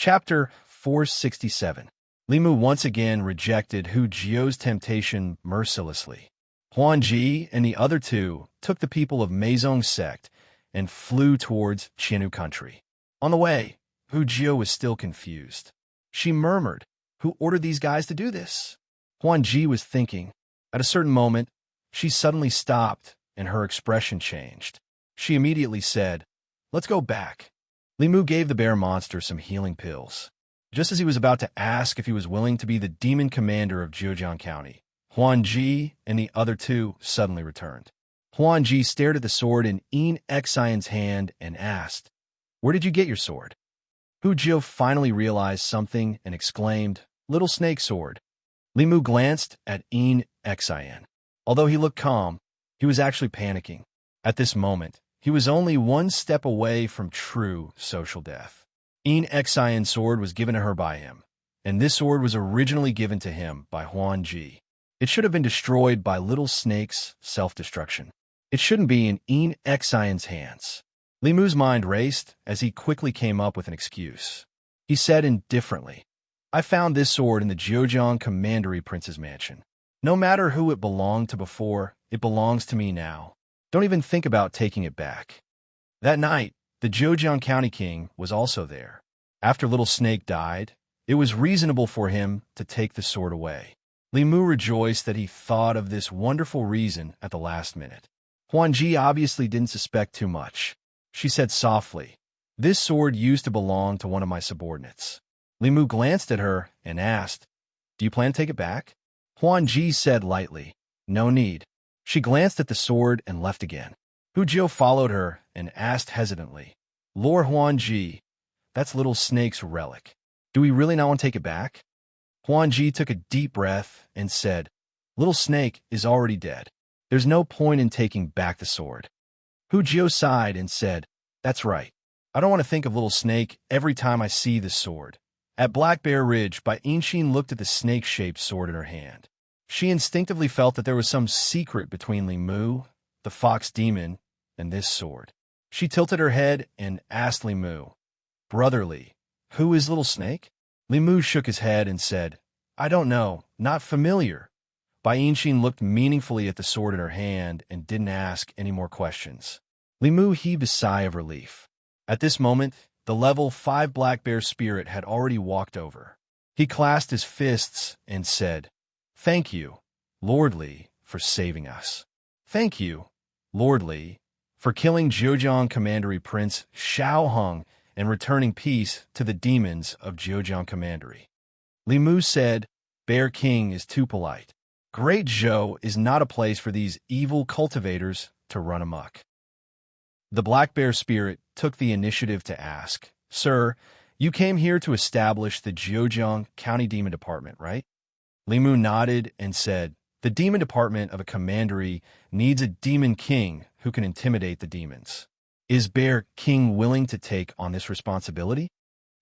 Chapter 467. Limu once again rejected Hu Jio's temptation mercilessly. Huan Ji and the other two took the people of Meizong's sect and flew towards Qianu country. On the way, Hu Jio was still confused. She murmured, "Who ordered these guys to do this?" Huan Ji was thinking. At a certain moment, she suddenly stopped and her expression changed. She immediately said, "Let's go back." Limu gave the bear monster some healing pills. Just as he was about to ask if he was willing to be the demon commander of Zhejiang County, Huan Ji and the other two suddenly returned. Huan Ji stared at the sword in Enric's hand and asked, "Where did you get your sword?" Hu Jio finally realized something and exclaimed, "Little snake sword." Limu glanced at Enrix. Although he looked calm, he was actually panicking. At this moment, he was only one step away from true social death. Enric's sword was given to her by him, and this sword was originally given to him by Huan Ji. It should have been destroyed by Little Snake's self-destruction. It shouldn't be in Enric's hands. Limu's mind raced as he quickly came up with an excuse. He said indifferently, "I found this sword in the Zhejiang Commandery Prince's mansion. No matter who it belonged to before, it belongs to me now. Don't even think about taking it back." That night, the Zhejiang County King was also there. After Little Snake died, it was reasonable for him to take the sword away. Limu rejoiced that he thought of this wonderful reason at the last minute. Huan Ji obviously didn't suspect too much. She said softly, "This sword used to belong to one of my subordinates." Limu glanced at her and asked, "Do you plan to take it back?" Huan Ji said lightly, "No need." She glanced at the sword and left again. Hu Jio followed her and asked hesitantly, "Lord Huan Ji, that's Little Snake's relic. Do we really not want to take it back?" Huan Ji took a deep breath and said, "Little Snake is already dead. There's no point in taking back the sword." Hu Jio sighed and said, "That's right. I don't want to think of Little Snake every time I see this sword." At Black Bear Ridge, Bai Yinshin looked at the snake-shaped sword in her hand. She instinctively felt that there was some secret between Limu, the fox demon, and this sword. She tilted her head and asked Limu, "Brotherly, who is Little Snake?" Limu shook his head and said, "I don't know, not familiar." Bai Yinshin looked meaningfully at the sword in her hand and didn't ask any more questions. Limu heaved a sigh of relief. At this moment, the level 5 Black Bear spirit had already walked over. He clasped his fists and said, "Thank you, Lord Li, for saving us. Thank you, Lord Li, for killing Zhejiang Commandery Prince Xiao Hong and returning peace to the demons of Zhejiang Commandery." Limu said, "Bear King is too polite. Great Zhou is not a place for these evil cultivators to run amok." The Black Bear spirit took the initiative to ask, "Sir, you came here to establish the Zhejiang County Demon Department, right?" Limu nodded and said, "The demon department of a commandery needs a demon king who can intimidate the demons. Is Bear King willing to take on this responsibility?"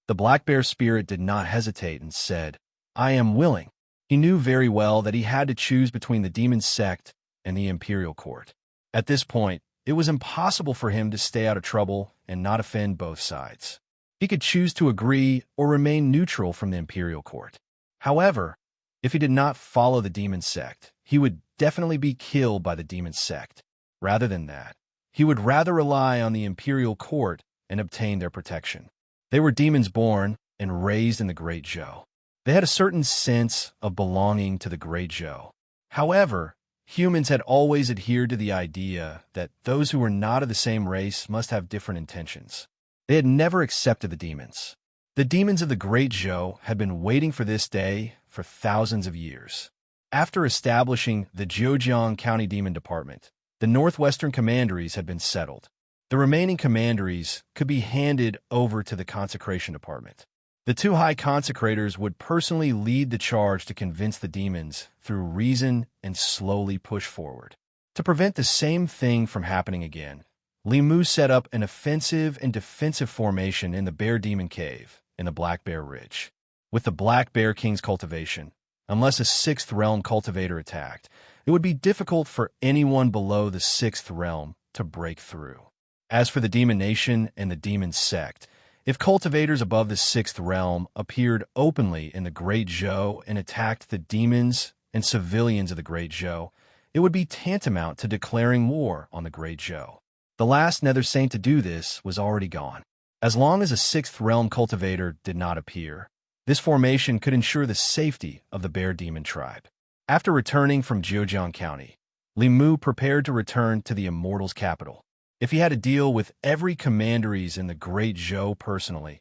The Black Bear spirit did not hesitate and said, "I am willing." He knew very well that he had to choose between the demon sect and the imperial court. At this point, it was impossible for him to stay out of trouble and not offend both sides. He could choose to agree or remain neutral from the imperial court. However, if he did not follow the demon sect, he would definitely be killed by the demon sect. Rather than that, he would rather rely on the imperial court and obtain their protection. They were demons born and raised in the Great Zhou. They had a certain sense of belonging to the Great Zhou. However, humans had always adhered to the idea that those who were not of the same race must have different intentions. They had never accepted the demons. The demons of the Great Zhou had been waiting for this day for thousands of years. After establishing the Zhejiang County Demon Department, the northwestern commanderies had been settled. The remaining commanderies could be handed over to the Consecration Department. The two high consecrators would personally lead the charge to convince the demons through reason and slowly push forward. To prevent the same thing from happening again, Limu set up an offensive and defensive formation in the Bear Demon Cave in the Black Bear Ridge. With the Black Bear King's cultivation, unless a 6th realm cultivator attacked, it would be difficult for anyone below the 6th realm to break through. As for the Demon Nation and the Demon Sect, If cultivators above the sixth realm appeared openly in the Great Zhou and attacked the demons and civilians of the Great Zhou, it would be tantamount to declaring war on the Great Zhou. The last Nether Saint to do this was already gone. As long as a sixth realm cultivator did not appear, this formation could ensure the safety of the Bear Demon tribe. After returning from Zhejiang County, Li Mu prepared to return to the Immortal's capital. If he had to deal with every commanderies in the Great Zhou personally,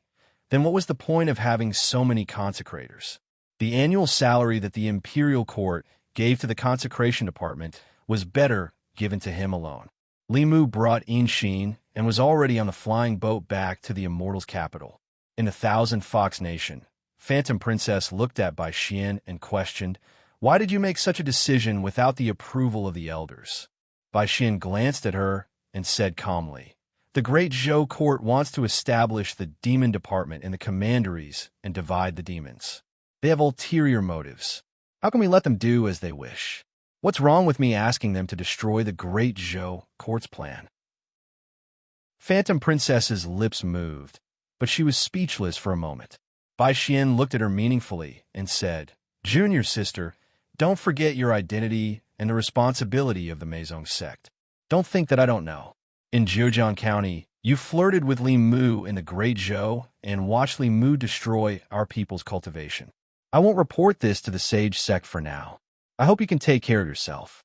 then what was the point of having so many consecrators? The annual salary that the Imperial Court gave to the consecration department was better given to him alone. Li Mu brought Xin and was already on the flying boat back to the Immortal's capital. In the Thousand Fox Nation, Phantom Princess looked at Bai Xian and questioned, "Why did you make such a decision without the approval of the elders?" Bai Xian glanced at her and said calmly, "The Great Zhou Court wants to establish the demon department in the commanderies and divide the demons. They have ulterior motives. How can we let them do as they wish? What's wrong with me asking them to destroy the Great Zhou Court's plan?" Phantom Princess's lips moved, but she was speechless for a moment. Bai Xian looked at her meaningfully and said, "Junior sister, don't forget your identity and the responsibility of the Meizong sect. Don't think that I don't know. In Zhejiang County, you flirted with Li Mu in the Great Zhou and watched Li Mu destroy our people's cultivation. I won't report this to the Sage sect for now. I hope you can take care of yourself."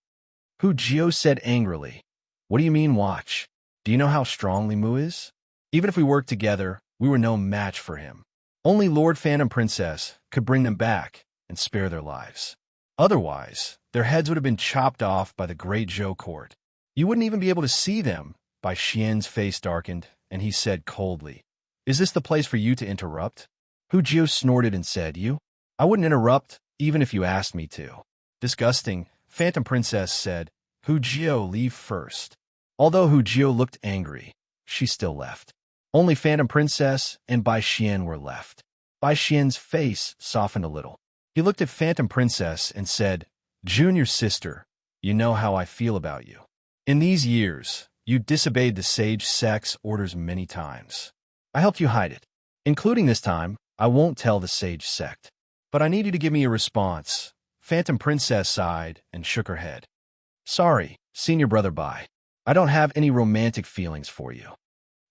Hu Jiao said angrily, "What do you mean watch? Do you know how strong Li Mu is? Even if we worked together, we were no match for him. Only Lord Phantom Princess could bring them back and spare their lives. Otherwise, their heads would have been chopped off by the Great Zhou Court. You wouldn't even be able to see them." Bai Xian's face darkened, and he said coldly, "Is this the place for you to interrupt?" Hu Jiao snorted and said, "You? I wouldn't interrupt, even if you asked me to." Disgusting, Phantom Princess said, "Hu Jiao, leave first." Although Hu Jiao looked angry, she still left. Only Phantom Princess and Bai Xian were left. Bai Xian's face softened a little. He looked at Phantom Princess and said, "Junior sister, you know how I feel about you. In these years, you disobeyed the Sage sect's orders many times. I helped you hide it. Including this time, I won't tell the Sage sect. But I need you to give me a response." Phantom Princess sighed and shook her head. "Sorry, senior brother Bai. I don't have any romantic feelings for you."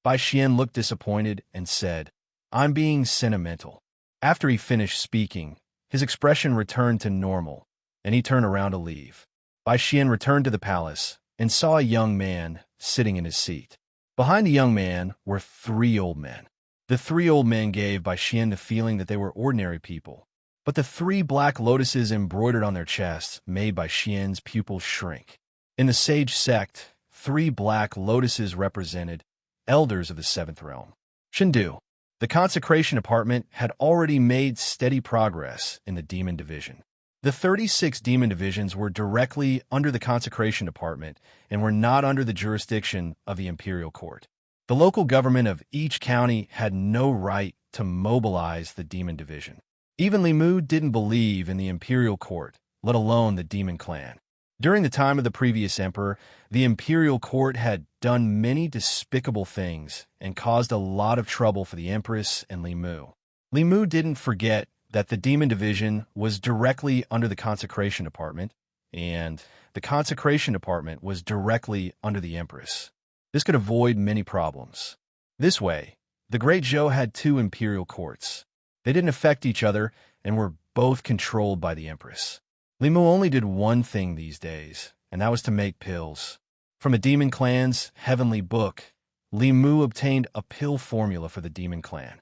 Bai Xian looked disappointed and said, "I'm being sentimental." After he finished speaking, his expression returned to normal, and he turned around to leave. Bai Xian returned to the palace and saw a young man sitting in his seat. Behind the young man were 3 old men. The 3 old men gave Bai Xian the feeling that they were ordinary people, but the 3 black lotuses embroidered on their chests made Bai Xian's pupils shrink. In the Sage sect, 3 black lotuses represented elders of the 7th realm. Shindu. The consecration department had already made steady progress in the demon division. The 36 demon divisions were directly under the consecration department and were not under the jurisdiction of the Imperial Court. The local government of each county had no right to mobilize the demon division. Even Li Mu didn't believe in the Imperial Court, let alone the demon clan. During the time of the previous emperor, the Imperial Court had done many despicable things and caused a lot of trouble for the Empress and Li Mu. Li Mu didn't forget that the demon division was directly under the consecration department, and the consecration department was directly under the Empress. This could avoid many problems. This way, the Great Zhou had 2 imperial courts. They didn't affect each other and were both controlled by the Empress. Li Mu only did one thing these days, and that was to make pills. From the demon clan's heavenly book, Li Mu obtained a pill formula for the demon clan.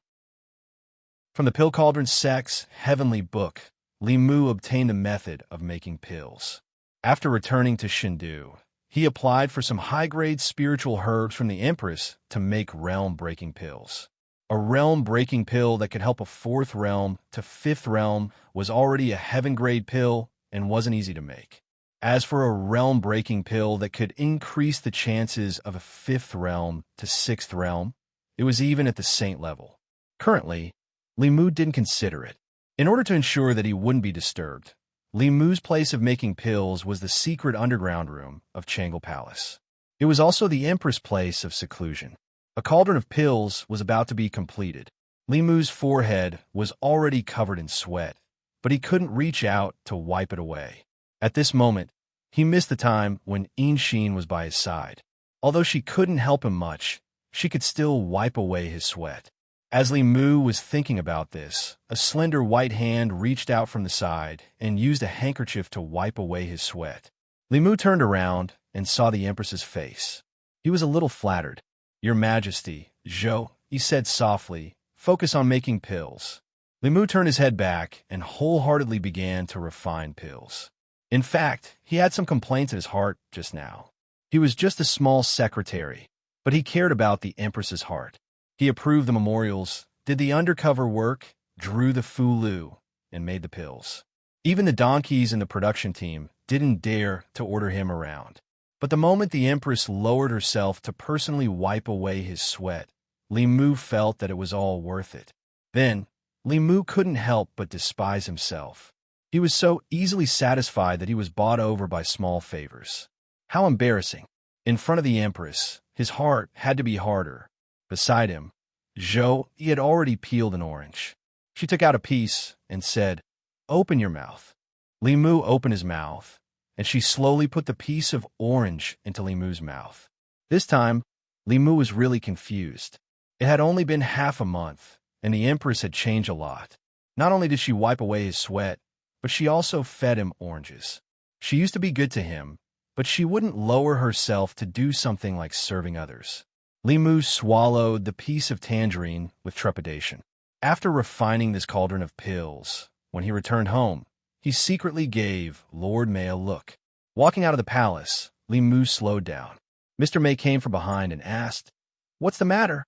From the Pill Cauldron sect's heavenly book, Li Mu obtained a method of making pills. After returning to Shindu, he applied for some high-grade spiritual herbs from the Empress to make realm-breaking pills. A realm-breaking pill that could help a 4th realm to 5th realm was already a heaven-grade pill and wasn't easy to make. As for a realm-breaking pill that could increase the chances of a 5th realm to 6th realm, it was even at the saint level. Currently, Li Mu didn't consider it. In order to ensure that he wouldn't be disturbed, Li Mu's place of making pills was the secret underground room of Changle Palace. It was also the Empress' place of seclusion. A cauldron of pills was about to be completed. Li Mu's forehead was already covered in sweat, but he couldn't reach out to wipe it away. At this moment, he missed the time when Inshin was by his side. Although she couldn't help him much, she could still wipe away his sweat. As Li Mu was thinking about this, a slender white hand reached out from the side and used a handkerchief to wipe away his sweat. Li Mu turned around and saw the Empress's face. He was a little flattered. "Your Majesty, Zhou," he said softly, "focus on making pills." Li Mu turned his head back and wholeheartedly began to refine pills. In fact, he had some complaints in his heart just now. He was just a small secretary, but he cared about the Empress's heart. He approved the memorials, did the undercover work, drew the fulu, and made the pills. Even the donkeys in the production team didn't dare to order him around. But the moment the Empress lowered herself to personally wipe away his sweat, Li Mu felt that it was all worth it. Then, Li Mu couldn't help but despise himself. He was so easily satisfied that he was bought over by small favors. How embarrassing. In front of the Empress, his heart had to be harder. Beside him, Zhou, he had already peeled an orange. She took out a piece and said, "Open your mouth." Li Mu opened his mouth, and she slowly put the piece of orange into Li Mu's mouth. This time, Li Mu was really confused. It had only been half a month, and the Empress had changed a lot. Not only did she wipe away his sweat, but she also fed him oranges. She used to be good to him, but she wouldn't lower herself to do something like serving others. Li Mu swallowed the piece of tangerine with trepidation. After refining this cauldron of pills, when he returned home, he secretly gave Lord May a look. Walking out of the palace, Li Mu slowed down. Mr. May came from behind and asked, "What's the matter?"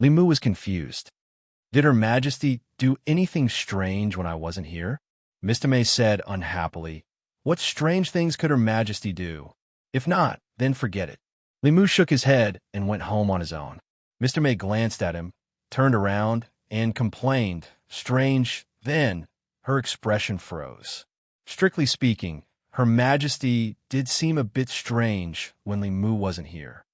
Li Mu was confused. "Did Her Majesty do anything strange when I wasn't here?" Mr. May said unhappily, "What strange things could Her Majesty do? If not, then forget it." Li Mu shook his head and went home on his own. Mr. May glanced at him, turned around, and complained, "Strange." Then her expression froze. Strictly speaking, Her Majesty did seem a bit strange when Li Mu wasn't here.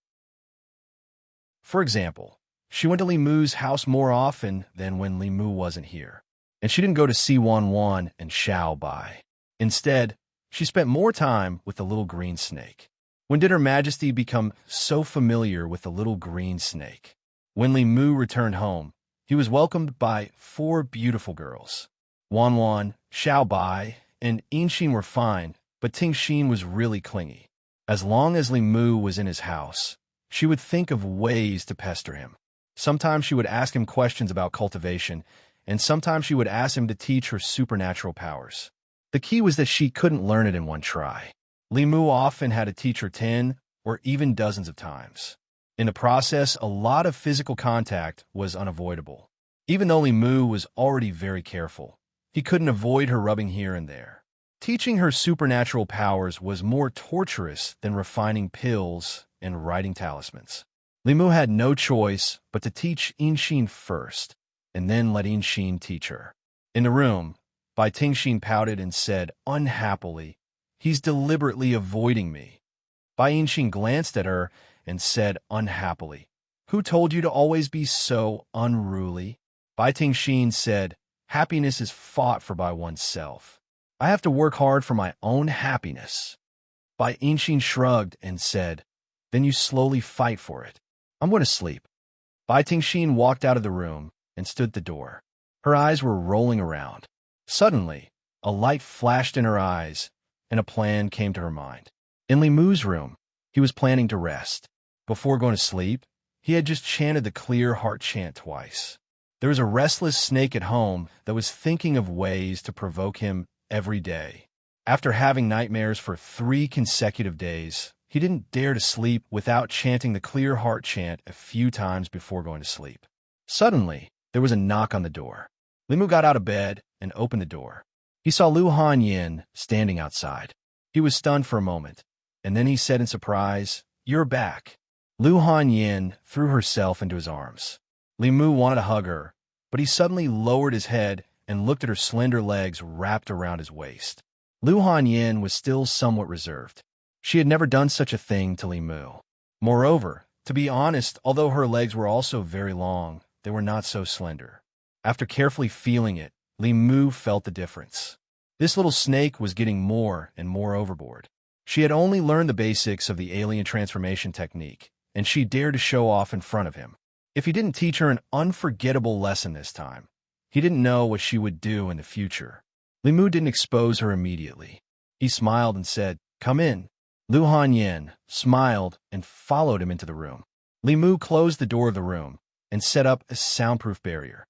For example, she went to Li Mu's house more often than when Li Mu wasn't here. And she didn't go to see Wan and Xiao Bai. Instead, she spent more time with the little green snake. When did Her Majesty become so familiar with the little green snake? When Li Mu returned home, he was welcomed by 4 beautiful girls. Wan, Xiao Bai, and Inshin were fine, but Tingxin was really clingy. As long as Li Mu was in his house, she would think of ways to pester him. Sometimes she would ask him questions about cultivation, and sometimes she would ask him to teach her supernatural powers. The key was that she couldn't learn it in one try. Li Mu often had to teach her 10 or even dozens of times. In the process, a lot of physical contact was unavoidable. Even though Li Mu was already very careful, he couldn't avoid her rubbing here and there. Teaching her supernatural powers was more torturous than refining pills and writing talismans. Li Mu had no choice but to teach Inshin first, and then let Inshin teach her. In the room, Bai Tingxin pouted and said unhappily, "He's deliberately avoiding me." Bai Inshin glanced at her and said unhappily, "Who told you to always be so unruly?" Bai Tingxin said, "Happiness is fought for by oneself. I have to work hard for my own happiness." Bai Inshin shrugged and said, "Then you slowly fight for it. I'm going to sleep." Bai Tingxin walked out of the room and stood at the door. Her eyes were rolling around. Suddenly, a light flashed in her eyes, and a plan came to her mind. In Li Mu's room, he was planning to rest. Before going to sleep, he had just chanted the clear heart chant twice. There was a restless snake at home that was thinking of ways to provoke him every day. After having nightmares for 3 consecutive days, he didn't dare to sleep without chanting the clear heart chant a few times before going to sleep. Suddenly, there was a knock on the door. Li Mu got out of bed and opened the door. He saw Lu Hanyin standing outside. He was stunned for a moment, and then he said in surprise, "You're back." Lu Hanyin threw herself into his arms. Li Mu wanted to hug her, but he suddenly lowered his head and looked at her slender legs wrapped around his waist. Lu Hanyin was still somewhat reserved. She had never done such a thing to Li Mu. Moreover, To be honest, although her legs were also very long, they were not so slender. After carefully feeling it, Li Mu felt the difference. This little snake was getting more and more overboard. She had only learned the basics of the alien transformation technique, and she dared to show off in front of him. If he didn't teach her an unforgettable lesson this time, he didn't know what she would do in the future. Li Mu didn't expose her immediately. He smiled and said, "Come in." Lu Hanyan smiled and followed him into the room. Li Mu closed the door of the room and set up a soundproof barrier.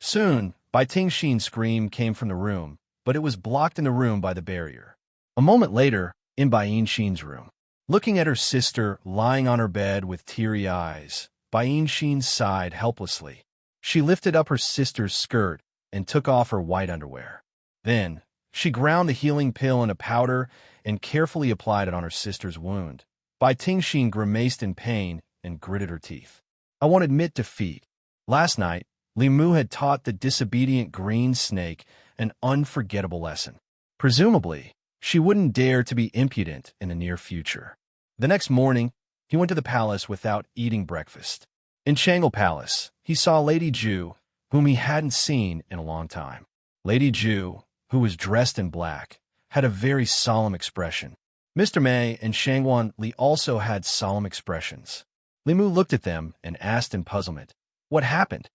Soon, Bai Tingxin's scream came from the room, but it was blocked in the room by the barrier. A moment later, in Bai Yinxin's room, looking at her sister lying on her bed with teary eyes, Bai Yinxin sighed helplessly. She lifted up her sister's skirt and took off her white underwear. Then, she ground the healing pill in a powder and carefully applied it on her sister's wound. Bai Tingxin grimaced in pain and gritted her teeth. "I won't admit defeat. Last night, Li Mu had taught the disobedient green snake an unforgettable lesson. Presumably, she wouldn't dare to be impudent in the near future." The next morning, he went to the palace without eating breakfast. In Changle Palace, he saw Lady Ju, whom he hadn't seen in a long time. Lady Ju, who was dressed in black, had a very solemn expression. Mr. Mei and Shangwan Li also had solemn expressions. Li Mu looked at them and asked in puzzlement, "What happened?"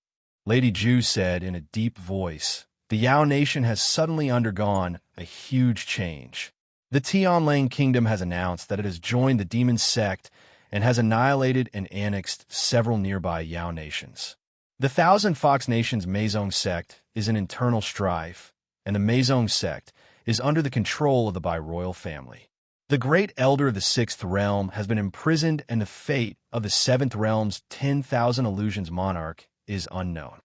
Lady Ju said in a deep voice, "The Yao nation has suddenly undergone a huge change. The Tianlang kingdom has announced that it has joined the demon sect and has annihilated and annexed several nearby Yao nations. The Thousand Fox Nation's Meizong sect is in internal strife, and the Meizong sect is under the control of the Bai royal family. The great elder of the Sixth Realm has been imprisoned, and the fate of the Seventh Realm's 10,000 illusions monarch is unknown."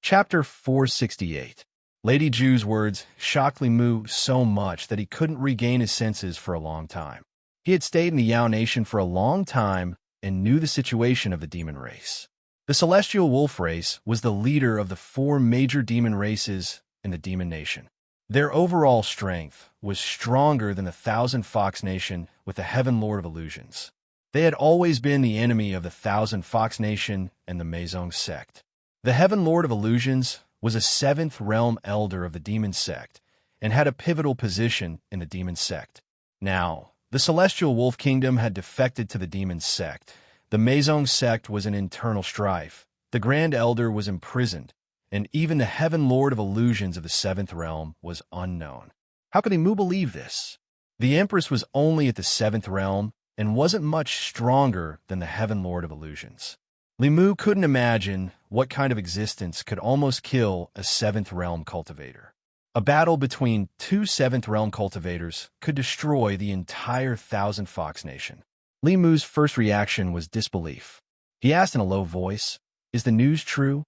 Chapter 468. Lady Ju's words shocked Li Mu so much that he couldn't regain his senses for a long time. He had stayed in the Yao nation for a long time and knew the situation of the demon race. The celestial wolf race was the leader of the 4 major demon races in the demon nation. Their overall strength was stronger than the Thousand Fox Nation with the Heaven Lord of Illusions. They had always been the enemy of the Thousand Fox Nation and the Meizong sect. The Heaven Lord of Illusions was a 7th realm elder of the demon sect and had a pivotal position in the demon sect. Now, the Celestial Wolf Kingdom had defected to the demon sect. The Meizong sect was in internal strife. The Grand Elder was imprisoned, and even the Heaven Lord of Illusions of the 7th realm was unknown. How could Li Mu believe this? The Empress was only at the 7th realm and wasn't much stronger than the Heaven Lord of Illusions. Li Mu couldn't imagine what kind of existence could almost kill a 7th realm cultivator. A battle between 2 7th realm cultivators could destroy the entire Thousand Fox Nation. Li Mu's first reaction was disbelief. He asked in a low voice, "Is the news true?"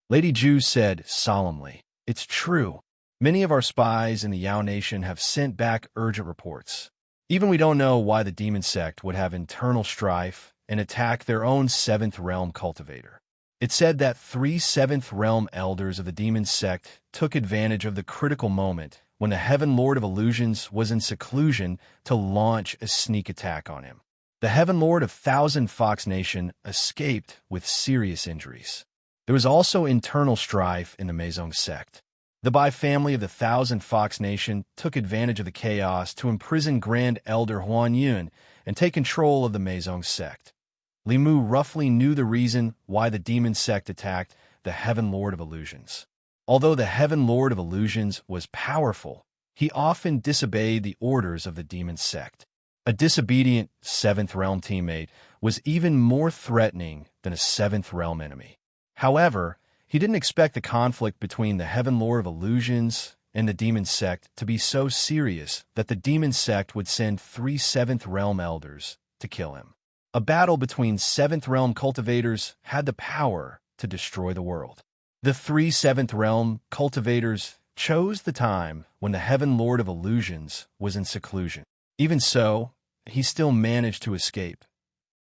Lady Ju said solemnly, "It's true. Many of our spies in the Yao nation have sent back urgent reports. Even we don't know why the demon sect would have internal strife and attack their own 7th realm cultivator. It said that 3 7th realm elders of the demon sect took advantage of the critical moment when the Heaven Lord of Illusions was in seclusion to launch a sneak attack on him. The Heaven Lord of Thousand Fox Nation escaped with serious injuries. There was also internal strife in the Meizong sect. The Bai family of the Thousand Fox Nation took advantage of the chaos to imprison Grand Elder Huan Yun and take control of the Meizong sect. Li Mu roughly knew the reason why the demon sect attacked the Heaven Lord of Illusions. Although the Heaven Lord of Illusions was powerful, he often disobeyed the orders of the demon sect. A disobedient 7th realm teammate was even more threatening than a 7th realm enemy. However, he didn't expect the conflict between the Heaven Lord of Illusions and the demon sect to be so serious that the demon sect would send 3 7th realm elders to kill him. A battle between 7th realm cultivators had the power to destroy the world. The 3 7th realm cultivators chose the time when the Heaven Lord of Illusions was in seclusion. Even so, he still managed to escape.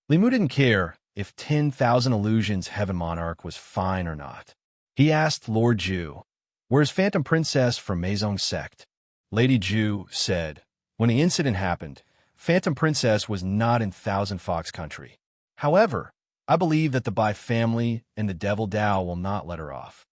Li Mu didn't care if 10,000 illusions Heaven Monarch was fine or not. He asked Lord Ju, "Where's Phantom Princess from Meizong sect?" Lady Ju said, "When the incident happened, Phantom Princess was not in Thousand Fox Country. However, I believe that the Bai family and the Devil Dao will not let her off.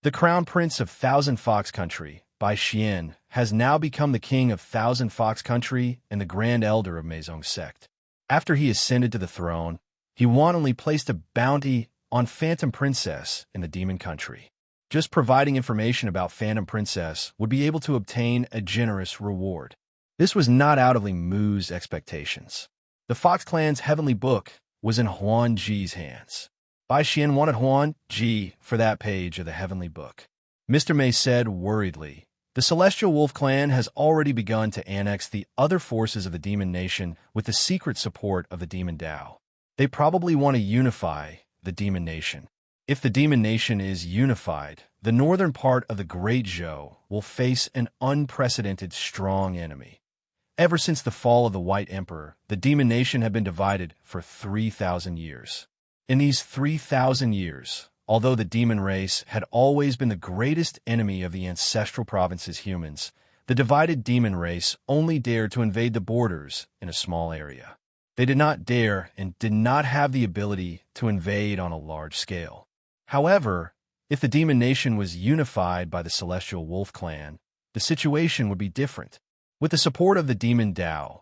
The Crown Prince of Thousand Fox Country, Bai Xian, has now become the king of Thousand Fox Country and the Grand Elder of Meizong Sect. After he ascended to the throne, he wantonly placed a bounty on Phantom Princess in the Demon Country. Just providing information about Phantom Princess would be able to obtain a generous reward. This was not out of Li Mu's expectations. The Fox Clan's heavenly book was in Huan Ji's hands. Bai Xian wanted Huan Ji for that page of the heavenly book. Mr. Mei said worriedly, "The Celestial Wolf Clan has already begun to annex the other forces of the Demon Nation with the secret support of the Demon Dao. They probably want to unify the Demon Nation. If the Demon Nation is unified, the northern part of the Great Zhou will face an unprecedented strong enemy. Ever since the fall of the White Emperor, the Demon Nation had been divided for 3,000 years. In these 3,000 years, although the demon race had always been the greatest enemy of the ancestral province's humans, the divided demon race only dared to invade the borders in a small area. They did not dare and did not have the ability to invade on a large scale. However, if the Demon Nation was unified by the Celestial Wolf Clan, the situation would be different. With the support of the Demon Dao,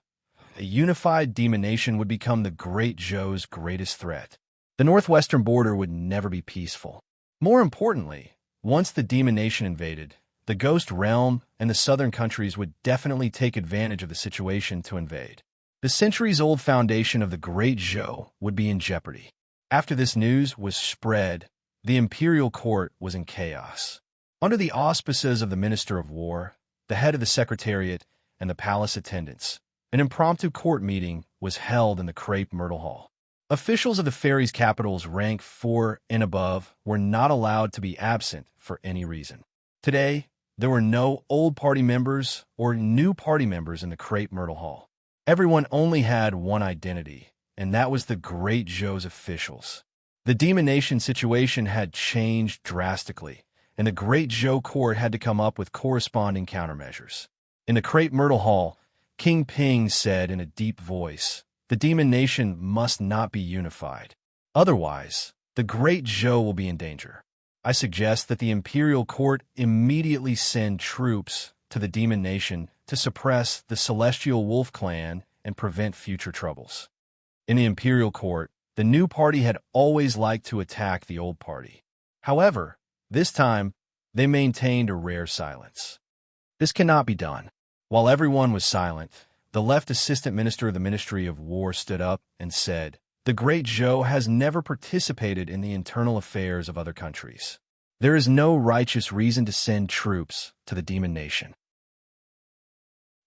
a unified Demon Nation would become the Great Zhou's greatest threat. The northwestern border would never be peaceful. More importantly, once the Demon Nation invaded, the Ghost Realm and the southern countries would definitely take advantage of the situation to invade. The centuries-old foundation of the Great Zhou would be in jeopardy. After this news was spread, the imperial court was in chaos. Under the auspices of the Minister of War, the head of the Secretariat, and the palace attendants, an impromptu court meeting was held in the Crepe Myrtle Hall. Officials of the fairies' capitals rank 4 and above were not allowed to be absent for any reason. Today, there were no old party members or new party members in the Crepe Myrtle Hall. Everyone only had one identity, and that was the Great Zhou's officials. The Demon Nation situation had changed drastically, and the Great Zhou court had to come up with corresponding countermeasures. In the Crepe Myrtle Hall, King Ping said in a deep voice, "The Demon Nation must not be unified. Otherwise, the Great Zhou will be in danger. I suggest that the Imperial Court immediately send troops to the Demon Nation to suppress the Celestial Wolf Clan and prevent future troubles." In the Imperial Court, the new party had always liked to attack the old party. However, this time, they maintained a rare silence. This cannot be done. While everyone was silent, the left assistant minister of the Ministry of War stood up and said, "The Great Zhou has never participated in the internal affairs of other countries. There is no righteous reason to send troops to the Demon Nation.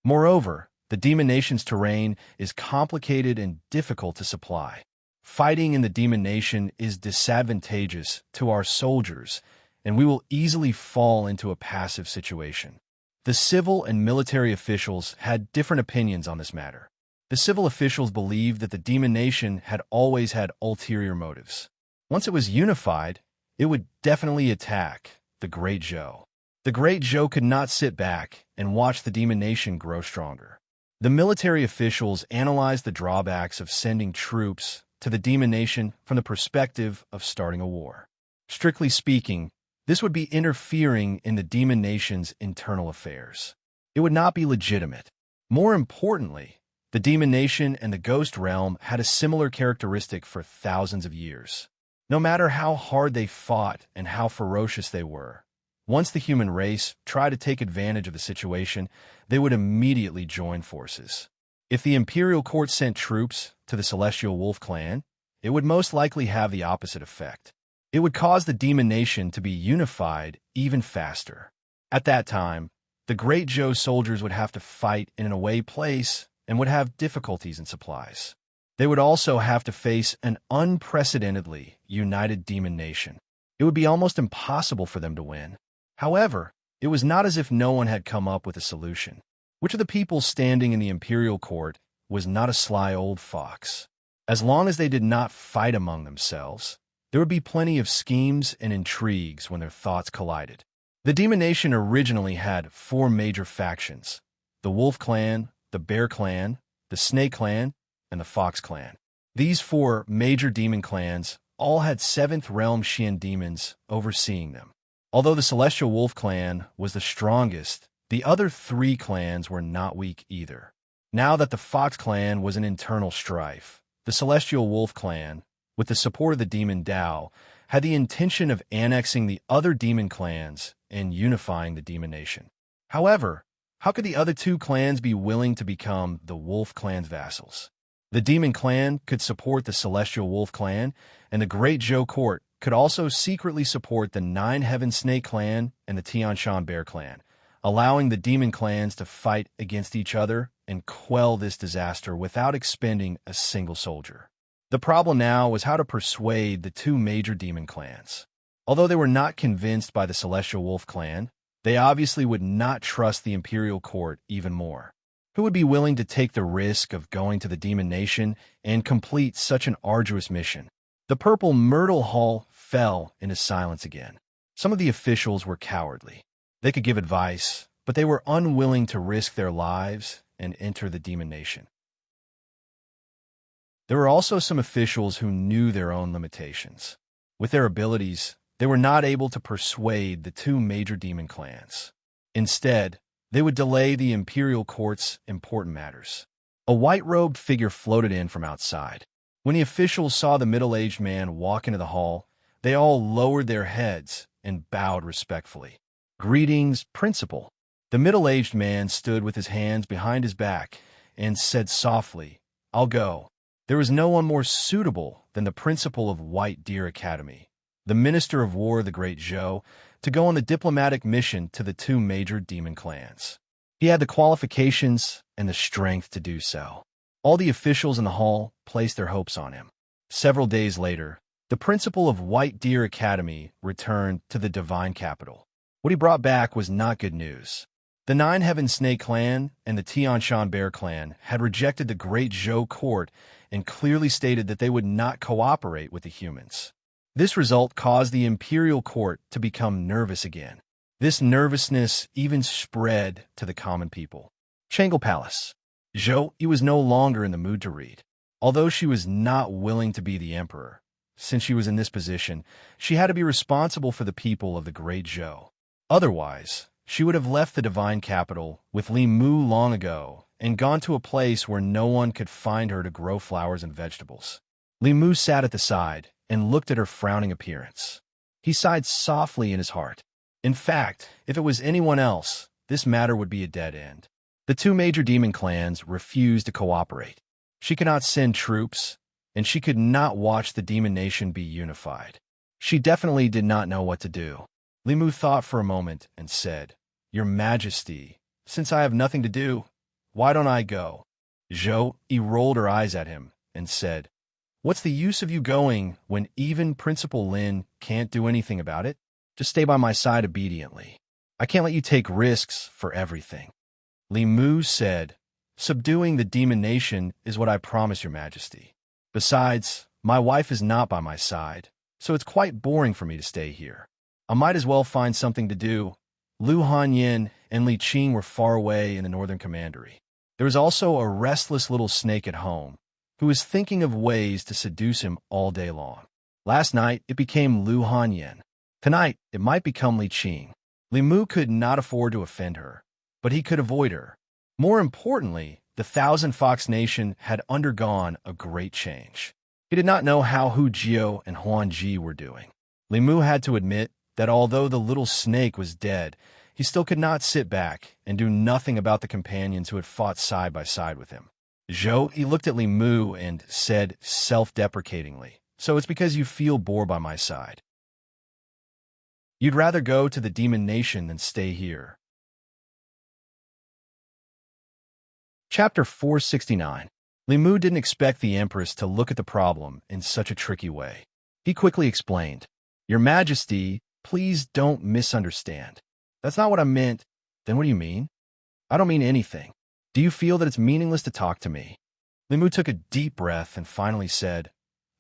Moreover, the Demon Nation's terrain is complicated and difficult to supply. Fighting in the Demon Nation is disadvantageous to our soldiers, and we will easily fall into a passive situation." The civil and military officials had different opinions on this matter. The civil officials believed that the Demon Nation had always had ulterior motives. Once it was unified, it would definitely attack the Great Zhou. The Great Zhou could not sit back and watch the Demon Nation grow stronger. The military officials analyzed the drawbacks of sending troops to the Demon Nation from the perspective of starting a war. Strictly speaking, this would be interfering in the Demon Nation's internal affairs. It would not be legitimate. More importantly, the Demon Nation and the Ghost Realm had a similar characteristic for thousands of years. No matter how hard they fought and how ferocious they were, once the human race tried to take advantage of the situation, they would immediately join forces. If the Imperial Court sent troops to the Celestial Wolf Clan, it would most likely have the opposite effect. It would cause the Demon Nation to be unified even faster. At that time, the Great Zhou soldiers would have to fight in an away place and would have difficulties in supplies. They would also have to face an unprecedentedly united Demon Nation. It would be almost impossible for them to win. However, it was not as if no one had come up with a solution. Which of the people standing in the Imperial Court was not a sly old fox? As long as they did not fight among themselves, there would be plenty of schemes and intrigues when their thoughts collided. The Demon Nation originally had 4 major factions: the Wolf Clan, the Bear Clan, the Snake Clan, and the Fox Clan. These four major demon clans all had seventh realm Xian demons overseeing them. Although the Celestial Wolf Clan was the strongest, the other three clans were not weak either. Now that the Fox Clan was in internal strife, the Celestial Wolf Clan, with the support of the Demon Dao, had the intention of annexing the other demon clans and unifying the demon nation. However, how could the other two clans be willing to become the Wolf Clan's vassals? The Demon Clan could support the Celestial Wolf Clan, and the Great Zhou Court could also secretly support the Nine Heaven Snake Clan and the Tianshan Bear Clan, allowing the demon clans to fight against each other and quell this disaster without expending a single soldier. The problem now was how to persuade the two major demon clans. Although they were not convinced by the Celestial Wolf Clan, they obviously would not trust the Imperial Court even more. Who would be willing to take the risk of going to the Demon Nation and complete such an arduous mission? The Purple Myrtle Hall fell into silence again. Some of the officials were cowardly. They could give advice, but they were unwilling to risk their lives and enter the Demon Nation. There were also some officials who knew their own limitations. With their abilities, they were not able to persuade the two major demon clans. Instead, they would delay the Imperial Court's important matters. A white-robed figure floated in from outside. When the officials saw the middle-aged man walk into the hall, they all lowered their heads and bowed respectfully. "Greetings, Principal." The middle-aged man stood with his hands behind his back and said softly, "I'll go." There was no one more suitable than the principal of White Deer Academy, the Minister of War of the Great Zhou, to go on the diplomatic mission to the two major demon clans. He had the qualifications and the strength to do so. All the officials in the hall placed their hopes on him. Several days later, the principal of White Deer Academy returned to the divine capital. What he brought back was not good news. The Nine Heaven Snake Clan and the Tianshan Bear Clan had rejected the Great Zhou Court and clearly stated that they would not cooperate with the humans. This result caused the Imperial Court to become nervous again. This nervousness even spread to the common people. Changle Palace. Zhou Yi was no longer in the mood to read. Although she was not willing to be the emperor, since she was in this position, she had to be responsible for the people of the Great Zhou. Otherwise, she would have left the divine capital with Li Mu long ago and gone to a place where no one could find her to grow flowers and vegetables. Li Mu sat at the side and looked at her frowning appearance. He sighed softly in his heart. In fact, if it was anyone else, this matter would be a dead end. The two major demon clans refused to cooperate. She could not send troops, and she could not watch the demon nation be unified. She definitely did not know what to do. Li Mu thought for a moment and said, "Your Majesty, since I have nothing to do, why don't I go?" Zhou Yi rolled her eyes at him and said, "What's the use of you going when even Principal Lin can't do anything about it? Just stay by my side obediently. I can't let you take risks for everything." Li Mu said, "Subduing the demon nation is what I promise, Your Majesty. Besides, my wife is not by my side, so it's quite boring for me to stay here. I might as well find something to do." Lu Hanyin and Li Qing were far away in the northern commandery. There was also a restless little snake at home, who was thinking of ways to seduce him all day long. Last night, it became Lu Hanyin. Tonight, it might become Li Qing. Li Mu could not afford to offend her, but he could avoid her. More importantly, the Thousand Fox Nation had undergone a great change. He did not know how Hu Jio and Huan Ji were doing. Li Mu had to admit that although the little snake was dead, he still could not sit back and do nothing about the companions who had fought side by side with him. Zhou Yi looked at Li Mu and said self-deprecatingly, "So it's because you feel bored by my side. You'd rather go to the demon nation than stay here." Chapter 469. Li Mu didn't expect the Empress to look at the problem in such a tricky way. He quickly explained, "Your Majesty, please don't misunderstand. That's not what I meant." "Then what do you mean?" "I don't mean anything. Do you feel that it's meaningless to talk to me?" Li Mu took a deep breath and finally said,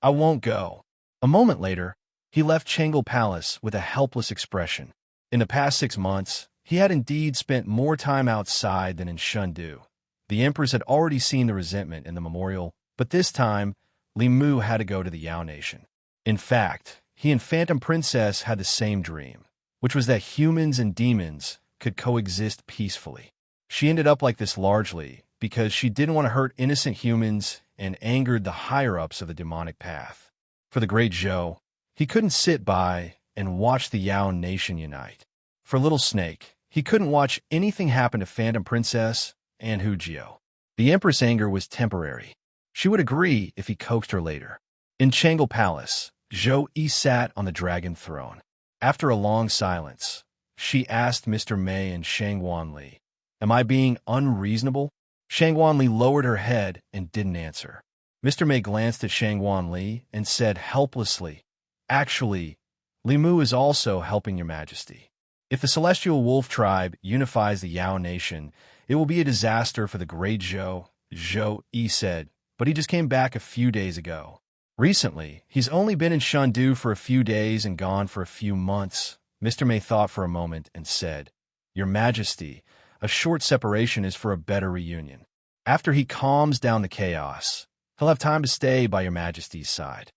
"I won't go." A moment later, he left Changle Palace with a helpless expression. In the past 6 months, he had indeed spent more time outside than in Shundu. The Empress had already seen the resentment in the memorial, but this time, Li Mu had to go to the Yao Nation. In fact, he and Phantom Princess had the same dream, which was that humans and demons could coexist peacefully. She ended up like this largely because she didn't want to hurt innocent humans and angered the higher-ups of the demonic path. For the great Zhou, he couldn't sit by and watch the Yao Nation unite. For Little Snake, he couldn't watch anything happen to Phantom Princess and Hu Jiao. The Empress' anger was temporary. She would agree if he coaxed her later. In Changle Palace, Zhou Yi sat on the dragon throne. After a long silence, she asked Mr. Mei and Shang Wanli, "Am I being unreasonable?" Shang Wanli lowered her head and didn't answer. Mr. Mei glanced at Shang Wanli and said helplessly, "Actually, Li Mu is also helping your majesty. If the Celestial Wolf tribe unifies the Yao Nation, it will be a disaster for the great Zhou," Zhou Yi said, "but he just came back a few days ago. Recently, he's only been in Shandu for a few days and gone for a few months." Mr. Mei thought for a moment and said, "Your Majesty, a short separation is for a better reunion. After he calms down the chaos, he'll have time to stay by your Majesty's side."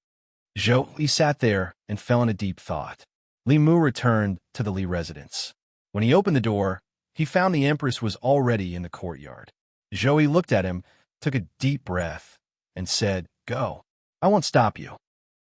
Zhou Yi sat there and fell in a deep thought. Li Mu returned to the Li residence. When he opened the door, he found the Empress was already in the courtyard. Zhou Yi looked at him, took a deep breath, and said, "Go. I won't stop you."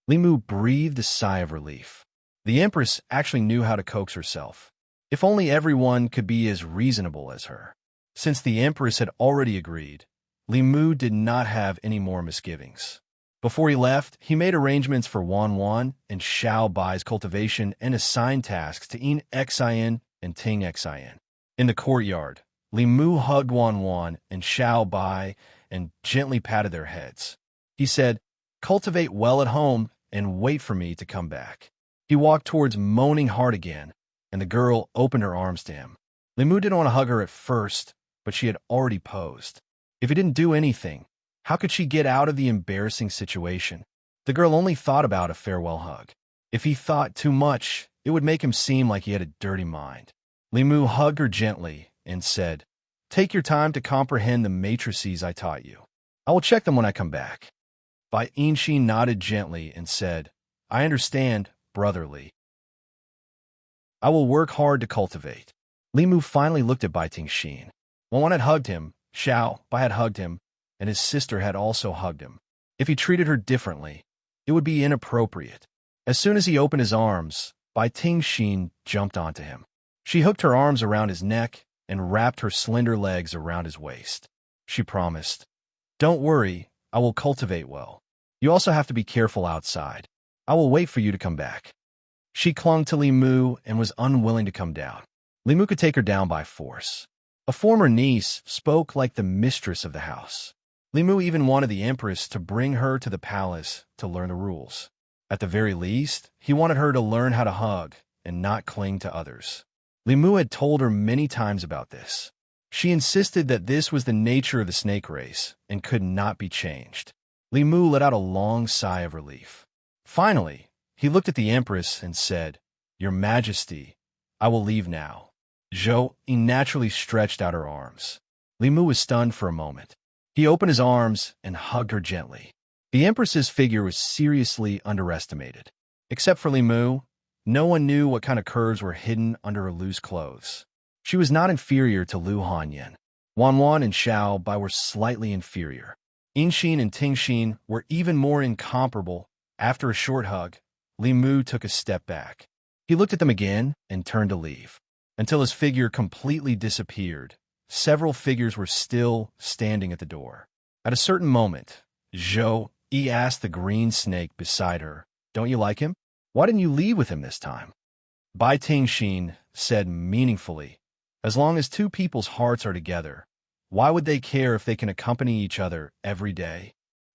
Li Mu breathed a sigh of relief. The Empress actually knew how to coax herself. If only everyone could be as reasonable as her. Since the Empress had already agreed, Li Mu did not have any more misgivings. Before he left, he made arrangements for Wan Wan and Xiao Bai's cultivation and assigned tasks to Xin and Ting Xin. In the courtyard, Li Mu hugged Wan Wan and Xiao Bai and gently patted their heads. He said, "Cultivate well at home and wait for me to come back." He walked towards Moaning Heart again, and the girl opened her arms to him. Li Mu didn't want to hug her at first, but she had already posed. If he didn't do anything, how could she get out of the embarrassing situation? The girl only thought about a farewell hug. If he thought too much, it would make him seem like he had a dirty mind. Li Mu hugged her gently and said, "Take your time to comprehend the matrices I taught you. I will check them when I come back." Bai Yinxi nodded gently and said, "I understand, Brother Li. I will work hard to cultivate." Li Mu finally looked at Bai Tingxin. When one had hugged him, Xiao Bai had hugged him, and his sister had also hugged him. If he treated her differently, it would be inappropriate. As soon as he opened his arms, Bai Tingxin jumped onto him. She hooked her arms around his neck and wrapped her slender legs around his waist. She promised, "Don't worry, I will cultivate well. You also have to be careful outside. I will wait for you to come back." She clung to Li Mu and was unwilling to come down. Li Mu could take her down by force. A former niece spoke like the mistress of the house. Li Mu even wanted the Empress to bring her to the palace to learn the rules. At the very least, he wanted her to learn how to hug and not cling to others. Li Mu had told her many times about this. She insisted that this was the nature of the snake race and could not be changed. Li Mu let out a long sigh of relief. Finally, he looked at the Empress and said, "Your Majesty, I will leave now." Zhou Yi naturally stretched out her arms. Li Mu was stunned for a moment. He opened his arms and hugged her gently. The Empress's figure was seriously underestimated. Except for Li Mu, no one knew what kind of curves were hidden under her loose clothes. She was not inferior to Lu Hanyan. Wan Wan and Xiao Bai were slightly inferior. Yinxin and Tingxin were even more incomparable. After a short hug, Li Mu took a step back. He looked at them again and turned to leave. Until his figure completely disappeared, several figures were still standing at the door. At a certain moment, Zhou Yi asked the green snake beside her, "Don't you like him? Why didn't you leave with him this time?" Bai Tingxin said meaningfully, "As long as two people's hearts are together, why would they care if they can accompany each other every day?"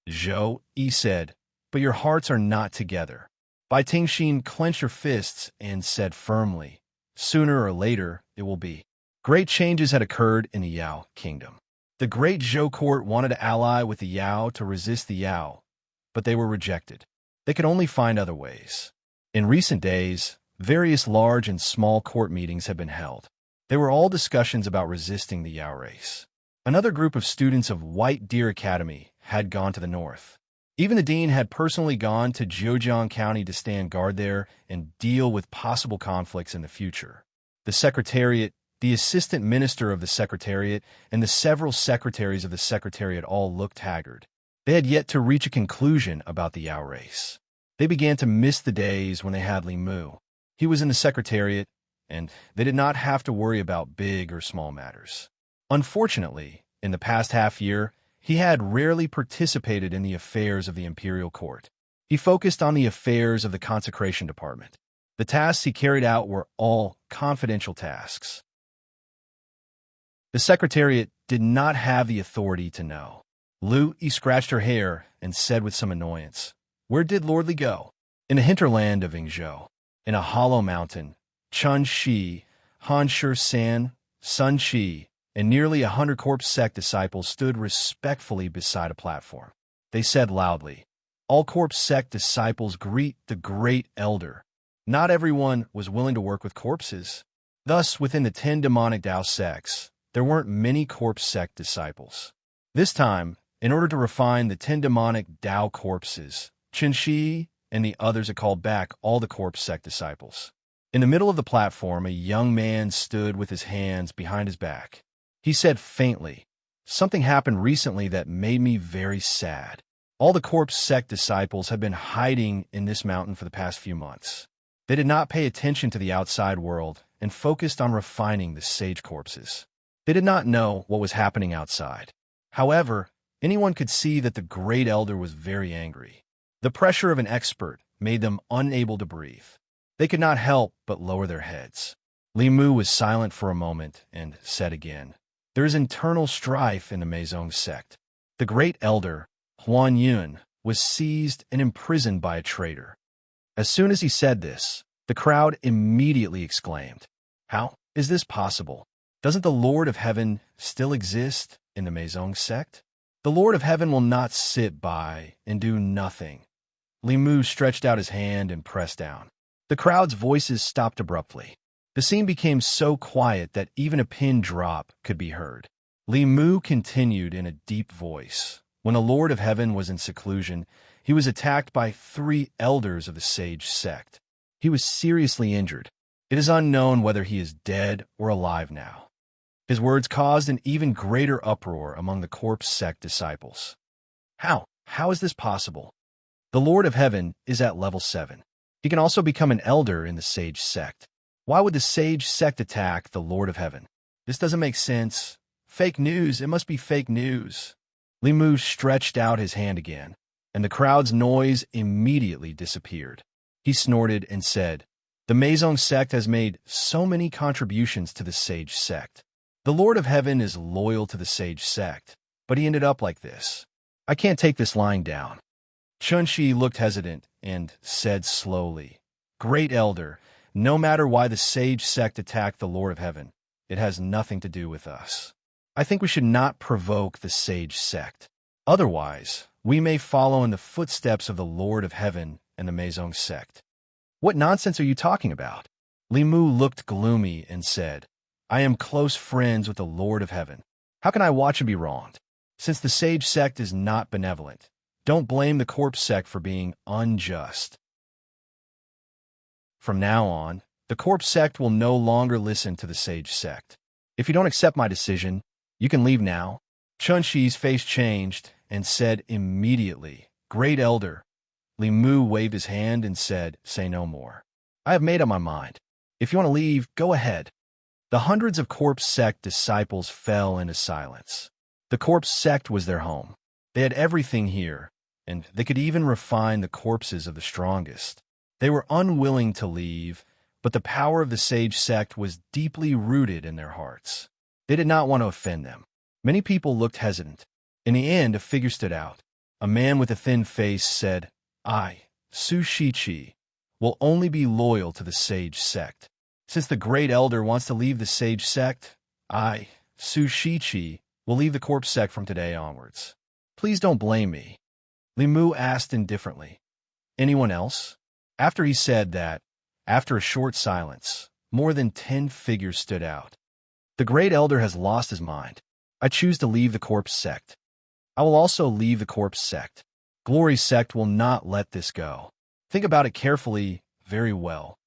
Zhou Yi said, "But your hearts are not together." Bai Tingxin clenched her fists and said firmly, "Sooner or later, it will be." Great changes had occurred in the Yao kingdom. The great Zhou court wanted to ally with the Yao to resist the Yao, but they were rejected. They could only find other ways. In recent days, various large and small court meetings had been held. They were all discussions about resisting the Yao race. Another group of students of White Deer Academy had gone to the north. Even the dean had personally gone to Jiujiang County to stand guard there and deal with possible conflicts in the future. The Secretariat, the assistant minister of the Secretariat, and the several secretaries of the Secretariat all looked haggard. They had yet to reach a conclusion about the Yao race. They began to miss the days when they had Li Mu. He was in the Secretariat, and they did not have to worry about big or small matters. Unfortunately, in the past half-year, he had rarely participated in the affairs of the imperial court. He focused on the affairs of the consecration department. The tasks he carried out were all confidential tasks. The Secretariat did not have the authority to know. Lu Yi scratched her hair and said with some annoyance, "Where did Lord Li go?" "In the hinterland of Yingzhou, in a hollow mountain, Chun Shi, Han Shi San, Sun Shi, and nearly 100 corpse sect disciples stood respectfully beside a platform. They said loudly, 'All corpse sect disciples greet the great elder.' Not everyone was willing to work with corpses. Thus, within the 10 demonic Dao sects, there weren't many corpse sect disciples. This time, in order to refine the 10 demonic Dao corpses, Qin Shi and the others had called back all the corpse sect disciples. In the middle of the platform, a young man stood with his hands behind his back. He said faintly, "Something happened recently that made me very sad. All the corpse sect disciples have been hiding in this mountain for the past few months. They did not pay attention to the outside world and focused on refining the sage corpses. They did not know what was happening outside. However, anyone could see that the great elder was very angry. The pressure of an expert made them unable to breathe. They could not help but lower their heads." Li Mu was silent for a moment and said again, "There is internal strife in the Meizong sect. The great elder, Huan Yun, was seized and imprisoned by a traitor." As soon as he said this, the crowd immediately exclaimed, "How is this possible? Doesn't the Lord of Heaven still exist in the Meizong sect? The Lord of Heaven will not sit by and do nothing." Li Mu stretched out his hand and pressed down. The crowd's voices stopped abruptly. The scene became so quiet that even a pin drop could be heard. Li Mu continued in a deep voice. When the Lord of Heaven was in seclusion, he was attacked by 3 elders of the sage sect. He was seriously injured. It is unknown whether he is dead or alive now. His words caused an even greater uproar among the corpse sect disciples. How is this possible? The Lord of Heaven is at level 7. He can also become an elder in the sage sect. Why would the sage sect attack the Lord of Heaven? This doesn't make sense. Fake news, it must be fake news. Li Mu stretched out his hand again, and the crowd's noise immediately disappeared. He snorted and said, "The Meizong sect has made so many contributions to the sage sect. The Lord of Heaven is loyal to the sage sect, but he ended up like this. I can't take this lying down." Chun Shi looked hesitant and said slowly, "Great elder, no matter why the sage sect attacked the Lord of Heaven, it has nothing to do with us. I think we should not provoke the sage sect. Otherwise, we may follow in the footsteps of the Lord of Heaven and the Meizong sect." "What nonsense are you talking about?" Li Mu looked gloomy and said, "I am close friends with the Lord of Heaven. How can I watch and be wronged? Since the sage sect is not benevolent, don't blame the corpse sect for being unjust. From now on, the corpse sect will no longer listen to the sage sect. If you don't accept my decision, you can leave now." Chun Shi's face changed and said immediately, "Great elder." Li Mu waved his hand and said, "Say no more. I have made up my mind. If you want to leave, go ahead." The hundreds of corpse sect disciples fell into silence. The corpse sect was their home. They had everything here, and they could even refine the corpses of the strongest. They were unwilling to leave, but the power of the sage sect was deeply rooted in their hearts. They did not want to offend them. Many people looked hesitant. In the end, a figure stood out. A man with a thin face said, "I, Su Shiqi, will only be loyal to the sage sect. Since the great elder wants to leave the sage sect, I, Su Shiqi, will leave the corpse sect from today onwards. Please don't blame me." Li Mu asked indifferently, "Anyone else?" After he said that, after a short silence, more than 10 figures stood out. "The great elder has lost his mind. I choose to leave the corpse sect. I will also leave the corpse sect. Glory sect will not let this go. Think about it carefully, very well.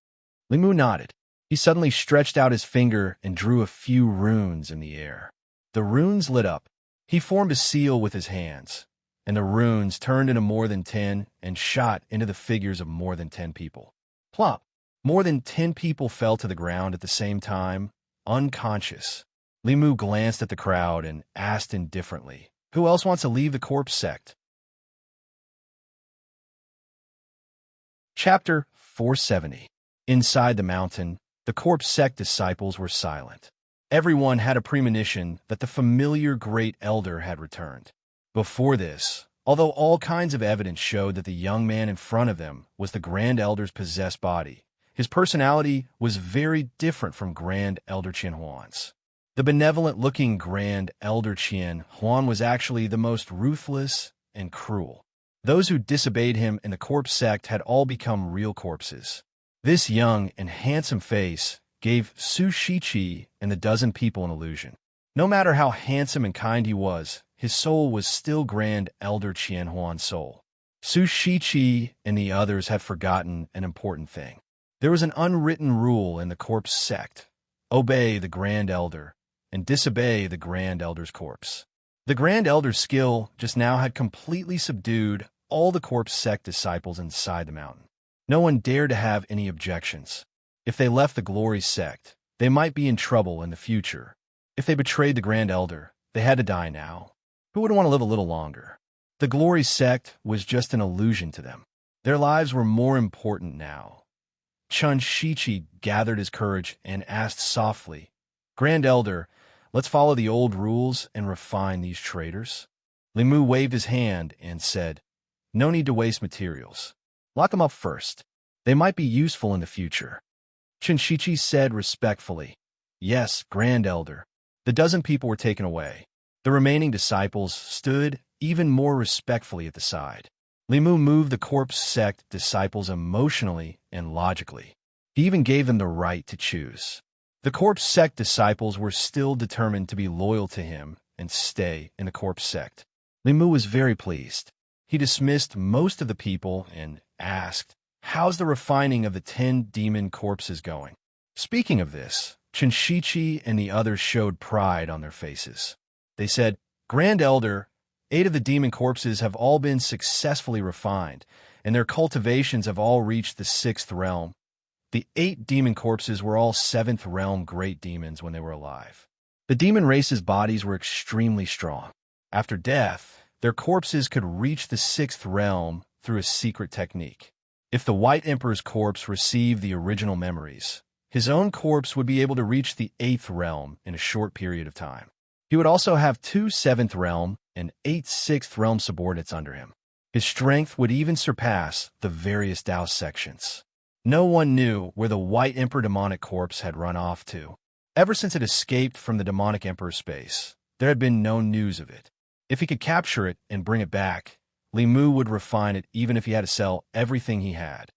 Limu nodded. He suddenly stretched out his finger and drew a few runes in the air. The runes lit up. He formed a seal with his hands, and the runes turned into more than 10 and shot into the figures of more than 10 people. Plop! More than 10 people fell to the ground at the same time, unconscious. Limu glanced at the crowd and asked indifferently, "Who else wants to leave the corpse sect?" Chapter 470. Inside the mountain, the corpse sect disciples were silent. Everyone had a premonition that the familiar great elder had returned. Before this, although all kinds of evidence showed that the young man in front of them was the Grand Elder's possessed body, his personality was very different from Grand Elder Qian Huan's. The benevolent-looking Grand Elder Qian Huan was actually the most ruthless and cruel. Those who disobeyed him in the corpse sect had all become real corpses. This young and handsome face gave Su Shiqi and the dozen people an illusion. No matter how handsome and kind he was, his soul was still Grand Elder Qian Huan's soul. Su Shiqi and the others had forgotten an important thing. There was an unwritten rule in the corpse sect: obey the Grand Elder and disobey the Grand Elder's corpse. The Grand Elder's skill just now had completely subdued all the corpse sect disciples inside the mountain. No one dared to have any objections. If they left the Glory sect, they might be in trouble in the future. If they betrayed the Grand Elder, they had to die now. Who would want to live a little longer? The Glory sect was just an illusion to them. Their lives were more important now. Chun Shiqi gathered his courage and asked softly, "Grand Elder, let's follow the old rules and refine these traitors." Limu waved his hand and said, "No need to waste materials. Lock them up first. They might be useful in the future." Chun Shiqi said respectfully, "Yes, Grand Elder." The dozen people were taken away. The remaining disciples stood even more respectfully at the side. Limu moved the corpse sect disciples emotionally and logically. He even gave them the right to choose. The corpse sect disciples were still determined to be loyal to him and stay in the corpse sect. Limu was very pleased. He dismissed most of the people and asked, "How's the refining of the 10 demon corpses going?" Speaking of this, Chun Shiqi and the others showed pride on their faces. They said, "Grand Elder, 8 of the demon corpses have all been successfully refined, and their cultivations have all reached the 6th realm. The 8 demon corpses were all 7th realm great demons when they were alive. The demon race's bodies were extremely strong. After death, their corpses could reach the 6th realm through a secret technique. If the White Emperor's corpse received the original memories, his own corpse would be able to reach the 8th realm in a short period of time. He would also have 2 7th realm and 8 6th realm subordinates under him. His strength would even surpass the various Dao sections. No one knew where the White Emperor demonic corpse had run off to. Ever since it escaped from the demonic emperor's space, there had been no news of it. If he could capture it and bring it back, Limu would refine it even if he had to sell everything he had.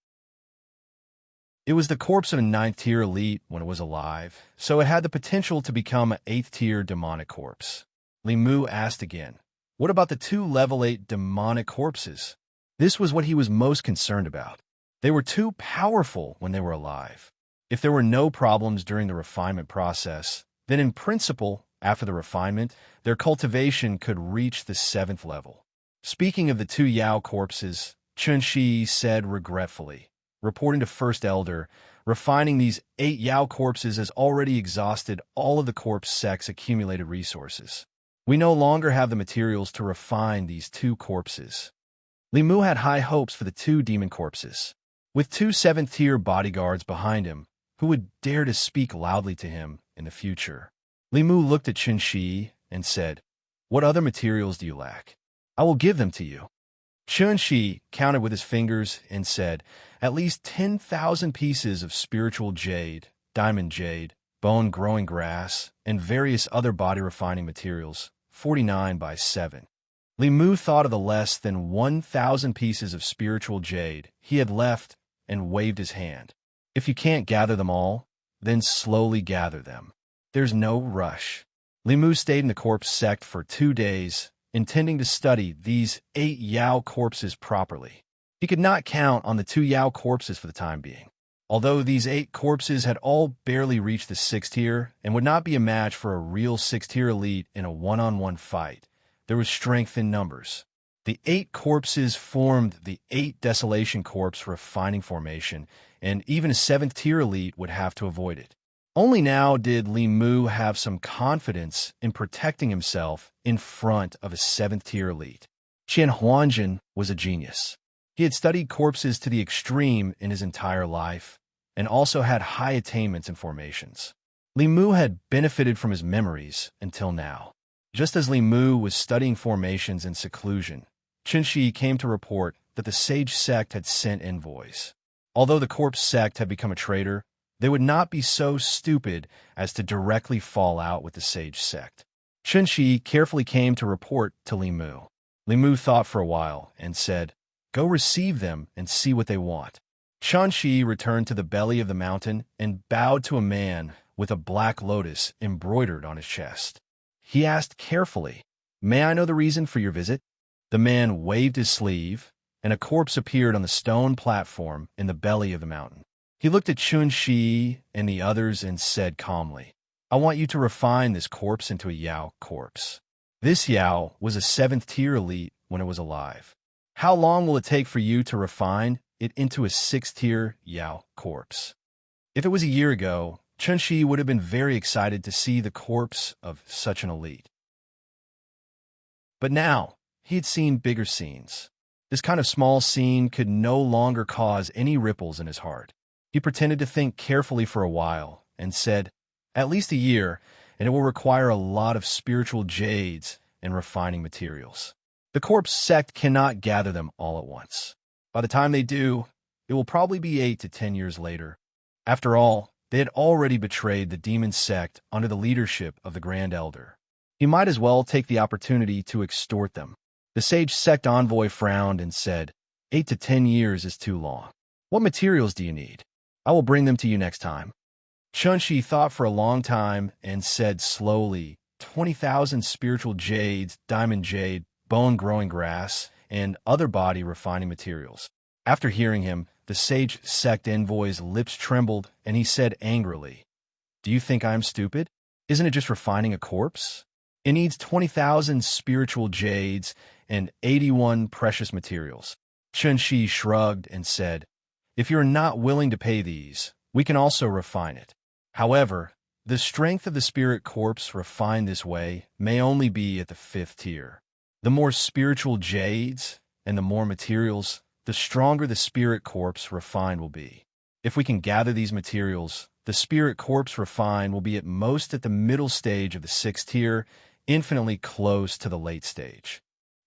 It was the corpse of a 9th-tier elite when it was alive, so it had the potential to become an 8th-tier demonic corpse. Limu asked again, "What about the 2 level 8 demonic corpses?" This was what he was most concerned about. They were too powerful when they were alive. If there were no problems during the refinement process, then in principle, after the refinement, their cultivation could reach the 7th level. Speaking of the 2 Yao corpses, Chun Shi said regretfully, reporting to First Elder, "Refining these 8 Yao corpses has already exhausted all of the corpse sect's accumulated resources. We no longer have the materials to refine these 2 corpses." Limu had high hopes for the 2 demon corpses. With 2 7th-tier bodyguards behind him, who would dare to speak loudly to him in the future. Limu looked at Chun Shi and said, "What other materials do you lack? I will give them to you." Chun Shi counted with his fingers and said, "At least 10,000 pieces of spiritual jade, diamond jade, bone-growing grass, and various other body-refining materials, 49 by 7. Limu thought of the less than 1,000 pieces of spiritual jade he had left and waved his hand. "If you can't gather them all, then slowly gather them. There's no rush." Li Mu stayed in the corpse sect for 2 days, intending to study these 8 Yao corpses properly. He could not count on the 2 Yao corpses for the time being. Although these 8 corpses had all barely reached the 6th tier and would not be a match for a real 6th tier elite in a one-on-one fight, there was strength in numbers. The 8 corpses formed the 8 Desolation Corpse refining formation, and even a 7th tier elite would have to avoid it. Only now did Li Mu have some confidence in protecting himself in front of a 7th tier elite. Qian Huanjin was a genius. He had studied corpses to the extreme in his entire life, and also had high attainments in formations. Li Mu had benefited from his memories until now. Just as Li Mu was studying formations in seclusion, Qinshi came to report that the Sage sect had sent envoys. Although the corpse sect had become a traitor, they would not be so stupid as to directly fall out with the Sage sect. Qinshi carefully came to report to Li Mu. Li Mu thought for a while and said, "Go receive them and see what they want." Qinshi returned to the belly of the mountain and bowed to a man with a black lotus embroidered on his chest. He asked carefully, "May I know the reason for your visit?" The man waved his sleeve, and a corpse appeared on the stone platform in the belly of the mountain. He looked at Qinshi and the others and said calmly, "I want you to refine this corpse into a Yao corpse." This Yao was a 7th tier elite when it was alive. How long will it take for you to refine it into a 6th tier Yao corpse? If it was a year ago, Qinshi would have been very excited to see the corpse of such an elite. But now, he had seen bigger scenes. This kind of small scene could no longer cause any ripples in his heart. He pretended to think carefully for a while and said, "At least a year, and it will require a lot of spiritual jades and refining materials. The corpse sect cannot gather them all at once. By the time they do, it will probably be 8 to 10 years later. After all, they had already betrayed the demon sect under the leadership of the Grand Elder. He might as well take the opportunity to extort them." The Sage sect envoy frowned and said, 8 to 10 years is too long. What materials do you need? I will bring them to you next time." Qinshi thought for a long time and said slowly, 20,000 spiritual jades, diamond jade, bone-growing grass, and other body refining materials. After hearing him, the Sage sect envoy's lips trembled, and he said angrily, "Do you think I am stupid? Isn't it just refining a corpse? It needs 20,000 spiritual jades and 81 precious materials." Qinshi shrugged and said, "If you are not willing to pay these, we can also refine it. However, the strength of the spirit corpse refined this way may only be at the 5th tier. The more spiritual jades and the more materials, the stronger the spirit corpse refined will be. If we can gather these materials, the spirit corpse refined will be at most at the middle stage of the 6th tier, infinitely close to the late stage."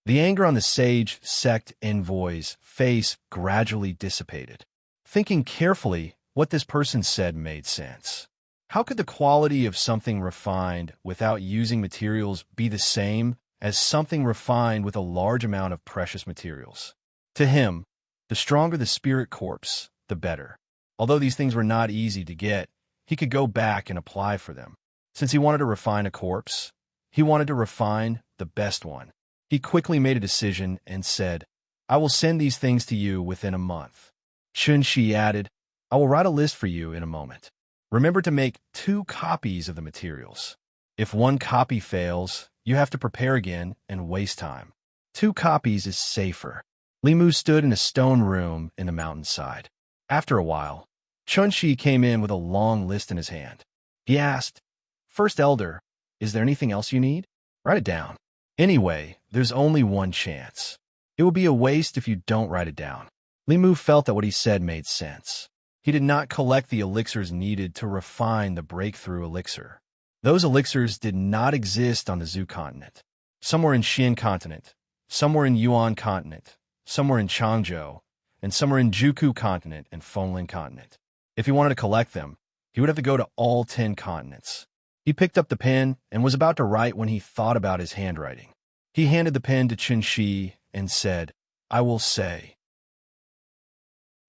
The anger on the Sage sect envoy's face gradually dissipated. Thinking carefully, what this person said made sense. How could the quality of something refined without using materials be the same as something refined with a large amount of precious materials? To him, the stronger the spirit corpse, the better. Although these things were not easy to get, he could go back and apply for them. Since he wanted to refine a corpse, he wanted to refine the best one. He quickly made a decision and said, "I will send these things to you within a month." Qinshi added, "I will write a list for you in a moment. Remember to make 2 copies of the materials. If 1 copy fails, you have to prepare again and waste time. 2 copies is safer." Li Mu stood in a stone room in the mountainside. After a while, Qinshi came in with a long list in his hand. He asked, "First Elder, is there anything else you need? Write it down. Anyway, there's only 1 chance. It will be a waste if you don't write it down." Li Mu felt that what he said made sense. He did not collect the elixirs needed to refine the breakthrough elixir. Those elixirs did not exist on the Zhu continent. Some were in Xian continent, some were in Yuan continent, some were in Changzhou, and some were in Juku continent and Fenglin continent. If he wanted to collect them, he would have to go to all 10 continents. He picked up the pen and was about to write when he thought about his handwriting. He handed the pen to Qinshi and said, "I will say."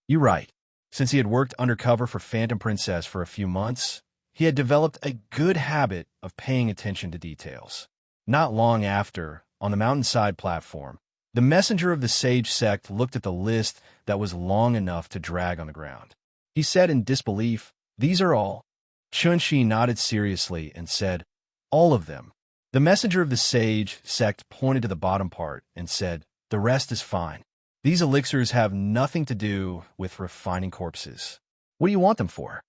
"You write." Since he had worked undercover for Phantom Princess for a few months, he had developed a good habit of paying attention to details. Not long after, on the mountainside platform, the messenger of the sage sect looked at the list that was long enough to drag on the ground. He said in disbelief, "These are all." Chunshi nodded seriously and said, "All of them." The messenger of the sage sect pointed to the bottom part and said, "The rest is fine. These elixirs have nothing to do with refining corpses. What do you want them for?"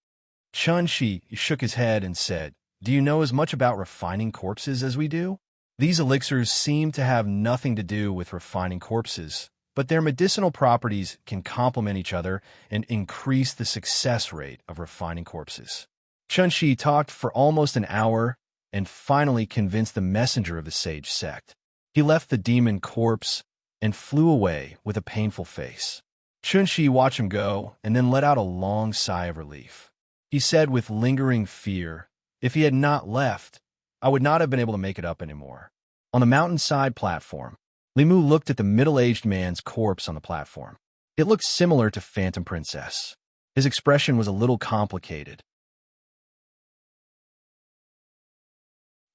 Chunshi shook his head and said, "Do you know as much about refining corpses as we do? These elixirs seem to have nothing to do with refining corpses, but their medicinal properties can complement each other and increase the success rate of refining corpses." Chunshi talked for almost an hour and finally convinced the messenger of the sage sect. He left the demon corpse and flew away with a painful face. Chunshi watched him go and then let out a long sigh of relief. He said with lingering fear, "If he had not left, I would not have been able to make it up anymore." On the mountainside platform, Limu looked at the middle-aged man's corpse on the platform. It looked similar to Phantom Princess. His expression was a little complicated.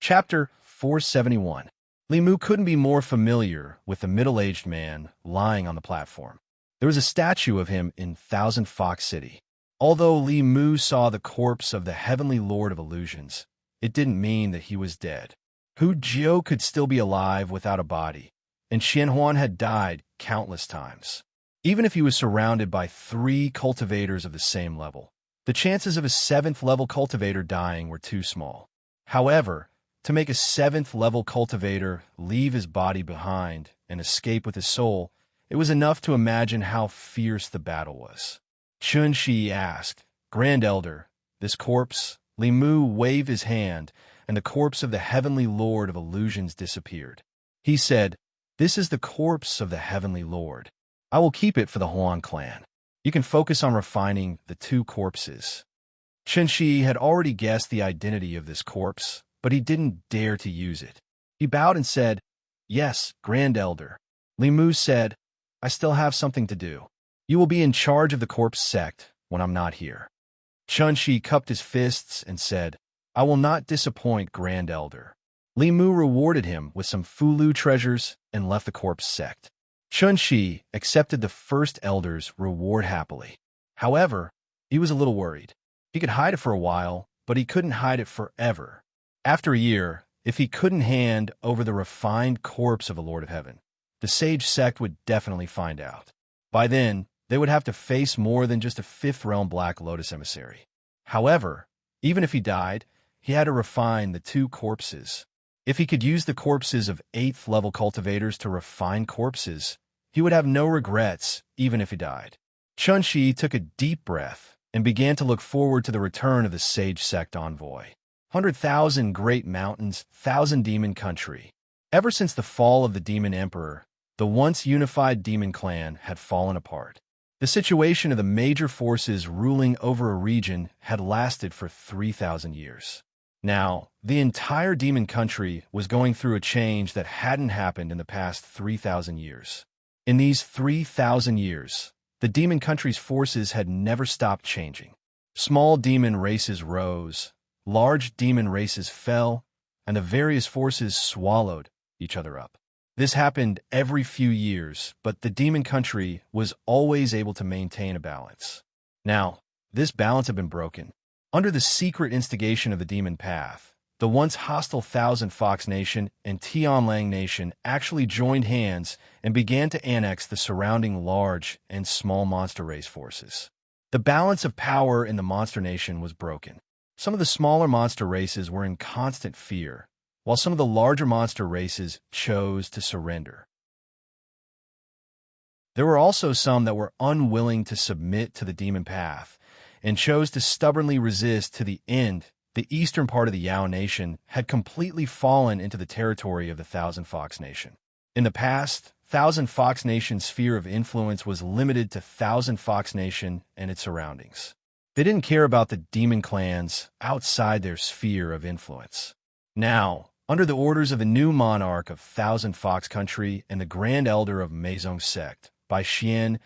Chapter 471. Limu couldn't be more familiar with the middle-aged man lying on the platform. There was a statue of him in Thousand Fox City. Although Limu saw the corpse of the Heavenly Lord of Illusions, it didn't mean that he was dead. Hu Jiao could still be alive without a body, and Xianhuan had died countless times. Even if he was surrounded by 3 cultivators of the same level, the chances of a 7th-level cultivator dying were too small. However, to make a 7th-level cultivator leave his body behind and escape with his soul, it was enough to imagine how fierce the battle was. Chunshi asked, "Grand Elder, this corpse?" Limu waved his hand, and the corpse of the Heavenly Lord of Illusions disappeared. He said, "This is the corpse of the Heavenly Lord. I will keep it for the Huan clan. You can focus on refining the 2 corpses." Chunshi had already guessed the identity of this corpse, but he didn't dare to use it. He bowed and said, "Yes, Grand Elder." Limu said, "I still have something to do. You will be in charge of the corpse sect when I'm not here." Chunshi cupped his fists and said, "I will not disappoint, Grand Elder." Limu rewarded him with some Fulu treasures and left the corpse sect. Chunshi accepted the first elder's reward happily. However, he was a little worried. He could hide it for a while, but he couldn't hide it forever. After a year, if he couldn't hand over the refined corpse of the Lord of Heaven, the sage sect would definitely find out. By then, they would have to face more than just a 5th realm Black Lotus emissary. However, even if he died, he had to refine the 2 corpses. If he could use the corpses of 8th-level cultivators to refine corpses, he would have no regrets even if he died. Chunshi took a deep breath and began to look forward to the return of the sage sect envoy. 100,000 great mountains, 1,000 demon country. Ever since the fall of the demon emperor, the once unified demon clan had fallen apart. The situation of the major forces ruling over a region had lasted for 3,000 years. Now, the entire demon country was going through a change that hadn't happened in the past 3,000 years. In these 3,000 years, the demon country's forces had never stopped changing. Small demon races rose, large demon races fell, and the various forces swallowed each other up. This happened every few years, but the demon country was always able to maintain a balance. Now, this balance had been broken. Under the secret instigation of the demon path, the once hostile Thousand Fox Nation and Tianlang Nation actually joined hands and began to annex the surrounding large and small monster race forces. The balance of power in the monster nation was broken. Some of the smaller monster races were in constant fear, while some of the larger monster races chose to surrender. There were also some that were unwilling to submit to the demon path and chose to stubbornly resist to the end. The eastern part of the Yao Nation had completely fallen into the territory of the Thousand Fox Nation. In the past, Thousand Fox Nation's sphere of influence was limited to Thousand Fox Nation and its surroundings. They didn't care about the demon clans outside their sphere of influence. Now, under the orders of the new monarch of Thousand Fox Country and the Grand Elder of Meizong Sect, Bai Xian,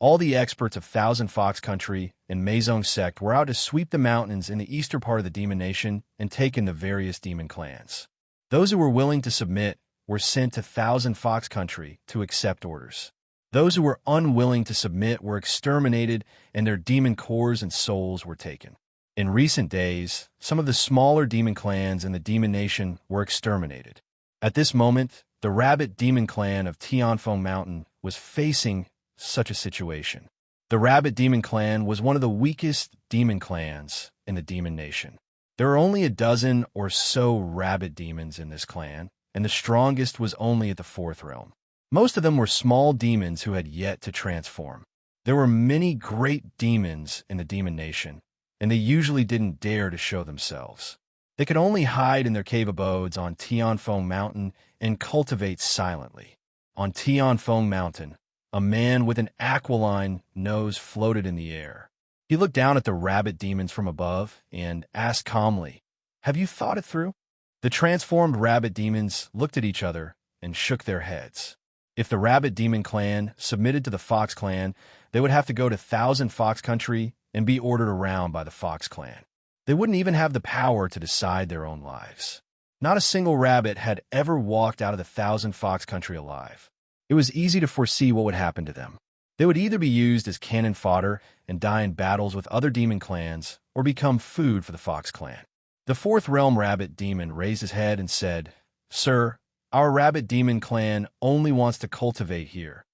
All the experts of Thousand Fox Country and Maisong sect were out to sweep the mountains in the eastern part of the Demon Nation and take in the various demon clans. Those who were willing to submit were sent to Thousand Fox Country to accept orders. Those who were unwilling to submit were exterminated and their demon cores and souls were taken. In recent days, some of the smaller demon clans in the Demon Nation were exterminated. At this moment, the Rabbit Demon Clan of Tianfeng Mountain was facing such a situation. The Rabbit Demon Clan was one of the weakest demon clans in the Demon Nation. There are only a dozen or so rabbit demons in this clan, and the strongest was only at the 4th realm. Most of them were small demons who had yet to transform. There were many great demons in the Demon Nation, and they usually didn't dare to show themselves. They could only hide in their cave abodes on Tianfeng Mountain and cultivate silently. On Tianfeng Mountain, a man with an aquiline nose floated in the air. He looked down at the rabbit demons from above and asked calmly, "Have you thought it through?" The transformed rabbit demons looked at each other and shook their heads. If the Rabbit Demon Clan submitted to the Fox Clan, they would have to go to Thousand Fox Country and be ordered around by the Fox Clan. They wouldn't even have the power to decide their own lives. Not a single rabbit had ever walked out of the Thousand Fox Country alive. It was easy to foresee what would happen to them. They would either be used as cannon fodder and die in battles with other demon clans, or become food for the Fox Clan. The 4th Realm Rabbit Demon raised his head and said, "Sir, our Rabbit Demon Clan only wants to cultivate here."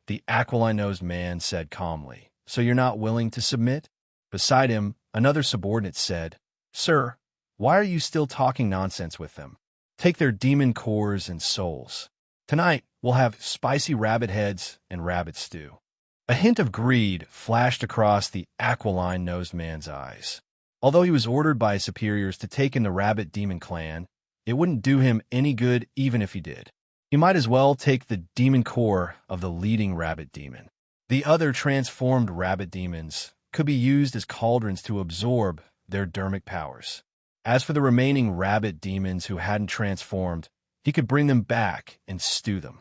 The aquiline-nosed man said calmly, "So you're not willing to submit?" Beside him, another subordinate said, "Sir, why are you still talking nonsense with them? Take their demon cores and souls. Tonight, we'll have spicy rabbit heads and rabbit stew." A hint of greed flashed across the aquiline-nosed man's eyes. Although he was ordered by his superiors to take in the Rabbit Demon Clan, it wouldn't do him any good even if he did. He might as well take the demon core of the leading rabbit demon. The other transformed rabbit demons could be used as cauldrons to absorb their dermic powers. As for the remaining rabbit demons who hadn't transformed, he could bring them back and stew them.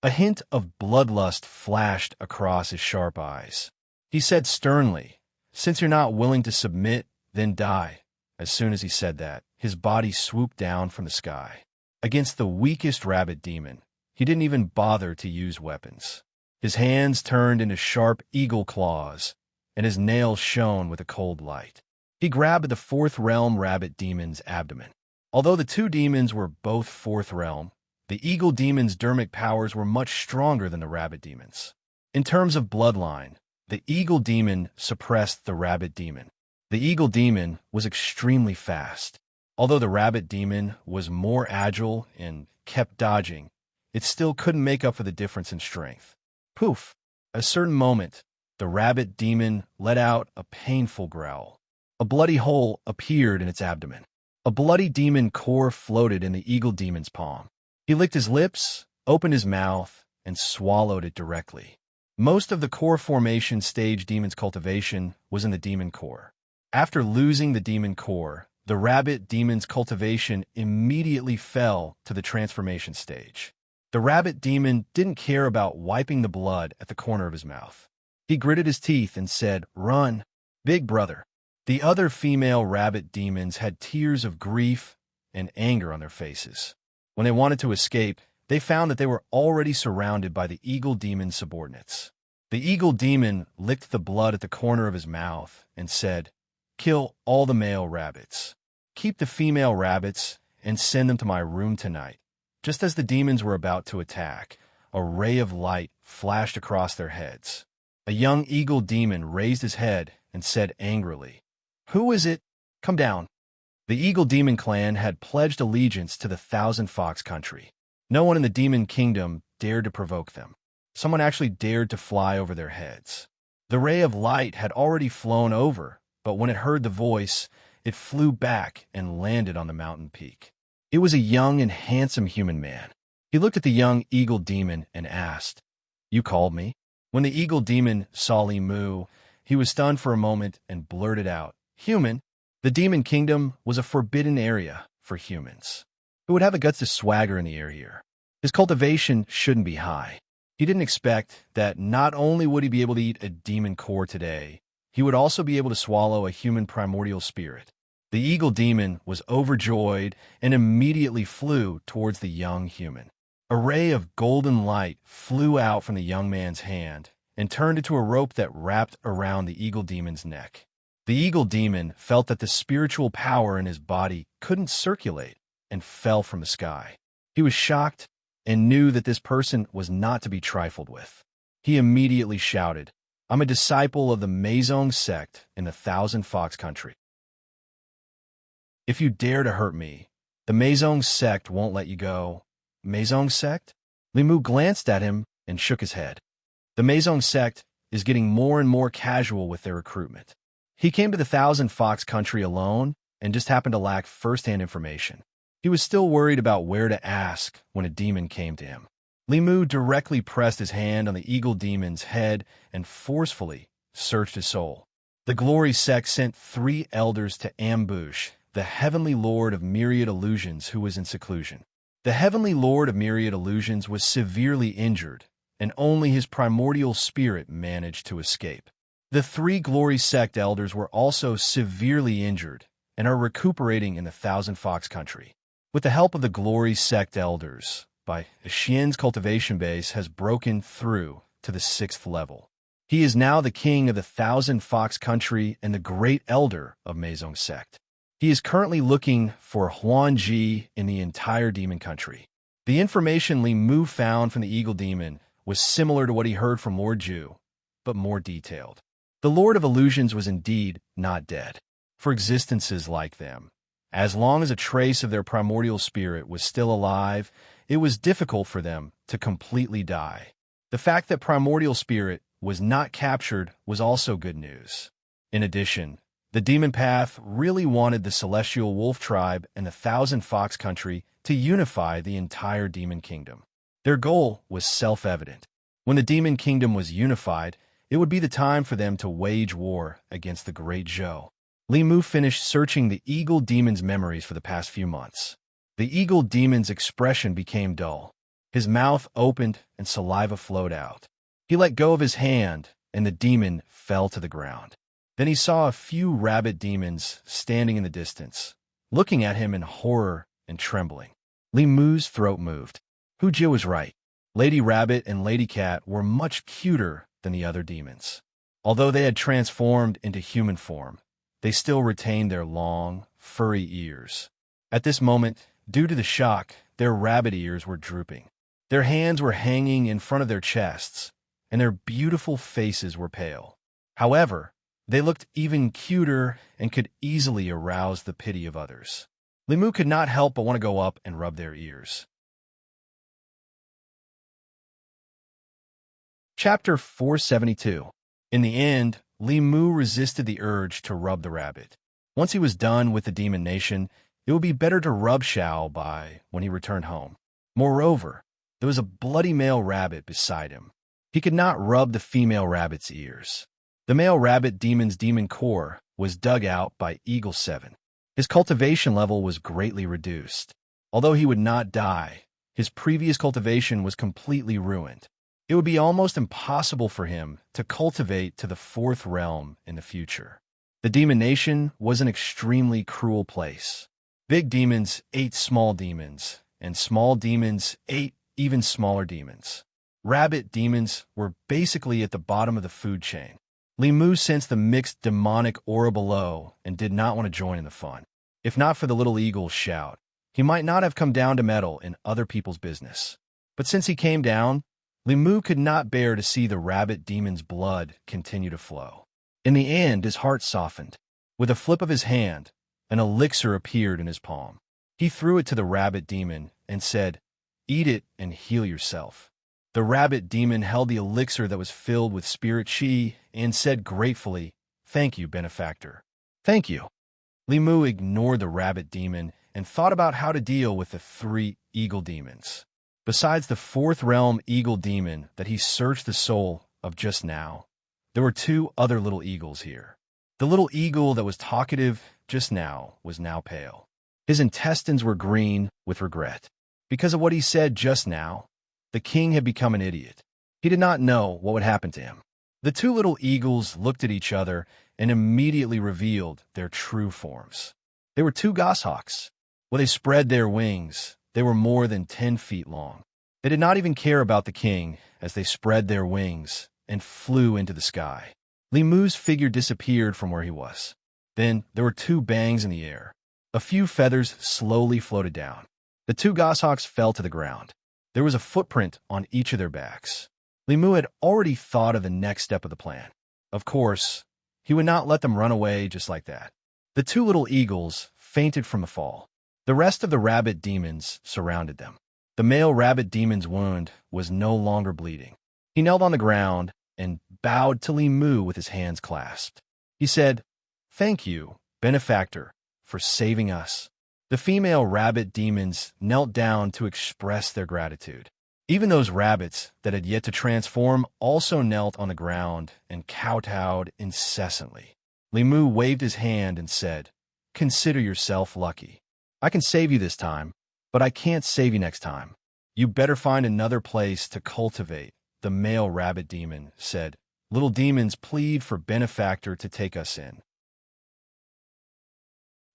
A hint of bloodlust flashed across his sharp eyes. He said sternly, "Since you're not willing to submit, then die." As soon as he said that, his body swooped down from the sky. Against the weakest rabbit demon, he didn't even bother to use weapons. His hands turned into sharp eagle claws, and his nails shone with a cold light. He grabbed at the 4th Realm Rabbit Demon's abdomen. Although the two demons were both 4th Realm, the eagle demon's dermic powers were much stronger than the rabbit demons. In terms of bloodline, the eagle demon suppressed the rabbit demon. The eagle demon was extremely fast. Although the rabbit demon was more agile and kept dodging, it still couldn't make up for the difference in strength. Poof! At a certain moment, the rabbit demon let out a painful growl. A bloody hole appeared in its abdomen. A bloody demon core floated in the eagle demon's palm. He licked his lips, opened his mouth, and swallowed it directly. Most of the core formation stage demon's cultivation was in the demon core. After losing the demon core, the rabbit demon's cultivation immediately fell to the transformation stage. The rabbit demon didn't care about wiping the blood at the corner of his mouth. He gritted his teeth and said, "Run, big brother." The other female rabbit demons had tears of grief and anger on their faces. When they wanted to escape, they found that they were already surrounded by the eagle demon's subordinates. The eagle demon licked the blood at the corner of his mouth and said, "Kill all the male rabbits. Keep the female rabbits and send them to my room tonight." Just as the demons were about to attack, a ray of light flashed across their heads. A young eagle demon raised his head and said angrily, "Who is it? Come down." The Eagle Demon Clan had pledged allegiance to the Thousand Fox Country. No one in the Demon Kingdom dared to provoke them. Someone actually dared to fly over their heads. The ray of light had already flown over, but when it heard the voice, it flew back and landed on the mountain peak. It was a young and handsome human man. He looked at the young Eagle Demon and asked, "You called me?" When the Eagle Demon saw Li Mu, he was stunned for a moment and blurted out, "Human?" The Demon Kingdom was a forbidden area for humans. Who would have the guts to swagger in the air here? His cultivation shouldn't be high. He didn't expect that not only would he be able to eat a demon core today, he would also be able to swallow a human primordial spirit. The eagle demon was overjoyed and immediately flew towards the young human. A ray of golden light flew out from the young man's hand and turned into a rope that wrapped around the eagle demon's neck. The eagle demon felt that the spiritual power in his body couldn't circulate and fell from the sky. He was shocked and knew that this person was not to be trifled with. He immediately shouted, "I'm a disciple of the Maison sect in the Thousand Fox Country. If you dare to hurt me, the Maison sect won't let you go." Maison sect? Limu glanced at him and shook his head. The Maison sect is getting more and more casual with their recruitment. He came to the Thousand Fox Country alone and just happened to lack first-hand information. He was still worried about where to ask when a demon came to him. Limu directly pressed his hand on the eagle demon's head and forcefully searched his soul. The Glory sect sent 3 elders to ambush the Heavenly Lord of Myriad Illusions, who was in seclusion. The Heavenly Lord of Myriad Illusions was severely injured, and only his primordial spirit managed to escape. The 3 Glory sect elders were also severely injured and are recuperating in the Thousand Fox Country. With the help of the Glory sect elders, Xian's cultivation base has broken through to the 6th level. He is now the king of the Thousand Fox Country and the great elder of Maison sect. He is currently looking for Huan Ji in the entire demon country. The information Li Mu found from the eagle demon was similar to what he heard from Lord Ju, but more detailed. The Lord of Illusions was indeed not dead. For existences like them, as long as a trace of their primordial spirit was still alive, it was difficult for them to completely die. The fact that primordial spirit was not captured was also good news. In addition, the Demon Path really wanted the Celestial Wolf Tribe and the Thousand Fox Country to unify the entire Demon Kingdom. Their goal was self-evident. When the Demon Kingdom was unified, it would be the time for them to wage war against the Great Zhou. Li Mu finished searching the Eagle Demon's memories for the past few months. The Eagle Demon's expression became dull. His mouth opened and saliva flowed out. He let go of his hand, and the demon fell to the ground. Then he saw a few rabbit demons standing in the distance, looking at him in horror and trembling. Li Mu's throat moved. Hu Jie was right. Lady Rabbit and Lady Cat were much cuter than the other demons. Although they had transformed into human form, they still retained their long, furry ears. At this moment, due to the shock, their rabbit ears were drooping. Their hands were hanging in front of their chests, and their beautiful faces were pale. However, they looked even cuter and could easily arouse the pity of others. Li Mu could not help but want to go up and rub their ears. Chapter 472. In the end, Li Mu resisted the urge to rub the rabbit. Once he was done with the Demon Nation, it would be better to rub Xiao Bai when he returned home. Moreover, there was a bloody male rabbit beside him. He could not rub the female rabbit's ears. The male rabbit demon's demon core was dug out by Eagle 7. His cultivation level was greatly reduced. Although he would not die, his previous cultivation was completely ruined. It would be almost impossible for him to cultivate to the 4th realm in the future. The Demon Nation was an extremely cruel place. Big demons ate small demons, and small demons ate even smaller demons. Rabbit demons were basically at the bottom of the food chain. Li Mu sensed the mixed demonic aura below and did not want to join in the fun. If not for the little eagle's shout, he might not have come down to meddle in other people's business. But since he came down, Li Mu could not bear to see the rabbit demon's blood continue to flow. In the end, his heart softened. With a flip of his hand, an elixir appeared in his palm. He threw it to the rabbit demon and said, "Eat it and heal yourself." The rabbit demon held the elixir that was filled with spirit chi and said gratefully, "Thank you, benefactor." "Thank you." Li Mu ignored the rabbit demon and thought about how to deal with the 3 eagle demons. Besides the 4th realm eagle demon that he searched the soul of just now, there were 2 other little eagles here. The little eagle that was talkative just now was now pale. His intestines were green with regret. Because of what he said just now, the king had become an idiot. He did not know what would happen to him. The two little eagles looked at each other and immediately revealed their true forms. They were two goshawks. When they spread their wings, they were more than 10 feet long. They did not even care about the king as they spread their wings and flew into the sky. Li Mu's figure disappeared from where he was. Then there were two bangs in the air. A few feathers slowly floated down. The two goshawks fell to the ground. There was a footprint on each of their backs. Li Mu had already thought of the next step of the plan. Of course, he would not let them run away just like that. The two little eagles fainted from the fall. The rest of the rabbit demons surrounded them. The male rabbit demon's wound was no longer bleeding. He knelt on the ground and bowed to Li Mu with his hands clasped. He said, "Thank you, benefactor, for saving us." The female rabbit demons knelt down to express their gratitude. Even those rabbits that had yet to transform also knelt on the ground and kowtowed incessantly. Li Mu waved his hand and said, "Consider yourself lucky. I can save you this time, but I can't save you next time. You better find another place to cultivate," the male rabbit demon said. "Little demons plead for benefactor to take us in.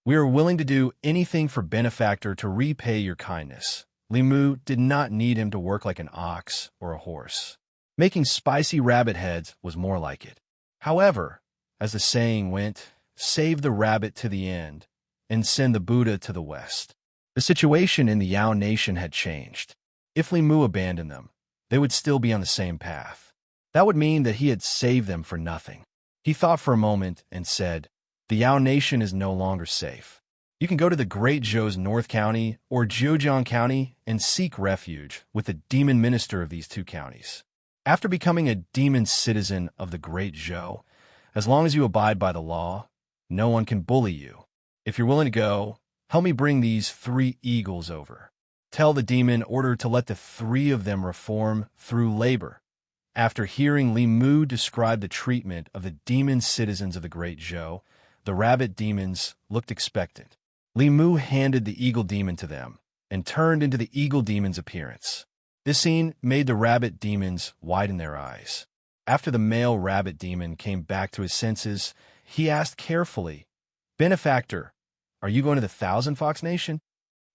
We are willing to do anything for benefactor to repay your kindness." Li Mu did not need him to work like an ox or a horse. Making spicy rabbit heads was more like it. However, as the saying went, save the rabbit to the end and send the Buddha to the west. The situation in the Yao nation had changed. If Li Mu abandoned them, they would still be on the same path. That would mean that he had saved them for nothing. He thought for a moment and said, "The Yao nation is no longer safe. You can go to the Great Zhou's North County or Zhejiang County and seek refuge with the demon minister of these two counties. After becoming a demon citizen of the Great Zhou, as long as you abide by the law, no one can bully you. If you're willing to go, help me bring these 3 eagles over. Tell the demon order to let the 3 of them reform through labor." After hearing Li Mu describe the treatment of the demon citizens of the Great Zhou, the rabbit demons looked expectant. Li Mu handed the eagle demon to them and turned into the eagle demon's appearance. This scene made the rabbit demons widen their eyes. After the male rabbit demon came back to his senses, he asked carefully, "Benefactor, are you going to the Thousand Fox Nation?"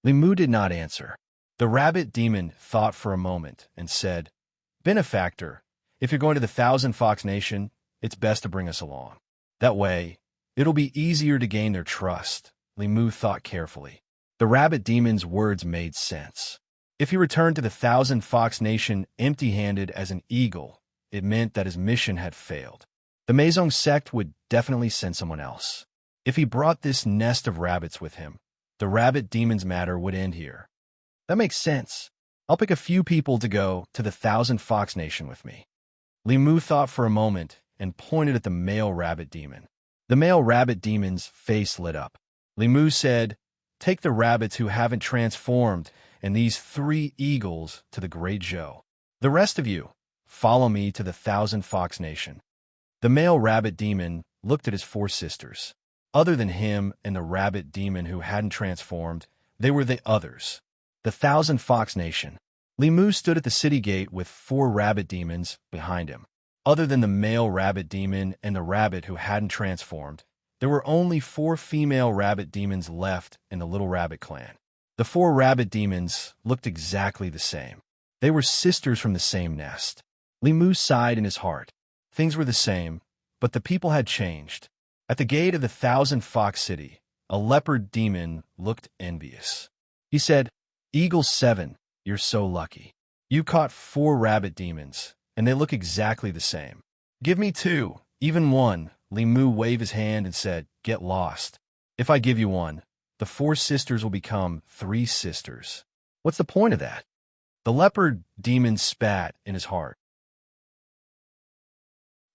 Li Mu did not answer. The rabbit demon thought for a moment and said, "Benefactor, if you're going to the Thousand Fox Nation, it's best to bring us along. That way, it'll be easier to gain their trust." Li Mu thought carefully. The rabbit demon's words made sense. If he returned to the Thousand Fox Nation empty-handed as an eagle, it meant that his mission had failed. The Maisong sect would definitely send someone else. If he brought this nest of rabbits with him, the rabbit demon's matter would end here. That makes sense. I'll pick a few people to go to the Thousand Fox Nation with me. Li Mu thought for a moment and pointed at the male rabbit demon. The male rabbit demon's face lit up. Li Mu said, "Take the rabbits who haven't transformed and these 3 eagles to the Great Zhou. The rest of you, follow me to the Thousand Fox Nation." The male rabbit demon looked at his 4 sisters. Other than him and the rabbit demon who hadn't transformed, they were the others. The Thousand Fox Nation. Li Mu stood at the city gate with 4 rabbit demons behind him. Other than the male rabbit demon and the rabbit who hadn't transformed, there were only 4 female rabbit demons left in the Little Rabbit clan. The 4 rabbit demons looked exactly the same. They were sisters from the same nest. Li Mu sighed in his heart. Things were the same, but the people had changed. At the gate of the Thousand Fox City, a leopard demon looked envious. He said, "Eagle 7, you're so lucky. You caught 4 rabbit demons, and they look exactly the same. Give me 2, even 1. Li Mu waved his hand and said, "Get lost. If I give you 1, the 4 sisters will become 3 sisters. What's the point of that?" The leopard demon spat in his heart.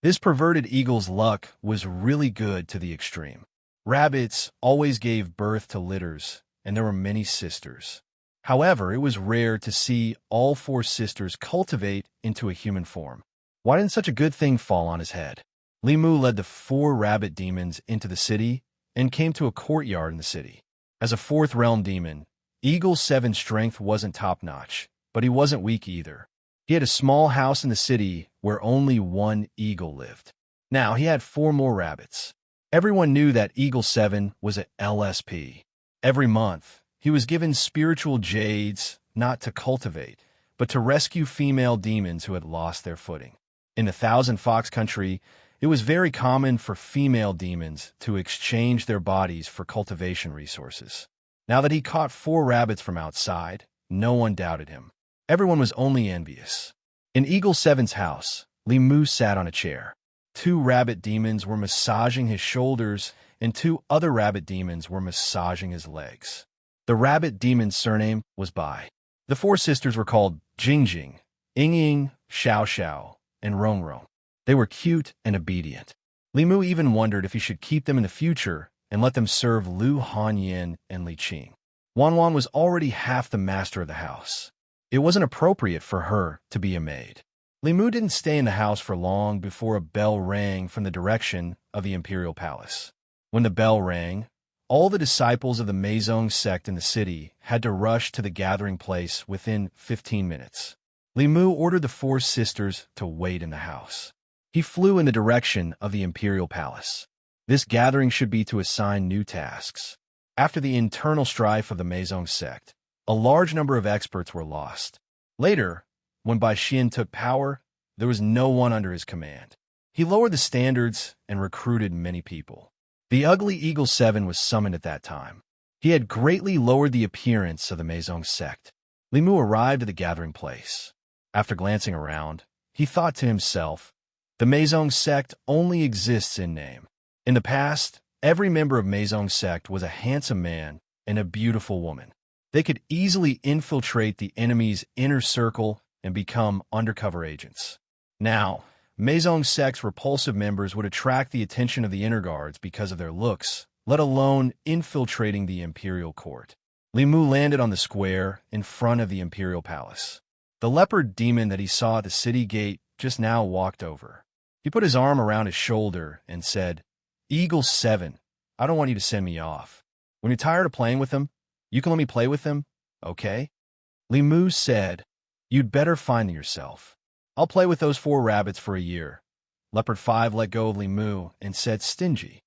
This perverted eagle's luck was really good to the extreme. Rabbits always gave birth to litters, and there were many sisters. However, it was rare to see all 4 sisters cultivate into a human form. Why didn't such a good thing fall on his head? Li Mu led the 4 rabbit demons into the city and came to a courtyard in the city. As a 4th realm demon, Eagle 7's strength wasn't top-notch, but he wasn't weak either. He had a small house in the city where only one eagle lived. Now he had 4 more rabbits. Everyone knew that Eagle 7 was a LSP. Every month, he was given spiritual jades not to cultivate, but to rescue female demons who had lost their footing. In the Thousand Fox country, it was very common for female demons to exchange their bodies for cultivation resources. Now that he caught 4 rabbits from outside, no one doubted him. Everyone was only envious. In Eagle 7's house, Limu sat on a chair. 2 rabbit demons were massaging his shoulders, and 2 other rabbit demons were massaging his legs. The rabbit demon's surname was Bai. The 4 sisters were called Jingjing, Yingying, Xiao Xiao, and Rong Rong. They were cute and obedient. Limu even wondered if he should keep them in the future and let them serve Lu Hanyin and Li Qing. Wanwan was already half the master of the house. It wasn't appropriate for her to be a maid. Limu didn't stay in the house for long before a bell rang from the direction of the imperial palace. When the bell rang, all the disciples of the Meizong sect in the city had to rush to the gathering place within 15 minutes. Limu ordered the 4 sisters to wait in the house. He flew in the direction of the imperial palace. This gathering should be to assign new tasks. After the internal strife of the Meizong sect, a large number of experts were lost. Later, when Bai Xin took power, there was no one under his command. He lowered the standards and recruited many people. The ugly Eagle 7 was summoned at that time. He had greatly lowered the appearance of the Meizong sect. Limu arrived at the gathering place. After glancing around, he thought to himself, the Meizong sect only exists in name. In the past, every member of Meizong sect was a handsome man and a beautiful woman. They could easily infiltrate the enemy's inner circle and become undercover agents. Now, Meizong sect's repulsive members would attract the attention of the inner guards because of their looks, let alone infiltrating the imperial court. Limu landed on the square in front of the imperial palace. The leopard demon that he saw at the city gate just now walked over. He put his arm around his shoulder and said, Eagle 7, I don't want you to send me off. When you're tired of playing with them, you can let me play with them, okay? Limu said, you'd better find yourself. I'll play with those 4 rabbits for a year. Leopard 5 let go of Limu and said stingy.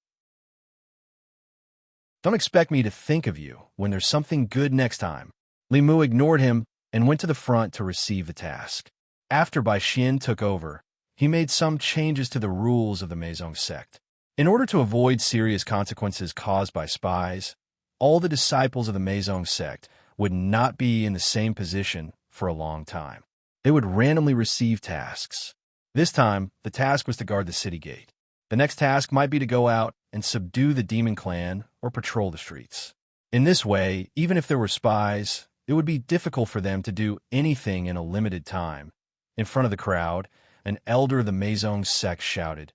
Don't expect me to think of you when there's something good next time. Limu ignored him and went to the front to receive the task. After Bai Xin took over, he made some changes to the rules of the Meizong sect. In order to avoid serious consequences caused by spies, all the disciples of the Meizong sect would not be in the same position for a long time. They would randomly receive tasks. This time, the task was to guard the city gate. The next task might be to go out and subdue the demon clan or patrol the streets. In this way, even if there were spies, it would be difficult for them to do anything in a limited time. In front of the crowd, an elder of the Meizong sect shouted,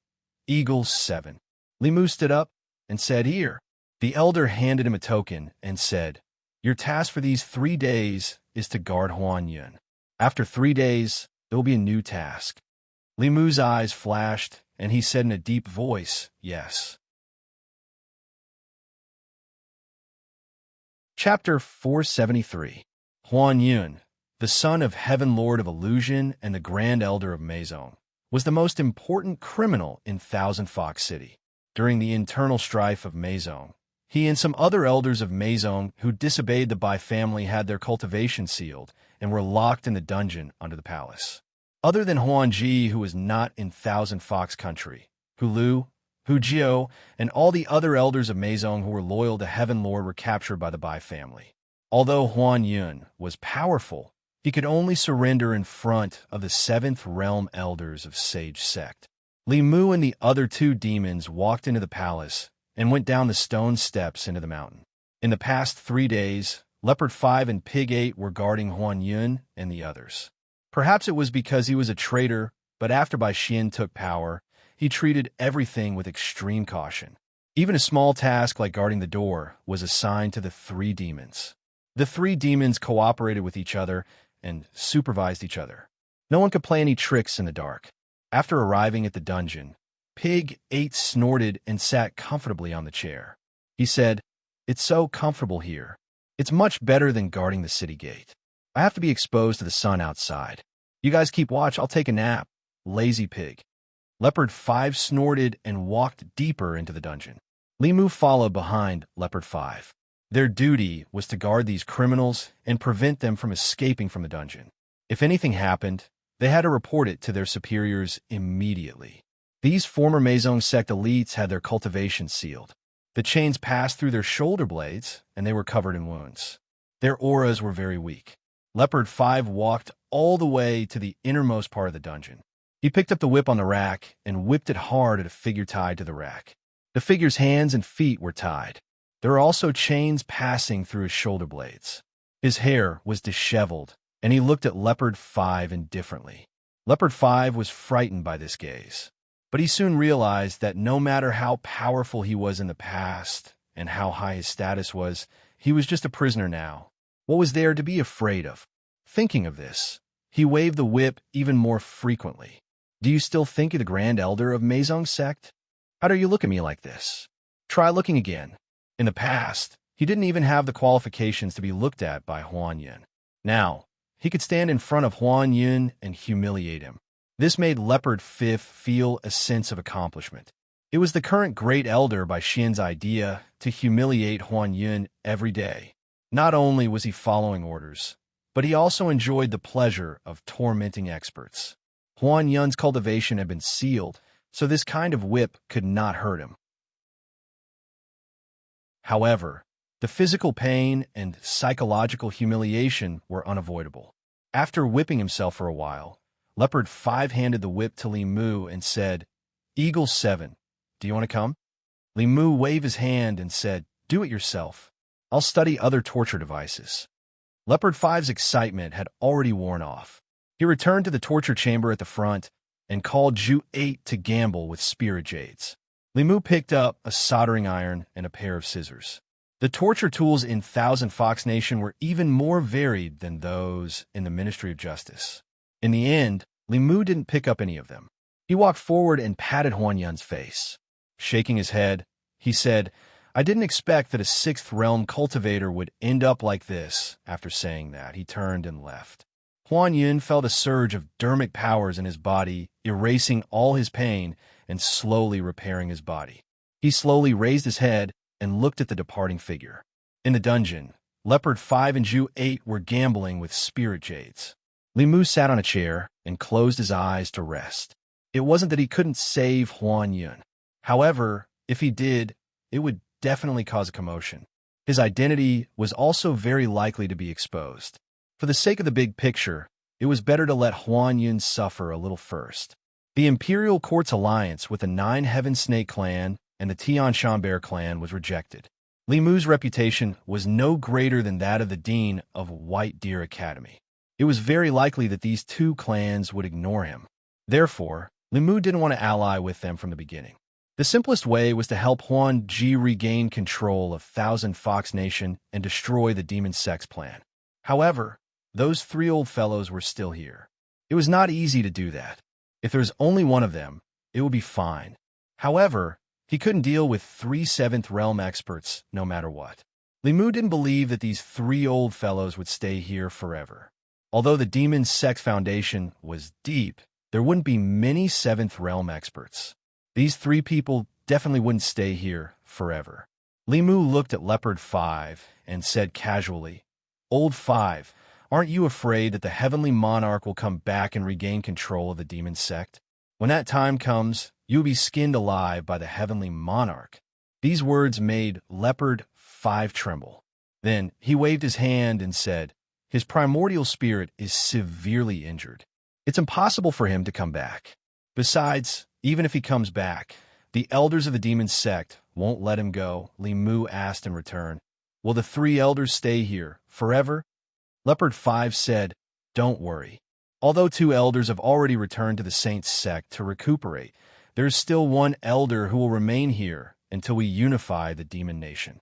Eagle 7. Limu stood up and said, Here. The elder handed him a token and said, Your task for these 3 days is to guard Huanyun. After 3 days, there will be a new task. Limu's eyes flashed, and he said in a deep voice, Yes. Chapter 473. Huanyun, the son of Heaven Lord of Illusion and the Grand Elder of Meizong, was the most important criminal in Thousand Fox City. During the internal strife of Meizong, he and some other elders of Meizong who disobeyed the Bai family had their cultivation sealed and were locked in the dungeon under the palace. Other than Huanji, who was not in Thousand Fox Country, Hulu, Hujio, and all the other elders of Meizong who were loyal to Heaven Lord were captured by the Bai family. Although Huanyun was powerful, he could only surrender in front of the 7th Realm elders of Sage Sect. Limu and the other 2 demons walked into the palace and went down the stone steps into the mountain. In the past 3 days, Leopard 5 and Pig 8 were guarding Huanyun and the others. Perhaps it was because he was a traitor, but after Bai Xin took power, he treated everything with extreme caution. Even a small task like guarding the door was assigned to the 3 demons. The 3 demons cooperated with each other and supervised each other. No one could play any tricks in the dark. After arriving at the dungeon, Pig 8 snorted and sat comfortably on the chair. He said, It's so comfortable here. It's much better than guarding the city gate. I have to be exposed to the sun outside. You guys keep watch, I'll take a nap. Lazy pig. Leopard 5 snorted and walked deeper into the dungeon. Limu followed behind Leopard 5. Their duty was to guard these criminals and prevent them from escaping from the dungeon. If anything happened, they had to report it to their superiors immediately. These former Maison sect elites had their cultivation sealed. The chains passed through their shoulder blades, and they were covered in wounds. Their auras were very weak. Leopard 5 walked all the way to the innermost part of the dungeon. He picked up the whip on the rack and whipped it hard at a figure tied to the rack. The figure's hands and feet were tied. There were also chains passing through his shoulder blades. His hair was disheveled, and he looked at Leopard 5 indifferently. Leopard 5 was frightened by this gaze. But he soon realized that no matter how powerful he was in the past and how high his status was, he was just a prisoner now. What was there to be afraid of? Thinking of this, he waved the whip even more frequently. Do you still think you're the Grand Elder of Maison sect? How do you look at me like this? Try looking again. In the past, he didn't even have the qualifications to be looked at by Huan Yun. Now, he could stand in front of Huan Yun and humiliate him. This made Leopard 5 feel a sense of accomplishment. It was the current Great Elder by Xian's idea to humiliate Huan Yun every day. Not only was he following orders, but he also enjoyed the pleasure of tormenting experts. Huan Yun's cultivation had been sealed, so this kind of whip could not hurt him. However, the physical pain and psychological humiliation were unavoidable. After whipping himself for a while, Leopard 5 handed the whip to Limu and said, "Eagle 7, do you want to come?" Limu waved his hand and said, "Do it yourself. I'll study other torture devices." Leopard 5's excitement had already worn off. He returned to the torture chamber at the front and called Zhu 8 to gamble with spirit jades. Limu picked up a soldering iron and a pair of scissors. The torture tools in Thousand Fox Nation were even more varied than those in the Ministry of Justice. In the end, Limu didn't pick up any of them. He walked forward and patted Huan Yun's face. Shaking his head, he said, "I didn't expect that a 6th realm cultivator would end up like this." After saying that, he turned and left. Huan Yun felt a surge of dermic powers in his body, erasing all his pain and slowly repairing his body. He slowly raised his head and looked at the departing figure. In the dungeon, Leopard 5 and Zhu 8 were gambling with spirit jades. Limu sat on a chair and closed his eyes to rest. It wasn't that he couldn't save Huan Yun. However, if he did, it would definitely cause a commotion. His identity was also very likely to be exposed. For the sake of the big picture, it was better to let Huan Yun suffer a little first. The Imperial Court's alliance with the 9 Heaven Snake clan and the Tian Shanbear clan was rejected. Limu's reputation was no greater than that of the Dean of White Deer Academy. It was very likely that these two clans would ignore him. Therefore, Limu didn't want to ally with them from the beginning. The simplest way was to help Huan Ji regain control of Thousand Fox Nation and destroy the Demon Sex plan. However, those 3 old fellows were still here. It was not easy to do that. If there was only one of them, it would be fine. However, he couldn't deal with 3 7th realm experts no matter what. Limu didn't believe that these 3 old fellows would stay here forever. Although the Demon Sex Foundation was deep, there wouldn't be many 7th realm experts. These 3 people definitely wouldn't stay here forever. Limu looked at Leopard 5 and said casually, "Old 5, aren't you afraid that the Heavenly Monarch will come back and regain control of the Demon Sect? When that time comes, you will be skinned alive by the Heavenly Monarch." These words made Leopard 5 tremble. Then he waved his hand and said, "His primordial spirit is severely injured. It's impossible for him to come back. Besides, even if he comes back, the elders of the Demon Sect won't let him go." Limu asked in return, "Will the 3 elders stay here forever?" Leopard 5 said, "Don't worry. Although 2 elders have already returned to the Saints Sect to recuperate, there's still 1 elder who will remain here until we unify the Demon Nation.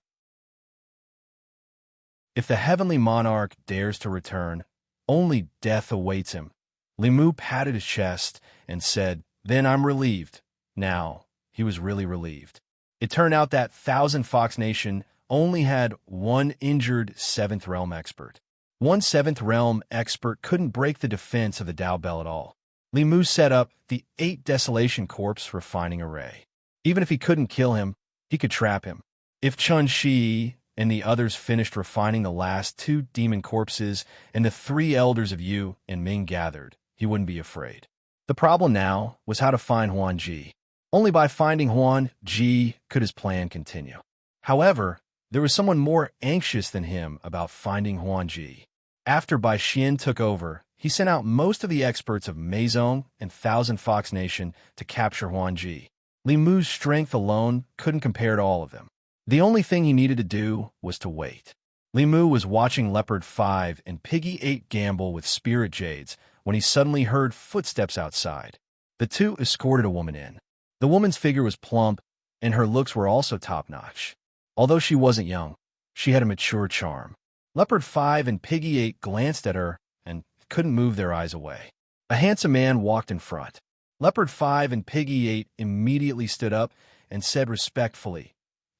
If the Heavenly Monarch dares to return, only death awaits him." Limu patted his chest and said, "Then I'm relieved." Now, he was really relieved. It turned out that Thousand Fox Nation only had 1 injured 7th realm expert. One 7th realm expert couldn't break the defense of the Dao Bell at all. Li Mu set up the 8 Desolation Corpse refining array. Even if he couldn't kill him, he could trap him. If Chun Shi and the others finished refining the last 2 demon corpses and the 3 elders of Yu and Ming gathered, he wouldn't be afraid. The problem now was how to find Huan Ji. Only by finding Huan Ji could his plan continue. However, there was someone more anxious than him about finding Huan Ji. After Bai Xian took over, he sent out most of the experts of Meizong and Thousand Fox Nation to capture Huan Ji. Li Mu's strength alone couldn't compare to all of them. The only thing he needed to do was to wait. Li Mu was watching Leopard 5 and Piggy 8 gamble with Spirit Jades when he suddenly heard footsteps outside. The 2 escorted a woman in. The woman's figure was plump, and her looks were also top-notch. Although she wasn't young, she had a mature charm. Leopard 5 and Piggy 8 glanced at her and couldn't move their eyes away. A handsome man walked in front. Leopard 5 and Piggy 8 immediately stood up and said respectfully,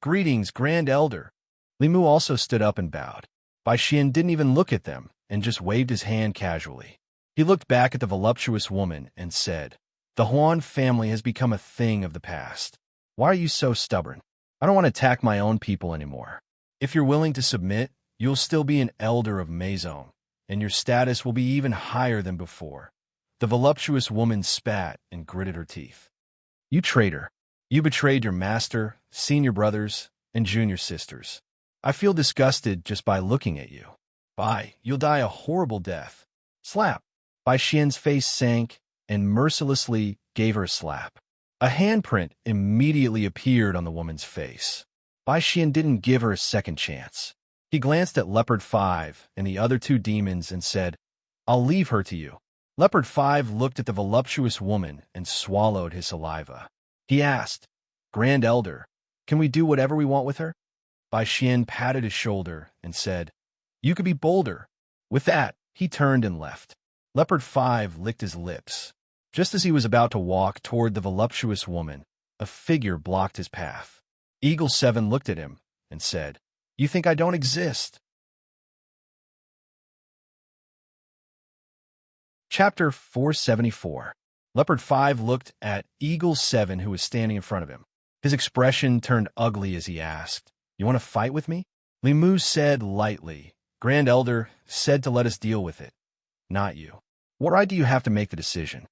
"Greetings, Grand Elder." Li Mu also stood up and bowed. Bai Xian didn't even look at them and just waved his hand casually. He looked back at the voluptuous woman and said, "The Huan family has become a thing of the past. Why are you so stubborn? I don't want to attack my own people anymore. If you're willing to submit, you'll still be an elder of Meizong, and your status will be even higher than before." The voluptuous woman spat and gritted her teeth. "You traitor. You betrayed your master, senior brothers, and junior sisters. I feel disgusted just by looking at you. Bye, you'll die a horrible death." Slap. Bai Xian's face sank and mercilessly gave her a slap. A handprint immediately appeared on the woman's face. Bai Xian didn't give her a second chance. He glanced at Leopard 5 and the other 2 demons and said, "I'll leave her to you." Leopard 5 looked at the voluptuous woman and swallowed his saliva. He asked, "Grand Elder, can we do whatever we want with her?" Bai Xian patted his shoulder and said, "You could be bolder." With that, he turned and left. Leopard 5 licked his lips. Just as he was about to walk toward the voluptuous woman, a figure blocked his path. Eagle 7 looked at him and said, "You think I don't exist?" Chapter 474. Leopard 5 looked at Eagle 7 who was standing in front of him. His expression turned ugly as he asked, "You want to fight with me?" Li Mu said lightly, "Grand Elder said to let us deal with it, not you. What right do you have to make the decision?"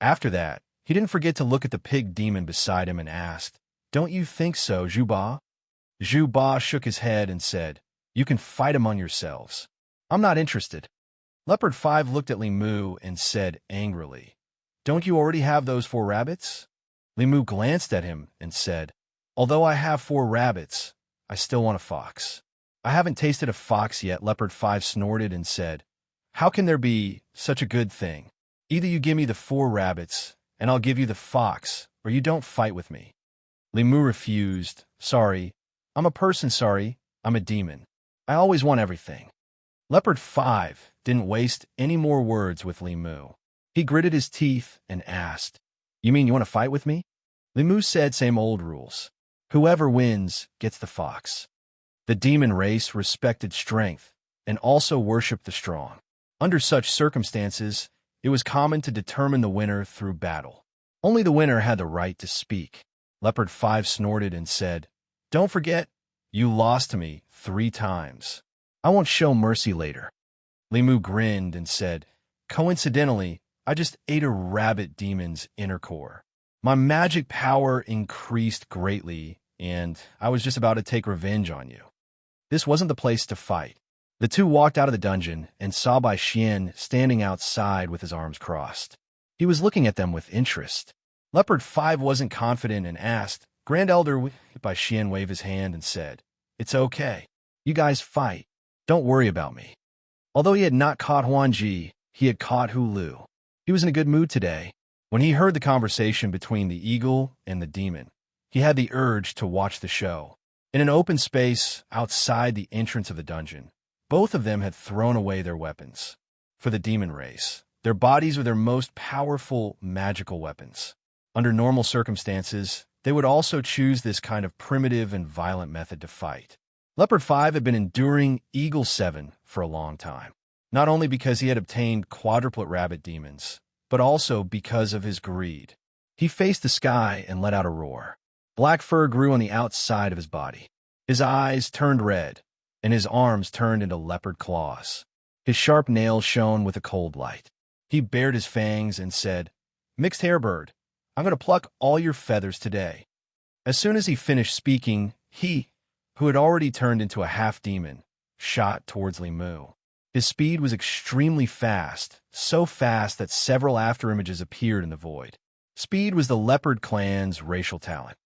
After that, he didn't forget to look at the pig demon beside him and asked, "Don't you think so, Zhu Ba?" Zhu Ba shook his head and said, "You can fight among yourselves. I'm not interested." Leopard 5 looked at Li Mu and said angrily, "Don't you already have those 4 rabbits?" Li Mu glanced at him and said, "Although I have 4 rabbits, I still want a fox." "I haven't tasted a fox yet," Leopard 5 snorted and said, "How can there be such a good thing? Either you give me the 4 rabbits, and I'll give you the fox, or you don't fight with me." Li Mu refused. "Sorry, I'm a person, sorry, I'm a demon. I always want everything." Leopard 5 didn't waste any more words with Li Mu. He gritted his teeth and asked, "You mean you want to fight with me?" Li Mu said, "Same old rules. Whoever wins gets the fox." The demon race respected strength and also worshipped the strong. Under such circumstances, it was common to determine the winner through battle. Only the winner had the right to speak. Leopard 5 snorted and said, "Don't forget, you lost to me 3 times. I won't show mercy later." Li Mu grinned and said, "Coincidentally, I just ate a rabbit demon's inner core. My magic power increased greatly, and I was just about to take revenge on you." This wasn't the place to fight. The 2 walked out of the dungeon and saw Bai Xian standing outside with his arms crossed. He was looking at them with interest. Leopard 5 wasn't confident and asked, "Grand Elder," Bai Xian waved his hand and said, "It's okay. You guys fight. Don't worry about me." Although he had not caught Huan Ji, he had caught Hu Lu. He was in a good mood today. When he heard the conversation between the eagle and the demon, he had the urge to watch the show. In an open space outside the entrance of the dungeon, both of them had thrown away their weapons. For the demon race, their bodies were their most powerful magical weapons. Under normal circumstances, they would also choose this kind of primitive and violent method to fight. Leopard 5 had been enduring Eagle 7 for a long time. not only because he had obtained quadruplet rabbit demons, but also because of his greed. He faced the sky and let out a roar. Black fur grew on the outside of his body. His eyes turned red, and his arms turned into leopard claws. His sharp nails shone with a cold light. He bared his fangs and said, "Mixed hair bird, I'm going to pluck all your feathers today." As soon as he finished speaking, he, who had already turned into a half-demon, shot towards Limu. His speed was extremely fast, so fast that several afterimages appeared in the void. Speed was the Leopard clan's racial talent.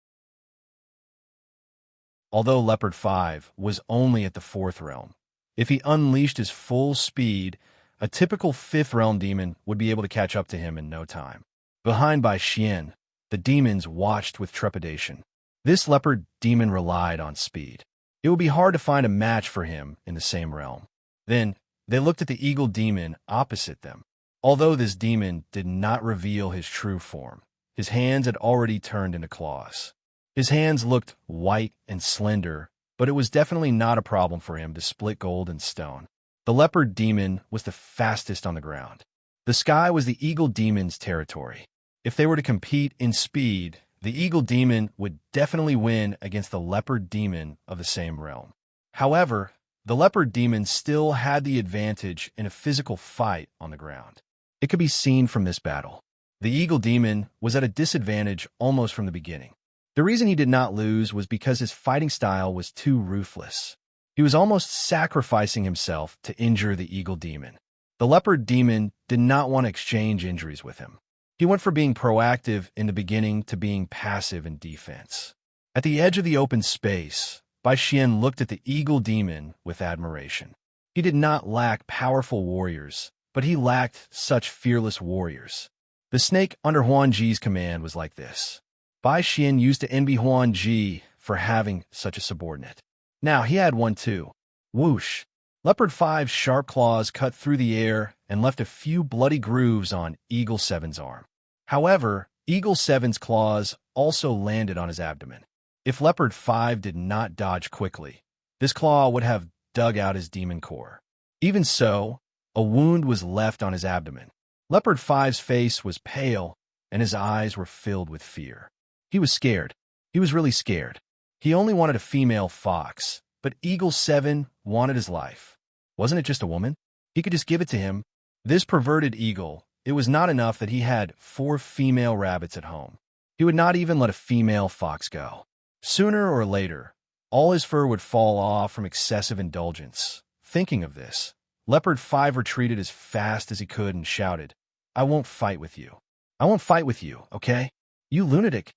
Although Leopard 5 was only at the 4th realm, if he unleashed his full speed, a typical 5th realm demon would be able to catch up to him in no time. Behind Bai Xian, the demons watched with trepidation. This leopard demon relied on speed. It would be hard to find a match for him in the same realm. Then, they looked at the eagle demon opposite them. Although this demon did not reveal his true form, his hands had already turned into claws. His hands looked white and slender, but it was definitely not a problem for him to split gold and stone. The leopard demon was the fastest on the ground. The sky was the eagle demon's territory. If they were to compete in speed, the eagle demon would definitely win against the leopard demon of the same realm. However, the leopard demon still had the advantage in a physical fight on the ground. It could be seen from this battle. The eagle demon was at a disadvantage almost from the beginning. The reason he did not lose was because his fighting style was too ruthless. He was almost sacrificing himself to injure the eagle demon. The leopard demon did not want to exchange injuries with him. He went from being proactive in the beginning to being passive in defense. At the edge of the open space, Bai Xian looked at the eagle demon with admiration. He did not lack powerful warriors, but he lacked such fearless warriors. The snake under Huan Ji's command was like this. Bai Xian used to envy Huan Ji for having such a subordinate. Now he had one too. Whoosh! Leopard 5's sharp claws cut through the air and left a few bloody grooves on Eagle 7's arm. However, Eagle 7's claws also landed on his abdomen. If Leopard 5 did not dodge quickly, this claw would have dug out his demon core. Even so, a wound was left on his abdomen. Leopard 5's face was pale, and his eyes were filled with fear. He was scared. He was really scared. He only wanted a female fox, but Eagle 7 wanted his life. Wasn't it just a woman? He could just give it to him. This perverted eagle, it was not enough that he had 4 female rabbits at home. He would not even let a female fox go. Sooner or later, all his fur would fall off from excessive indulgence. Thinking of this, Leopard 5 retreated as fast as he could and shouted, "I won't fight with you. I won't fight with you, okay? You lunatic."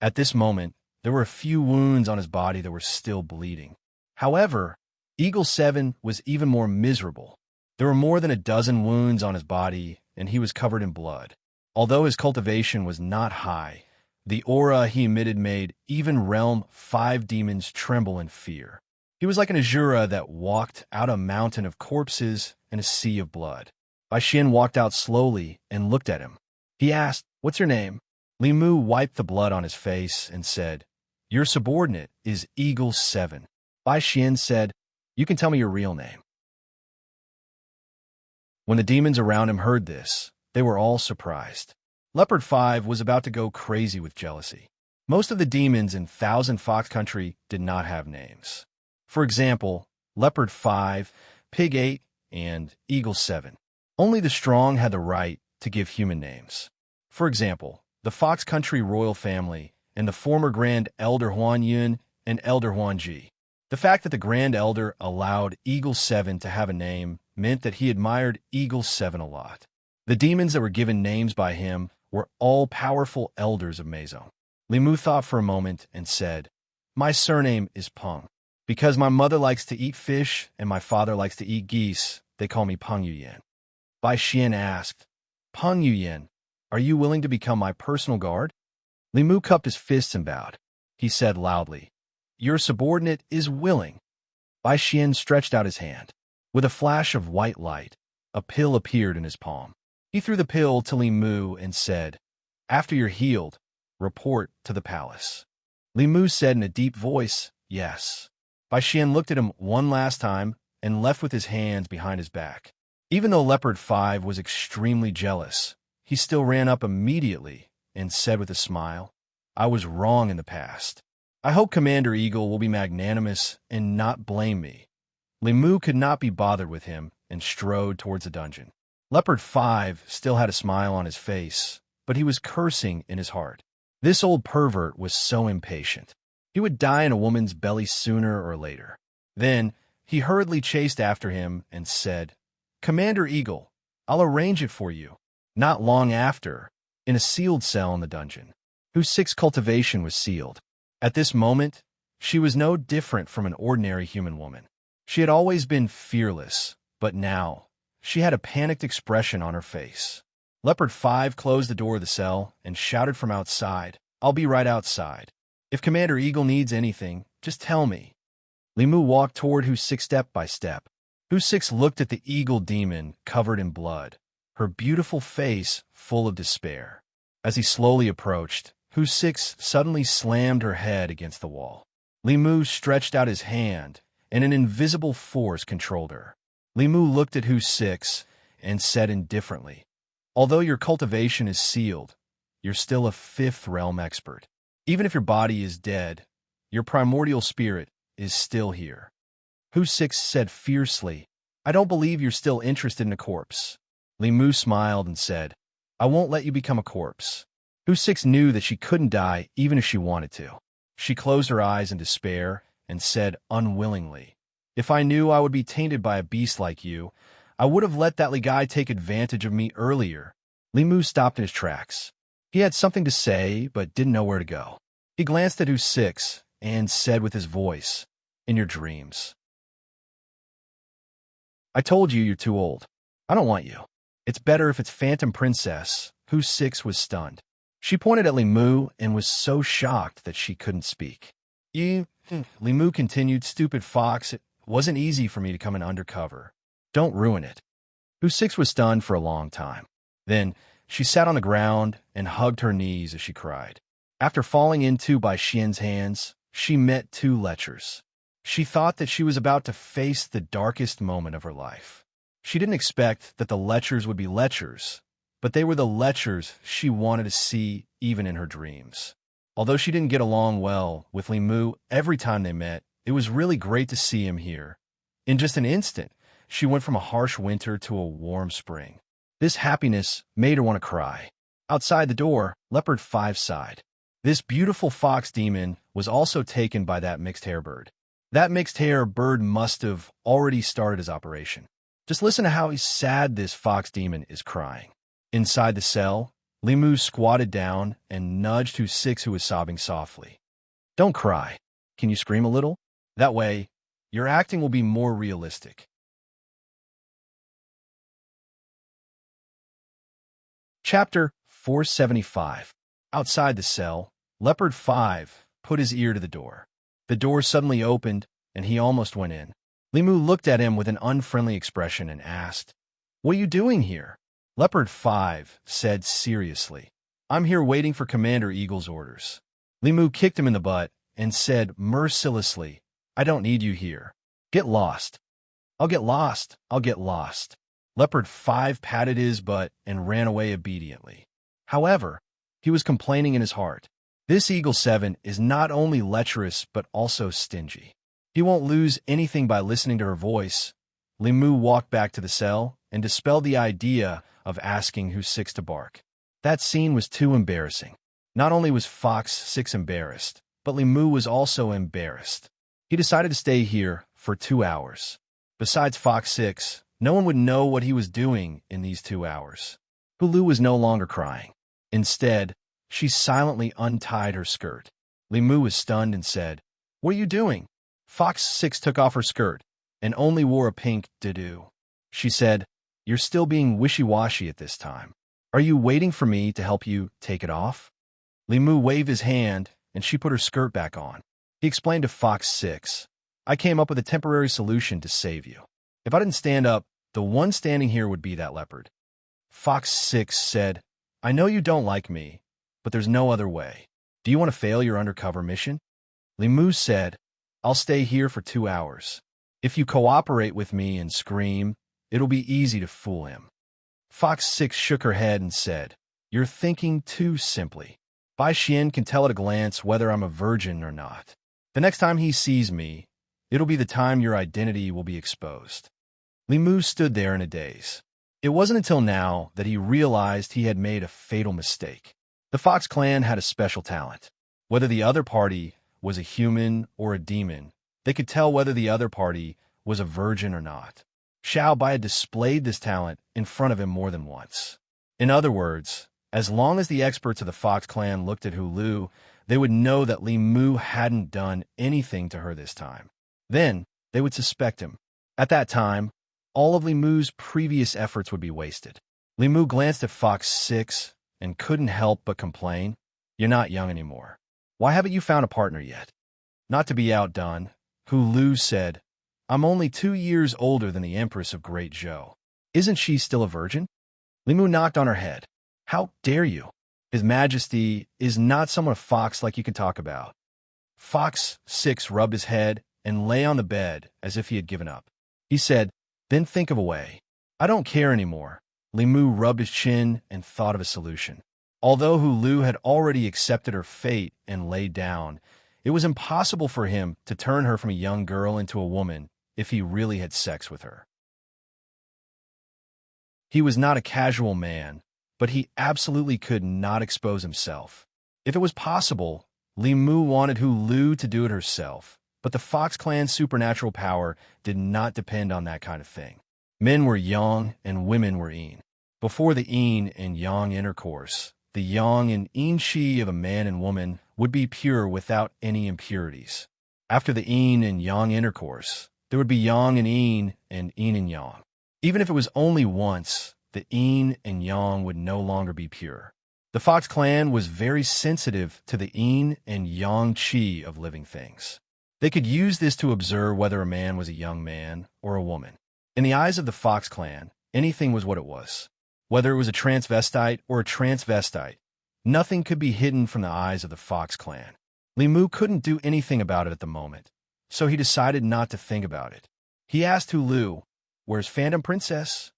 At this moment, there were a few wounds on his body that were still bleeding. However, Eagle 7 was even more miserable. There were more than a dozen wounds on his body, and he was covered in blood. Although his cultivation was not high, the aura he emitted made even Realm 5 demons tremble in fear. He was like an Azura that walked out a mountain of corpses and a sea of blood. Bai Xian walked out slowly and looked at him. He asked, "What's your name?" Limu wiped the blood on his face and said, "Your subordinate is Eagle 7. Bai Xian said, "You can tell me your real name." When the demons around him heard this, they were all surprised. Leopard 5 was about to go crazy with jealousy. Most of the demons in Thousand Fox Country did not have names. For example, Leopard 5, Pig 8, and Eagle 7. Only the strong had the right to give human names. For example, the Fox Country royal family and the former Grand Elder Huan Yun and Elder Huan Ji. The fact that the Grand Elder allowed Eagle 7 to have a name meant that he admired Eagle 7 a lot. The demons that were given names by him were all powerful elders of Maison. Limu thought for a moment and said, "My surname is Peng. Because my mother likes to eat fish and my father likes to eat geese, they call me Peng Yuyan." Bai Xian asked, "Peng Yuyan, are you willing to become my personal guard?" Limu cupped his fists and bowed. He said loudly, "Your subordinate is willing." Bai Xian stretched out his hand. With a flash of white light, a pill appeared in his palm. He threw the pill to Limu and said, "After you're healed, report to the palace." Limu said in a deep voice, "Yes." Bai Xian looked at him one last time and left with his hands behind his back. Even though Leopard 5 was extremely jealous, he still ran up immediately and said with a smile, "I was wrong in the past. I hope Commander Eagle will be magnanimous and not blame me." Limu could not be bothered with him and strode towards the dungeon. Leopard 5 still had a smile on his face, but he was cursing in his heart. This old pervert was so impatient. He would die in a woman's belly sooner or later. Then he hurriedly chased after him and said, "Commander Eagle, I'll arrange it for you." Not long after, in a sealed cell in the dungeon, whose 6 cultivation was sealed. At this moment, she was no different from an ordinary human woman. She had always been fearless, but now she had a panicked expression on her face. Leopard 5 closed the door of the cell and shouted from outside, "I'll be right outside. If Commander Eagle needs anything, just tell me." Limu walked toward Hu 6 step by step. Hu 6 looked at the eagle demon covered in blood, her beautiful face full of despair. As he slowly approached, Hu 6 suddenly slammed her head against the wall. Limu stretched out his hand, and an invisible force controlled her. Limu looked at Hu 6 and said indifferently, "Although your cultivation is sealed, you're still a 5th realm expert. Even if your body is dead, your primordial spirit is still here." Hu 6 said fiercely, "I don't believe you're still interested in a corpse." Limu smiled and said, "I won't let you become a corpse." Hu 6 knew that she couldn't die even if she wanted to. She closed her eyes in despair and said unwillingly, "If I knew I would be tainted by a beast like you, I would have let that guy take advantage of me earlier." Limu stopped in his tracks. He had something to say, but didn't know where to go. He glanced at Hu 6 and said with his voice, "In your dreams. I told you you're too old. I don't want you. It's better if it's Phantom Princess." Hu 6 was stunned. She pointed at Limu and was so shocked that she couldn't speak. Limu continued, "Stupid fox, it wasn't easy for me to come in undercover. Don't ruin it." Hu 6 was stunned for a long time. Then she sat on the ground and hugged her knees as she cried. After falling into by Xian's hands, she met 2 lechers. She thought that she was about to face the darkest moment of her life. She didn't expect that the lechers would be lechers, but they were the lechers she wanted to see even in her dreams. Although she didn't get along well with Limu every time they met, it was really great to see him here. In just an instant, she went from a harsh winter to a warm spring. This happiness made her want to cry. Outside the door, Leopard 5 sighed. This beautiful fox demon was also taken by that mixed-hair bird. That mixed-hair bird must have already started his operation. Just listen to how sad this fox demon is crying. Inside the cell, Limu squatted down and nudged Hu 6, who was sobbing softly. "Don't cry. Can you scream a little? That way, your acting will be more realistic." Chapter 475. Outside the cell, Leopard 5 put his ear to the door. The door suddenly opened, and he almost went in. Limu looked at him with an unfriendly expression and asked, "What are you doing here?" Leopard 5 said seriously, "I'm here waiting for Commander Eagle's orders." Limu kicked him in the butt and said mercilessly, "I don't need you here. Get lost." "I'll get lost. I'll get lost." Leopard 5 patted his butt and ran away obediently. However, he was complaining in his heart. This Eagle 7 is not only lecherous but also stingy. He won't lose anything by listening to her voice. Limu walked back to the cell and dispelled the idea of asking Hu 6 to bark. That scene was too embarrassing. Not only was Fox 6 embarrassed, but Limu was also embarrassed. He decided to stay here for 2 hours. Besides Fox 6, no one would know what he was doing in these 2 hours. Hulu was no longer crying. Instead, she silently untied her skirt. Limu was stunned and said, "What are you doing?" Fox 6 took off her skirt and only wore a pink doo-doo. She said, "You're still being wishy-washy at this time. Are you waiting for me to help you take it off?" Limu waved his hand, and she put her skirt back on. He explained to Fox 6, "I came up with a temporary solution to save you. If I didn't stand up, the one standing here would be that leopard." Fox 6 said, "I know you don't like me, but there's no other way. Do you want to fail your undercover mission?" Limu said, "I'll stay here for 2 hours. If you cooperate with me and scream, it'll be easy to fool him. Fox 6 shook her head and said, "You're thinking too simply. Bai Xian can tell at a glance whether I'm a virgin or not. The next time he sees me, it'll be the time your identity will be exposed." Li Mu stood there in a daze. It wasn't until now that he realized he had made a fatal mistake. The Fox clan had a special talent. Whether the other party was a human or a demon, they could tell whether the other party was a virgin or not. Xiao Bai had displayed this talent in front of him more than once. In other words, as long as the experts of the Fox clan looked at Hu Lu, they would know that Li Mu hadn't done anything to her this time. Then, they would suspect him. At that time, all of Li Mu's previous efforts would be wasted. Li Mu glanced at Fox 6 and couldn't help but complain, "You're not young anymore. Why haven't you found a partner yet?" Not to be outdone, Hu Lu said, "I'm only 2 years older than the Empress of Great Zhou. Isn't she still a virgin?" Li Mu knocked on her head. "How dare you? His Majesty is not someone a fox like you can talk about." Fox 6 rubbed his head and lay on the bed as if he had given up. He said, "Then think of a way." "I don't care anymore." Li Mu rubbed his chin and thought of a solution. Although Hu Lu had already accepted her fate and laid down, it was impossible for him to turn her from a young girl into a woman if he really had sex with her. He was not a casual man, but he absolutely could not expose himself. If it was possible, Li Mu wanted Hu Lu to do it herself, but the Fox clan's supernatural power did not depend on that kind of thing. Men were yang and women were yin. Before the yin and yang intercourse, the yang and yin qi of a man and woman would be pure without any impurities. After the yin and yang intercourse, there would be yang and yin and yang. Even if it was only once, the yin and yang would no longer be pure. The Fox clan was very sensitive to the yin and yang qi of living things. They could use this to observe whether a man was a young man or a woman. In the eyes of the Fox clan, anything was what it was. Whether it was a transvestite or a transvestite, nothing could be hidden from the eyes of the Fox clan. Li Mu couldn't do anything about it at the moment, so he decided not to think about it. He asked Hu Lu, "Where's Phantom Princess?"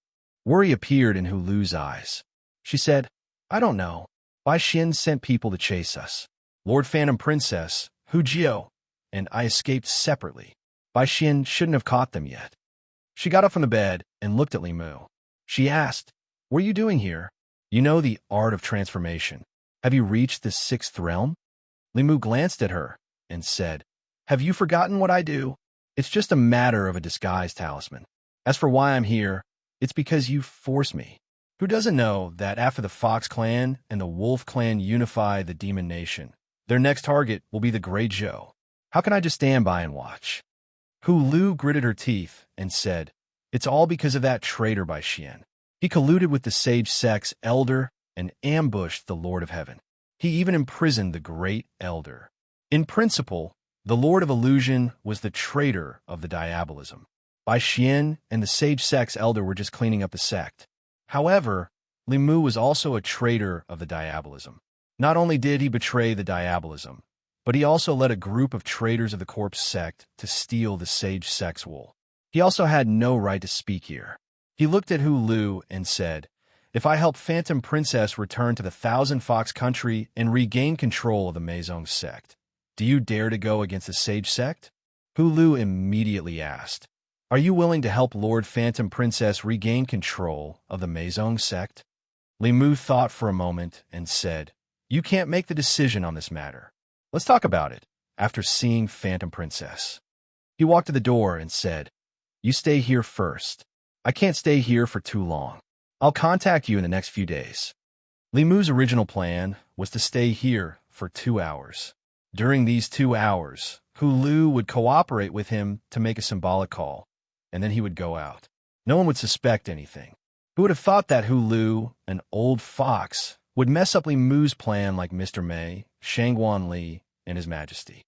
Worry appeared in Hu Lu's eyes. She said, "I don't know. Bai Xian sent people to chase us. Lord Phantom Princess, Hu Jiao, and I escaped separately. Bai Xian shouldn't have caught them yet." She got up from the bed and looked at Li Mu. She asked, "What are you doing here? You know the art of transformation. Have you reached the 6th realm?" Li Mu glanced at her and said, "Have you forgotten what I do? It's just a matter of a disguise talisman. As for why I'm here, it's because you forced me. Who doesn't know that after the Fox clan and the Wolf clan unify the Demon Nation, their next target will be the Great Zhou? How can I just stand by and watch?" Hu Lu gritted her teeth and said, "It's all because of that traitor Bai Xian. He colluded with the Sage Sect's elder and ambushed the Lord of Heaven. He even imprisoned the Great Elder. In principle, the Lord of Illusion was the traitor of the diabolism. Bai Xian and the Sage Sect's elder were just cleaning up the sect. However, Li Mu was also a traitor of the diabolism. Not only did he betray the diabolism, but he also led a group of traitors of the Corpse sect to steal the Sage Sect's wool. He also had no right to speak here. He looked at Hu Lu and said, "If I help Phantom Princess return to the Thousand Fox country and regain control of the Maison sect, do you dare to go against the Sage sect?" Hu Lu immediately asked, "Are you willing to help Lord Phantom Princess regain control of the Maison sect?" Li Mu thought for a moment and said, "You can't make the decision on this matter. Let's talk about it after seeing Phantom Princess." He walked to the door and said, "You stay here first. I can't stay here for too long. I'll contact you in the next few days." Li Mu's original plan was to stay here for 2 hours. During these 2 hours, Hu Lu would cooperate with him to make a symbolic call, and then he would go out. No one would suspect anything. Who would have thought that Hu Lu, an old fox, would mess up Li Mu's plan like Mr. Mei, Shangguan Li, and His Majesty?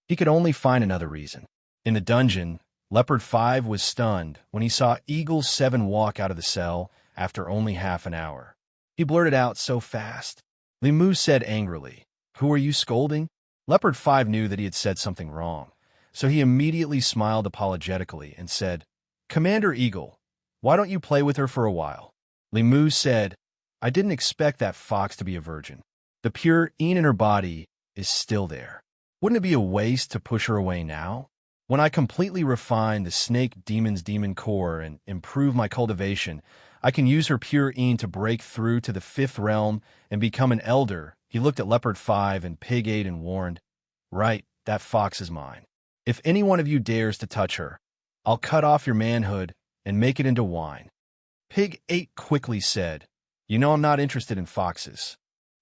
He could only find another reason. In the dungeon, Leopard 5 was stunned when he saw Eagle 7 walk out of the cell after only half an hour. He blurted out so fast. Li Mu said angrily, "Who are you scolding?" Leopard 5 knew that he had said something wrong. so he immediately smiled apologetically and said, "Commander Eagle, why don't you play with her for a while?" Li Mu said, "I didn't expect that fox to be a virgin. The pure een in her body is still there. Wouldn't it be a waste to push her away now? When I completely refine the snake demon's demon core and improve my cultivation, I can use her pure een to break through to the fifth realm and become an elder." He looked at Leopard 5 and Pig 8 and warned, "Right, that fox is mine. If any one of you dares to touch her, I'll cut off your manhood and make it into wine." Pig 8 quickly said, "You know I'm not interested in foxes."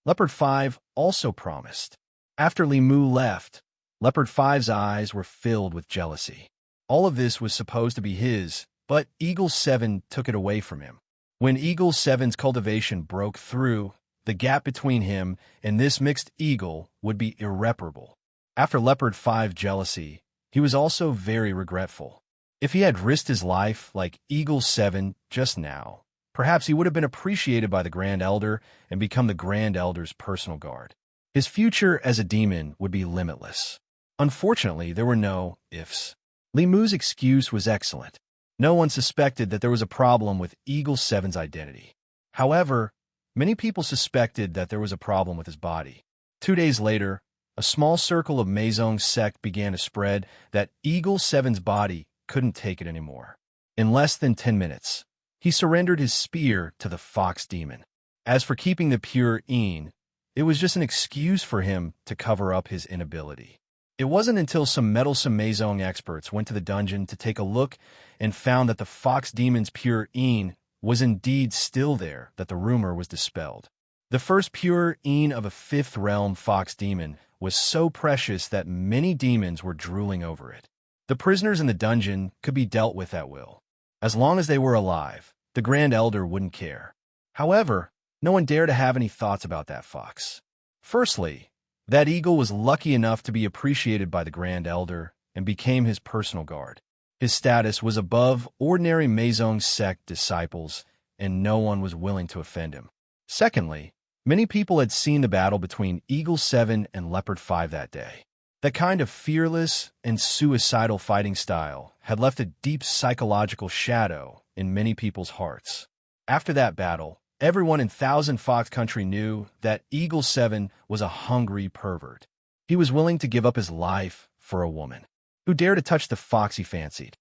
Leopard 5 also promised. After Li Mu left, Leopard 5's eyes were filled with jealousy. All of this was supposed to be his, but Eagle 7 took it away from him. When Eagle 7's cultivation broke through, the gap between him and this mixed eagle would be irreparable. After Leopard 5's jealousy, he was also very regretful. If he had risked his life like Eagle 7 just now, perhaps he would have been appreciated by the Grand Elder and become the Grand Elder's personal guard. His future as a demon would be limitless. Unfortunately, there were no ifs. Li Mu's excuse was excellent. No one suspected that there was a problem with Eagle 7's identity. However, many people suspected that there was a problem with his body. 2 days later, a small circle of Maisong's sect began to spread that Eagle 7's body couldn't take it anymore. In less than 10 minutes, he surrendered his spear to the fox demon. As for keeping the pure een, it was just an excuse for him to cover up his inability. It wasn't until some meddlesome Maisong experts went to the dungeon to take a look and found that the fox demon's pure een was indeed still there that the rumor was dispelled. The first pure een of a fifth realm fox demon was so precious that many demons were drooling over it. The prisoners in the dungeon could be dealt with at will. As long as they were alive, the Grand Elder wouldn't care. However, no one dared to have any thoughts about that fox. Firstly, that eagle was lucky enough to be appreciated by the Grand Elder and became his personal guard. His status was above ordinary Maisong sect disciples, and no one was willing to offend him. Secondly, many people had seen the battle between Eagle 7 and Leopard 5 that day. That kind of fearless and suicidal fighting style had left a deep psychological shadow in many people's hearts. After that battle, everyone in Thousand Fox Country knew that Eagle 7 was a hungry pervert. He was willing to give up his life for a woman. Who dared to touch the fox he fancied?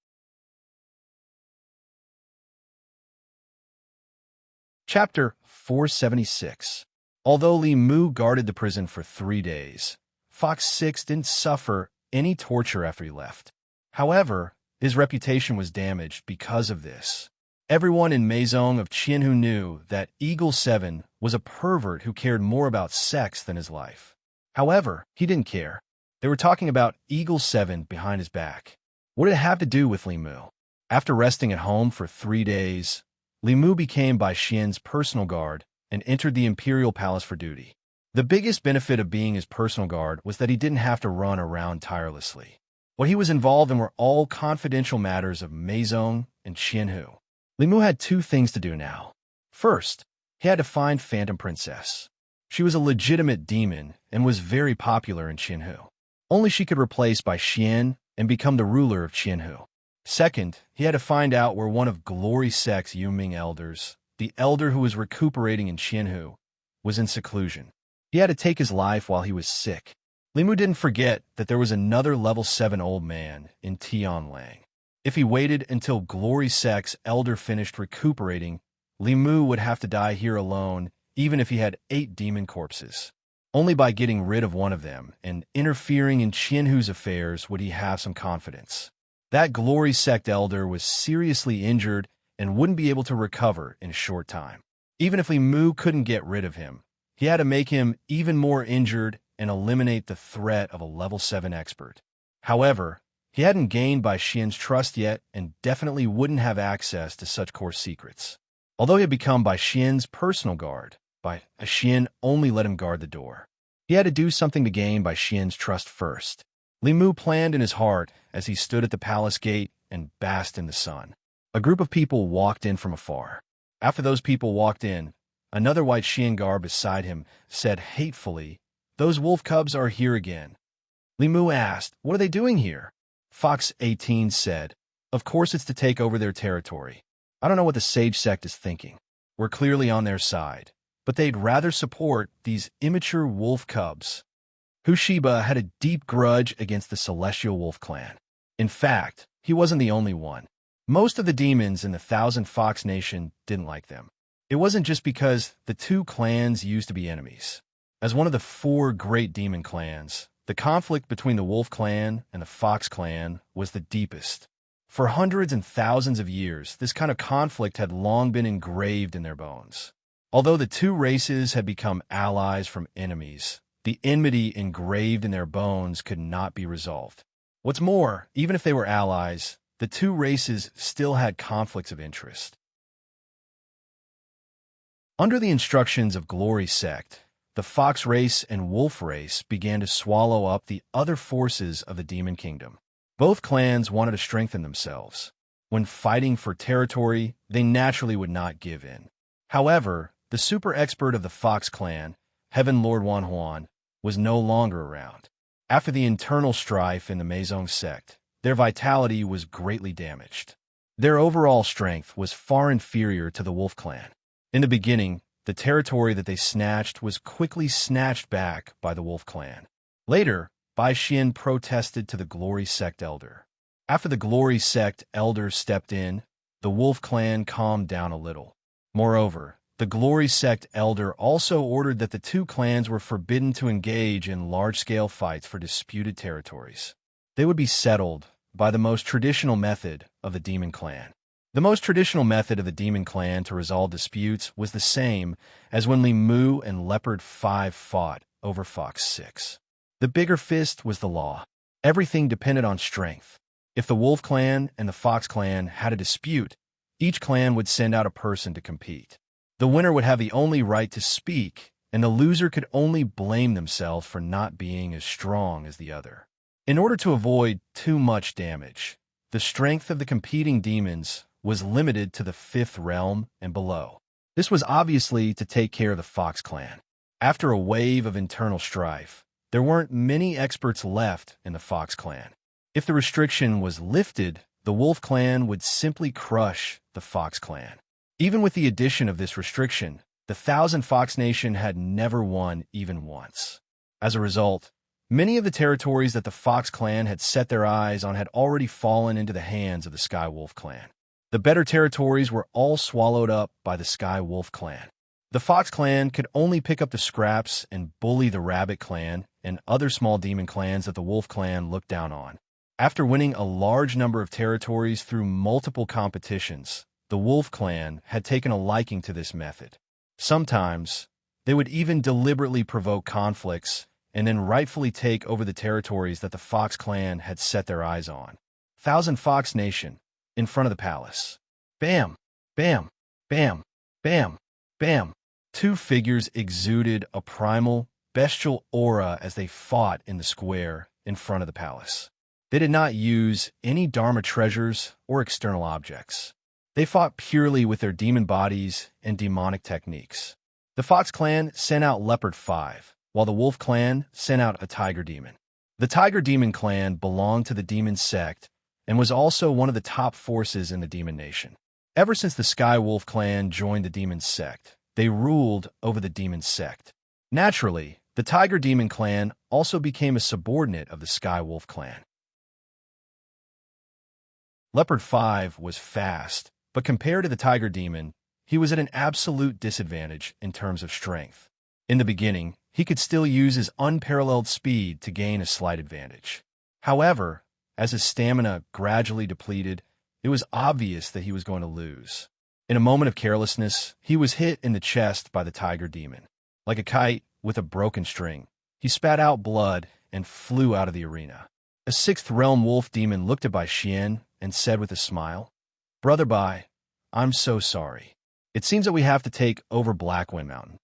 Chapter 476. Although Li Mu guarded the prison for 3 days, Fox 6 didn't suffer any torture after he left. However, his reputation was damaged because of this. Everyone in Maisong of Qianhu knew that Eagle 7 was a pervert who cared more about sex than his life. However, he didn't care. They were talking about Eagle 7 behind his back. What did it have to do with Li Mu? After resting at home for 3 days, Li Mu became Bai Xian's personal guard and entered the Imperial Palace for duty. The biggest benefit of being his personal guard was that he didn't have to run around tirelessly. What he was involved in were all confidential matters of Maisong and Qianhu. Li Mu had 2 things to do now. First, he had to find Phantom Princess. She was a legitimate demon and was very popular in Qianhu. Only she could replace Bai Xian and become the ruler of Qianhu. Second, he had to find out where one of Glory Sect's Yuming elders, the elder who was recuperating in Qianhu, was in seclusion. He had to take his life while he was sick. Li Mu didn't forget that there was another level 7 old man in Tianlang. If he waited until Glory Sect's elder finished recuperating, Li Mu would have to die here alone, even if he had 8 demon corpses. Only by getting rid of one of them and interfering in Qianhu's affairs would he have some confidence. That Glory Sect elder was seriously injured and wouldn't be able to recover in a short time. Even if Li Mu couldn't get rid of him, he had to make him even more injured and eliminate the threat of a level 7 expert. However, he hadn't gained Bai Xian's trust yet and definitely wouldn't have access to such core secrets. Although he had become Bai Xian's personal guard, Bai Xian only let him guard the door. He had to do something to gain Bai Xian's trust first. Li Mu planned in his heart as he stood at the palace gate and basked in the sun. A group of people walked in from afar. After those people walked in, another white Xian guard beside him said hatefully, "Those wolf cubs are here again." Li Mu asked, "What are they doing here?" Fox 18 said. Of course it's to take over their territory. I don't know what the Sage sect is thinking. We're clearly on their side, but they'd rather support these immature wolf cubs. Hushiba had a deep grudge against the Celestial Wolf clan. In fact, he wasn't the only one. Most of the demons in the Thousand Fox Nation didn't like them. It wasn't just because the two clans used to be enemies. As one of the 4 great demon clans, the conflict between the Wolf clan and the Fox clan was the deepest. For hundreds and thousands of years, this kind of conflict had long been engraved in their bones. Although the two races had become allies from enemies, the enmity engraved in their bones could not be resolved. What's more, even if they were allies, the two races still had conflicts of interest. Under the instructions of Glory Sect, the Fox race and Wolf race began to swallow up the other forces of the Demon Kingdom. Both clans wanted to strengthen themselves. When fighting for territory, they naturally would not give in. However, the super expert of the Fox clan, Heaven Lord Wan Huan, was no longer around. After the internal strife in the Meizong sect, their vitality was greatly damaged. Their overall strength was far inferior to the Wolf clan. In the beginning, the territory that they snatched was quickly snatched back by the Wolf clan. Later, Bai Xian protested to the Glory Sect elder. After the Glory Sect elder stepped in, the Wolf clan calmed down a little. Moreover, the Glory Sect elder also ordered that the two clans were forbidden to engage in large-scale fights for disputed territories. They would be settled by the most traditional method of the Demon Clan. The most traditional method of the Demon Clan to resolve disputes was the same as when Li Mu and Leopard 5 fought over Fox 6. The bigger fist was the law. Everything depended on strength. If the Wolf Clan and the Fox Clan had a dispute, each clan would send out a person to compete. The winner would have the only right to speak, and the loser could only blame themselves for not being as strong as the other. In order to avoid too much damage, the strength of the competing demons was limited to the 5th realm and below. This was obviously to take care of the Fox clan. After a wave of internal strife, there weren't many experts left in the Fox clan. If the restriction was lifted, the Wolf clan would simply crush the Fox clan. Even with the addition of this restriction, the Thousand Fox Nation had never won even once. As a result, many of the territories that the Fox clan had set their eyes on had already fallen into the hands of the Sky Wolf clan. The better territories were all swallowed up by the Sky Wolf clan. The Fox clan could only pick up the scraps and bully the Rabbit clan and other small demon clans that the Wolf clan looked down on. After winning a large number of territories through multiple competitions, the Wolf clan had taken a liking to this method. Sometimes, they would even deliberately provoke conflicts and then rightfully take over the territories that the Fox clan had set their eyes on. Thousand Fox Nation, in front of the palace. Bam! Bam! Bam! Bam! Bam! Two figures exuded a primal, bestial aura as they fought in the square in front of the palace. They did not use any Dharma treasures or external objects. They fought purely with their demon bodies and demonic techniques. The Fox clan sent out Leopard 5, while the Wolf clan sent out a Tiger Demon. The Tiger Demon clan belonged to the Demon Sect and was also one of the top forces in the Demon Nation. Ever since the Sky Wolf clan joined the Demon Sect, they ruled over the Demon Sect. Naturally, the Tiger Demon clan also became a subordinate of the Sky Wolf clan. Leopard 5 was fast, but compared to the Tiger Demon, he was at an absolute disadvantage in terms of strength. In the beginning, he could still use his unparalleled speed to gain a slight advantage. However, as his stamina gradually depleted, it was obvious that he was going to lose. In a moment of carelessness, he was hit in the chest by the Tiger Demon. Like a kite with a broken string, he spat out blood and flew out of the arena. A 6th Realm Wolf Demon looked at Bai Xian and said with a smile, "Brother Bai, I'm so sorry. It seems that we have to take over Black Wind Mountain."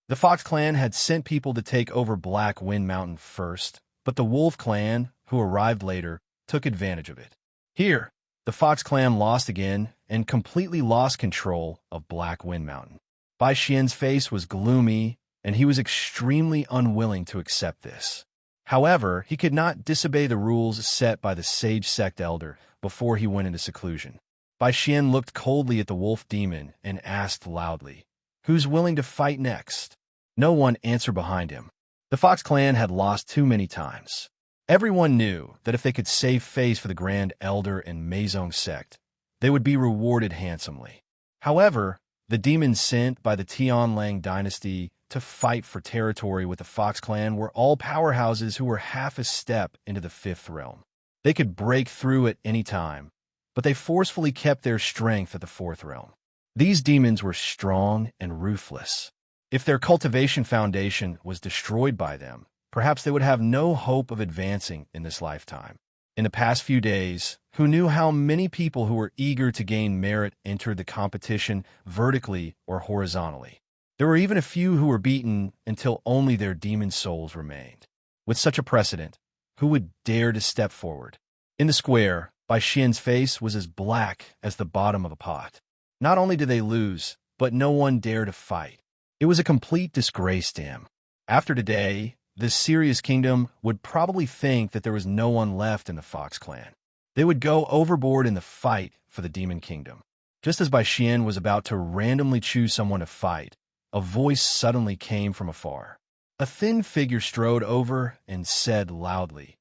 The Fox clan had sent people to take over Black Wind Mountain first, but the Wolf clan, who arrived later, took advantage of it. Here, the Fox clan lost again and completely lost control of Black Wind Mountain. Bai Xian's face was gloomy, and he was extremely unwilling to accept this. However, he could not disobey the rules set by the sage sect elder before he went into seclusion. Bai Xian looked coldly at the wolf demon and asked loudly, "Who's willing to fight next?" No one answered behind him. The Fox clan had lost too many times. Everyone knew that if they could save face for the Grand Elder and Meizong sect, they would be rewarded handsomely. However, the demons sent by the Tianlang dynasty to fight for territory with the Fox clan were all powerhouses who were half a step into the fifth realm. They could break through at any time, but they forcefully kept their strength at the fourth realm. These demons were strong and ruthless. If their cultivation foundation was destroyed by them, perhaps they would have no hope of advancing in this lifetime. In the past few days, who knew how many people who were eager to gain merit entered the competition vertically or horizontally? There were even a few who were beaten until only their demon souls remained. With such a precedent, who would dare to step forward? In the square, Bai Xian's face was as black as the bottom of a pot. Not only did they lose, but no one dared to fight. It was a complete disgrace to him. After today, this serious kingdom would probably think that there was no one left in the Fox clan. They would go overboard in the fight for the Demon Kingdom. Just as Bai Xian was about to randomly choose someone to fight, a voice suddenly came from afar. A thin figure strode over and said loudly,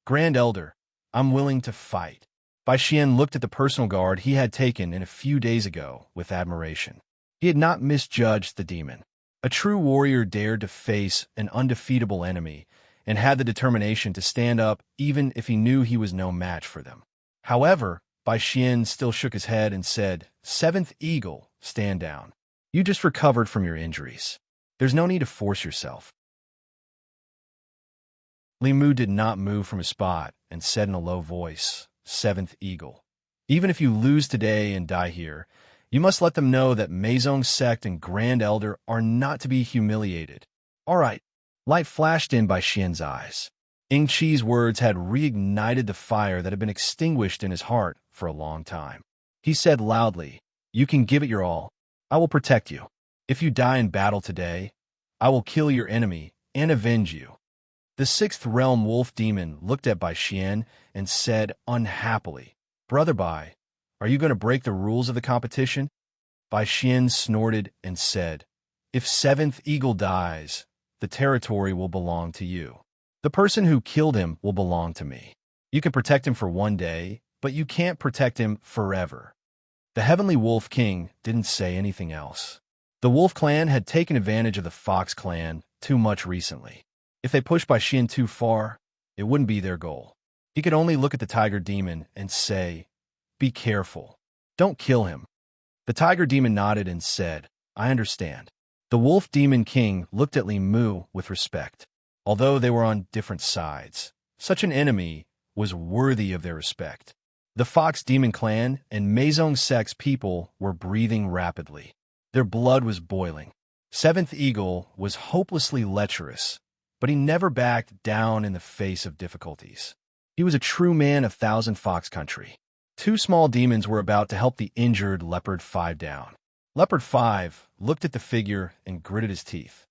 "Grand Elder, I'm willing to fight." Bai Xian looked at the personal guard he had taken in a few days ago with admiration. He had not misjudged the demon. A true warrior dared to face an undefeatable enemy and had the determination to stand up even if he knew he was no match for them. However, Bai Xian still shook his head and said, "Seventh Eagle, stand down. You just recovered from your injuries. There's no need to force yourself." Li Mu did not move from his spot and said in a low voice, "Seventh Eagle, even if you lose today and die here, you must let them know that Meizong sect and Grand Elder are not to be humiliated." "All right." Light flashed in Bai Xian's eyes. Ing Chi's words had reignited the fire that had been extinguished in his heart for a long time. He said loudly, "You can give it your all. I will protect you. If you die in battle today, I will kill your enemy and avenge you." The sixth realm wolf demon looked at Bai Xian and said unhappily, "Brother Bai, are you going to break the rules of the competition?" Bai Xian snorted and said, "If Seventh Eagle dies, the territory will belong to you. The person who killed him will belong to me. You can protect him for one day, but you can't protect him forever." The Heavenly Wolf King didn't say anything else. The Wolf Clan had taken advantage of the Fox Clan too much recently. If they pushed Bai Xian too far, it wouldn't be their goal. He could only look at the Tiger Demon and say, "Be careful. Don't kill him." The Tiger Demon nodded and said, "I understand." The Wolf Demon King looked at Li Mu with respect. Although they were on different sides, such an enemy was worthy of their respect. The Fox Demon Clan and Meizong sect's people were breathing rapidly. Their blood was boiling. Seventh Eagle was hopelessly lecherous, but he never backed down in the face of difficulties. He was a true man of Thousand Fox Country. Two small demons were about to help the injured Leopard 5 down. Leopard 5 looked at the figure and gritted his teeth.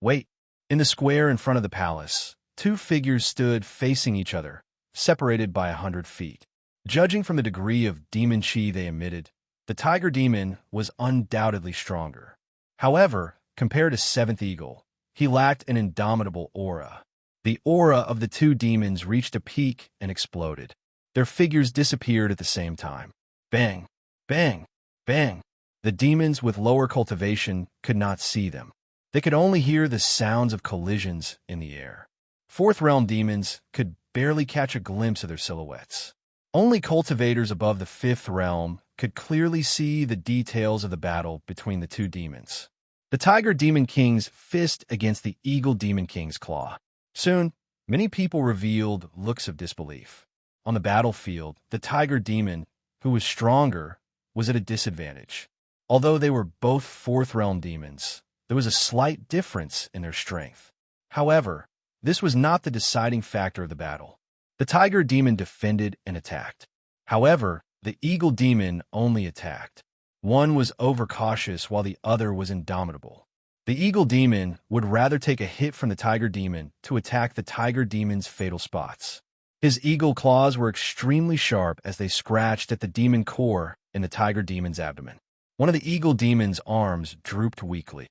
"Wait." In the square in front of the palace, two figures stood facing each other, separated by 100 feet. Judging from the degree of demon chi they emitted, the Tiger Demon was undoubtedly stronger. However, compared to Seventh Eagle, he lacked an indomitable aura. The aura of the two demons reached a peak and exploded. Their figures disappeared at the same time. Bang! Bang! Bang! The demons with lower cultivation could not see them. They could only hear the sounds of collisions in the air. Fourth realm demons could barely catch a glimpse of their silhouettes. Only cultivators above the fifth realm could clearly see the details of the battle between the two demons. The Tiger Demon King's fist against the Eagle Demon King's claw. Soon, many people revealed looks of disbelief. On the battlefield, the Tiger Demon, who was stronger, was at a disadvantage. Although they were both fourth realm demons, there was a slight difference in their strength. However, this was not the deciding factor of the battle. The Tiger Demon defended and attacked. However, the Eagle Demon only attacked. One was overcautious while the other was indomitable. The eagle demon would rather take a hit from the tiger demon to attack the tiger demon's fatal spots. His eagle claws were extremely sharp as they scratched at the demon core in the tiger demon's abdomen. One of the eagle demon's arms drooped weakly.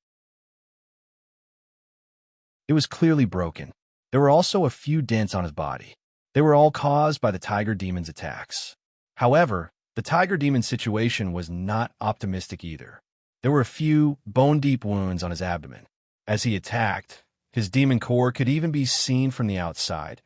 It was clearly broken. There were also a few dents on his body. They were all caused by the tiger demon's attacks. However, the tiger demon's situation was not optimistic either. There were a few bone-deep wounds on his abdomen. As he attacked, his demon core could even be seen from the outside.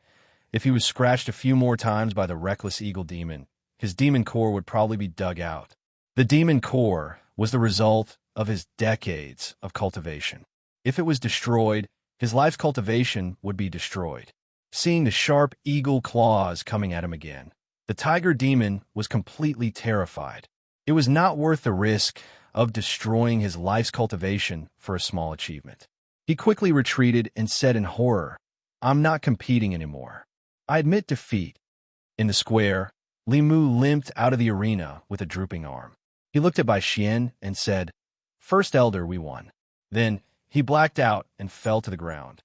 If he was scratched a few more times by the reckless eagle demon, his demon core would probably be dug out. The demon core was the result of his decades of cultivation. If it was destroyed, his life's cultivation would be destroyed. Seeing the sharp eagle claws coming at him again, the tiger demon was completely terrified. It was not worth the risk of destroying his life's cultivation for a small achievement. He quickly retreated and said in horror, "I'm not competing anymore. I admit defeat." In the square, Li Mu limped out of the arena with a drooping arm. He looked at Bai Xian and said, "First Elder, we won." Then he blacked out and fell to the ground.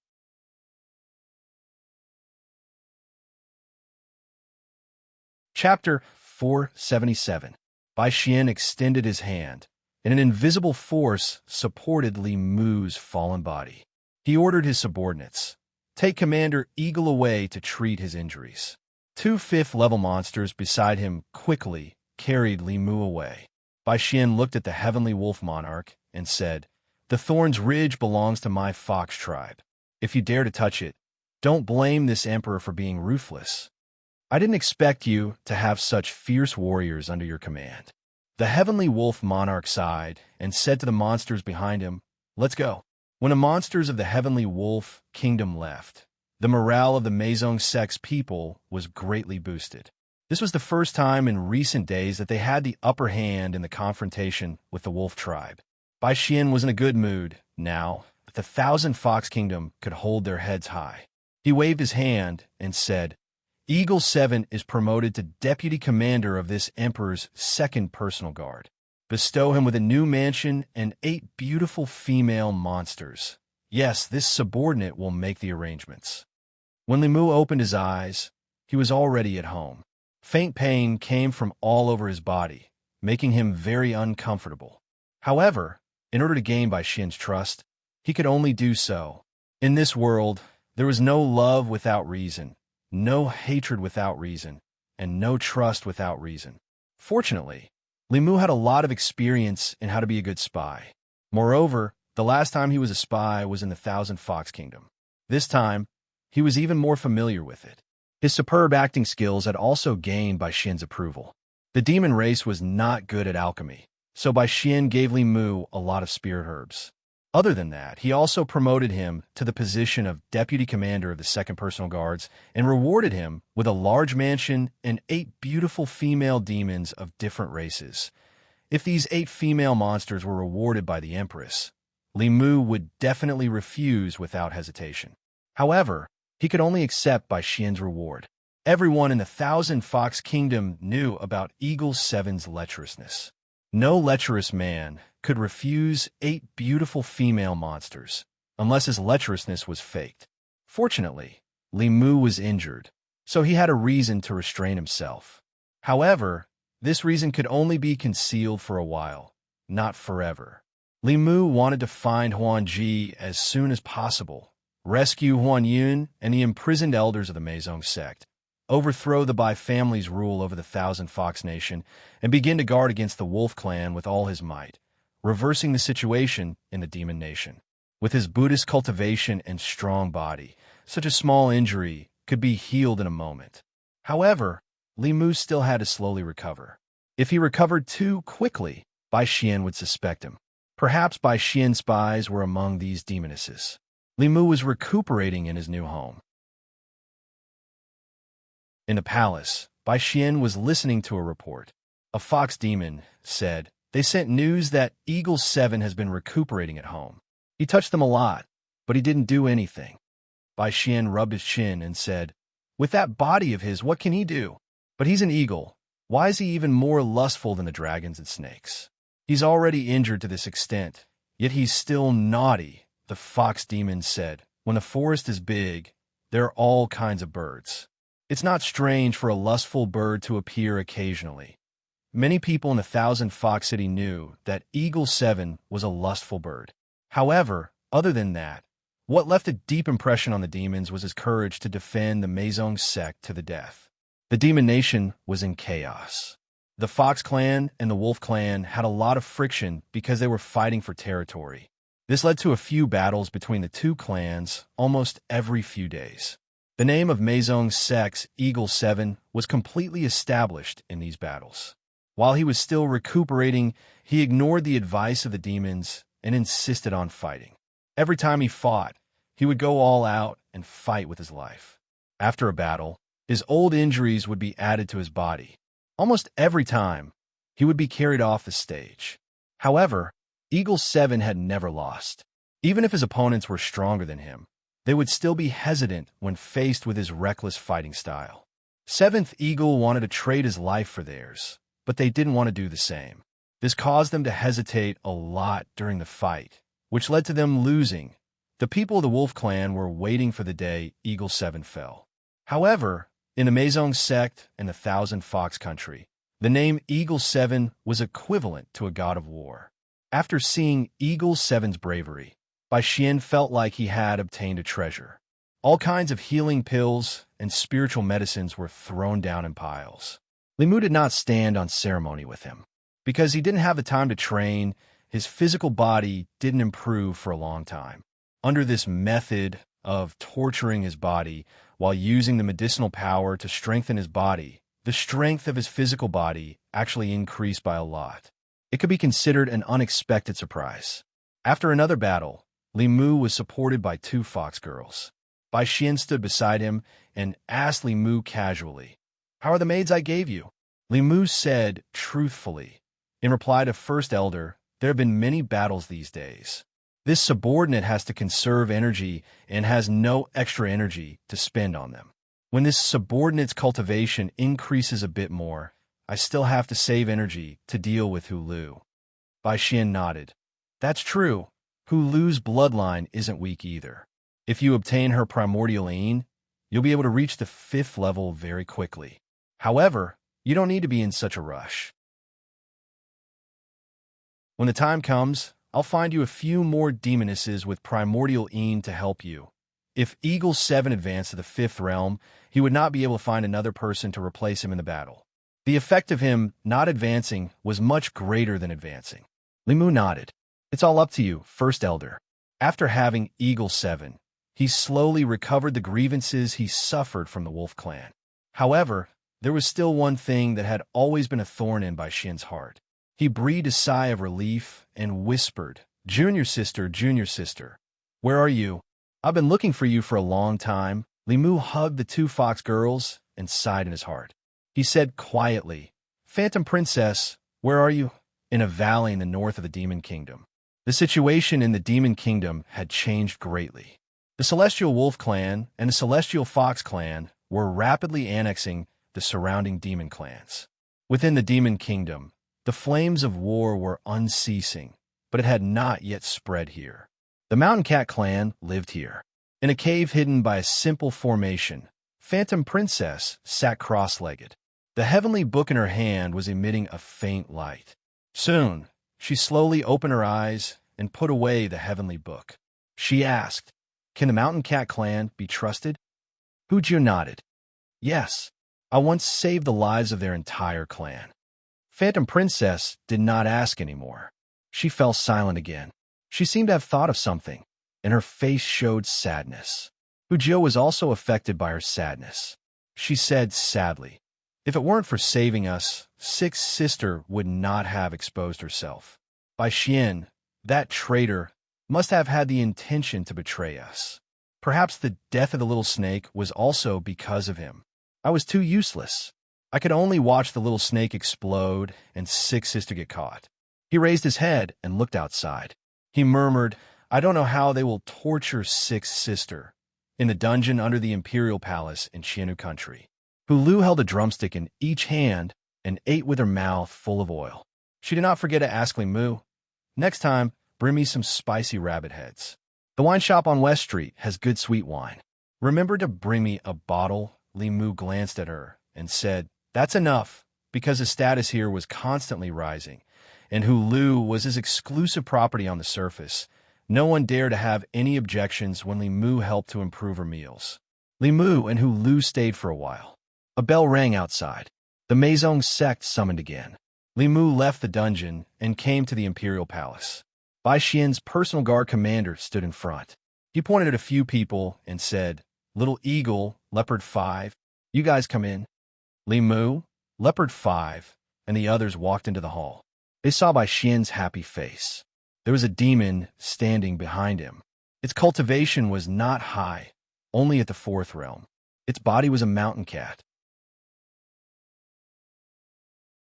Chapter 477. Bai Xian extended his hand, and an invisible force supported Li Mu's fallen body. He ordered his subordinates, "Take Commander Eagle away to treat his injuries." Two fifth-level monsters beside him quickly carried Li Mu away. Bai Xian looked at the Heavenly Wolf Monarch and said, "The Thorns Ridge belongs to my fox tribe. If you dare to touch it, don't blame this emperor for being ruthless. I didn't expect you to have such fierce warriors under your command." The Heavenly Wolf Monarch sighed and said to the monsters behind him, "Let's go." When the monsters of the Heavenly Wolf Kingdom left, the morale of the Maison Sect's people was greatly boosted. This was the first time in recent days that they had the upper hand in the confrontation with the Wolf Tribe. Bai Xian was in a good mood now that the Thousand Fox Kingdom could hold their heads high. He waved his hand and said, "Eagle 7 is promoted to Deputy Commander of this Emperor's second personal guard. Bestow him with a new mansion and 8 beautiful female monsters. Yes, this subordinate will make the arrangements." When Li Mu opened his eyes, he was already at home. Faint pain came from all over his body, making him very uncomfortable. However, in order to gain Bai Xian's trust, he could only do so. In this world, there was no love without reason, no hatred without reason, and no trust without reason. Fortunately, Li Mu had a lot of experience in how to be a good spy. Moreover, the last time he was a spy was in the Thousand Fox Kingdom. This time, he was even more familiar with it. His superb acting skills had also gained Bai Xian's approval. The demon race was not good at alchemy, so Bai Xian gave Li Mu a lot of spirit herbs. Other than that, he also promoted him to the position of Deputy Commander of the Second Personal Guards and rewarded him with a large mansion and 8 beautiful female demons of different races. If these 8 female monsters were rewarded by the Empress, Li Mu would definitely refuse without hesitation. However, he could only accept Bai Xian's reward. Everyone in the Thousand Fox Kingdom knew about Eagle 7's lecherousness. No lecherous man could refuse 8 beautiful female monsters, unless his lecherousness was faked. Fortunately, Li Mu was injured, so he had a reason to restrain himself. However, this reason could only be concealed for a while, not forever. Li Mu wanted to find Huan Ji as soon as possible, rescue Huan Yun and the imprisoned elders of the Maison Sect, overthrow the Bai family's rule over the Thousand Fox Nation, and begin to guard against the Wolf Clan with all his might, reversing the situation in the Demon Nation. With his Buddhist cultivation and strong body, such a small injury could be healed in a moment. However, Li Mu still had to slowly recover. If he recovered too quickly, Bai Xian would suspect him. Perhaps Bai Xian's spies were among these demonesses. Li Mu was recuperating in his new home. In the palace, Bai Xian was listening to a report. A fox demon said, "They sent news that Eagle 7 has been recuperating at home. He touched them a lot, but he didn't do anything." Bai Xian rubbed his chin and said, "With that body of his, what can he do? But he's an eagle. Why is he even more lustful than the dragons and snakes? He's already injured to this extent. Yet he's still naughty, the fox demon said. When the forest is big, there are all kinds of birds. It's not strange for a lustful bird to appear occasionally. Many people in 1,000 Fox City knew that Eagle 7 was a lustful bird. However, other than that, what left a deep impression on the demons was his courage to defend the Maisong sect to the death. The demon nation was in chaos. The Fox clan and the Wolf clan had a lot of friction because they were fighting for territory. This led to a few battles between the two clans almost every few days. The name of Maisong's sect's Eagle 7 was completely established in these battles. While he was still recuperating, he ignored the advice of the demons and insisted on fighting. Every time he fought, he would go all out and fight with his life. After a battle, his old injuries would be added to his body. Almost every time, he would be carried off the stage. However, Eagle 7 had never lost. Even if his opponents were stronger than him, they would still be hesitant when faced with his reckless fighting style. 7th Eagle wanted to trade his life for theirs, but they didn't want to do the same. This caused them to hesitate a lot during the fight, which led to them losing. The people of the Wolf clan were waiting for the day Eagle 7 fell. However, in the Maisong sect and the 1,000 Fox country, the name Eagle 7 was equivalent to a god of war. After seeing Eagle 7's bravery, Bai Xian felt like he had obtained a treasure. All kinds of healing pills and spiritual medicines were thrown down in piles. Li Mu did not stand on ceremony with him. Because he didn't have the time to train, his physical body didn't improve for a long time. Under this method of torturing his body while using the medicinal power to strengthen his body, the strength of his physical body actually increased by a lot. It could be considered an unexpected surprise. After another battle, Li Mu was supported by 2 fox girls. Bai Xian stood beside him and asked Li Mu casually, "How are the maids I gave you?" Li Mu said truthfully, in reply to First Elder, "There have been many battles these days. This subordinate has to conserve energy and has no extra energy to spend on them. When this subordinate's cultivation increases a bit more, I still have to save energy to deal with Hulu." Bai Xian nodded. "That's true. Hulu's bloodline isn't weak either. If you obtain her primordial Yin, you'll be able to reach the 5th level very quickly. However, you don't need to be in such a rush. When the time comes, I'll find you a few more demonesses with primordial Yin to help you. If Eagle 7 advanced to the 5th realm, he would not be able to find another person to replace him in the battle. The effect of him not advancing was much greater than advancing." Li Mu nodded. "It's all up to you, First Elder." After having Eagle 7, he slowly recovered the grievances he suffered from the Wolf clan. However, there was still one thing that had always been a thorn in Bai Xian's heart. He breathed a sigh of relief and whispered, Junior sister, where are you? I've been looking for you for a long time." Li Mu hugged the 2 fox girls and sighed in his heart. He said quietly, "Phantom Princess, where are you?" In a valley in the north of the Demon Kingdom. The situation in the Demon Kingdom had changed greatly. The Celestial Wolf clan and the Celestial Fox clan were rapidly annexing the surrounding demon clans. Within the Demon Kingdom, the flames of war were unceasing, but it had not yet spread here. The Mountain Cat clan lived here. In a cave hidden by a simple formation, Phantom Princess sat cross-legged. The heavenly book in her hand was emitting a faint light. Soon, she slowly opened her eyes and put away the heavenly book. She asked, "Can the Mountain Cat clan be trusted?" Hujiu nodded. "Yes, I once saved the lives of their entire clan." Phantom Princess did not ask anymore. She fell silent again. She seemed to have thought of something, and her face showed sadness. Hujiu was also affected by her sadness. She said sadly, "If it weren't for saving us, Sixth Sister would not have exposed herself. Bai Xian, that traitor, must have had the intention to betray us. Perhaps the death of the little snake was also because of him. I was too useless. I could only watch the little snake explode and Sixth Sister get caught." He raised his head and looked outside. He murmured, "I don't know how they will torture Sixth Sister." In the dungeon under the Imperial Palace in Xianu country, Hulu held a drumstick in each hand and ate with her mouth full of oil. She did not forget to ask Li Mu, "Next time, bring me some spicy rabbit heads. The wine shop on West Street has good sweet wine. Remember to bring me a bottle. Li Mu glanced at her and said, "That's enough," because his status here was constantly rising, and Hulu was his exclusive property on the surface. No one dared to have any objections when Li Mu helped to improve her meals. Li Mu and Hulu stayed for a while. A bell rang outside. The Maison sect summoned again. Li Mu left the dungeon and came to the Imperial Palace. Bai Xian's personal guard commander stood in front. He pointed at a few people and said, "Little Eagle, Leopard 5, you guys come in." Li Mu, Leopard 5, and the others walked into the hall. They saw Bai Xian's happy face. There was a demon standing behind him. Its cultivation was not high, only at the 4th realm. Its body was a mountain cat.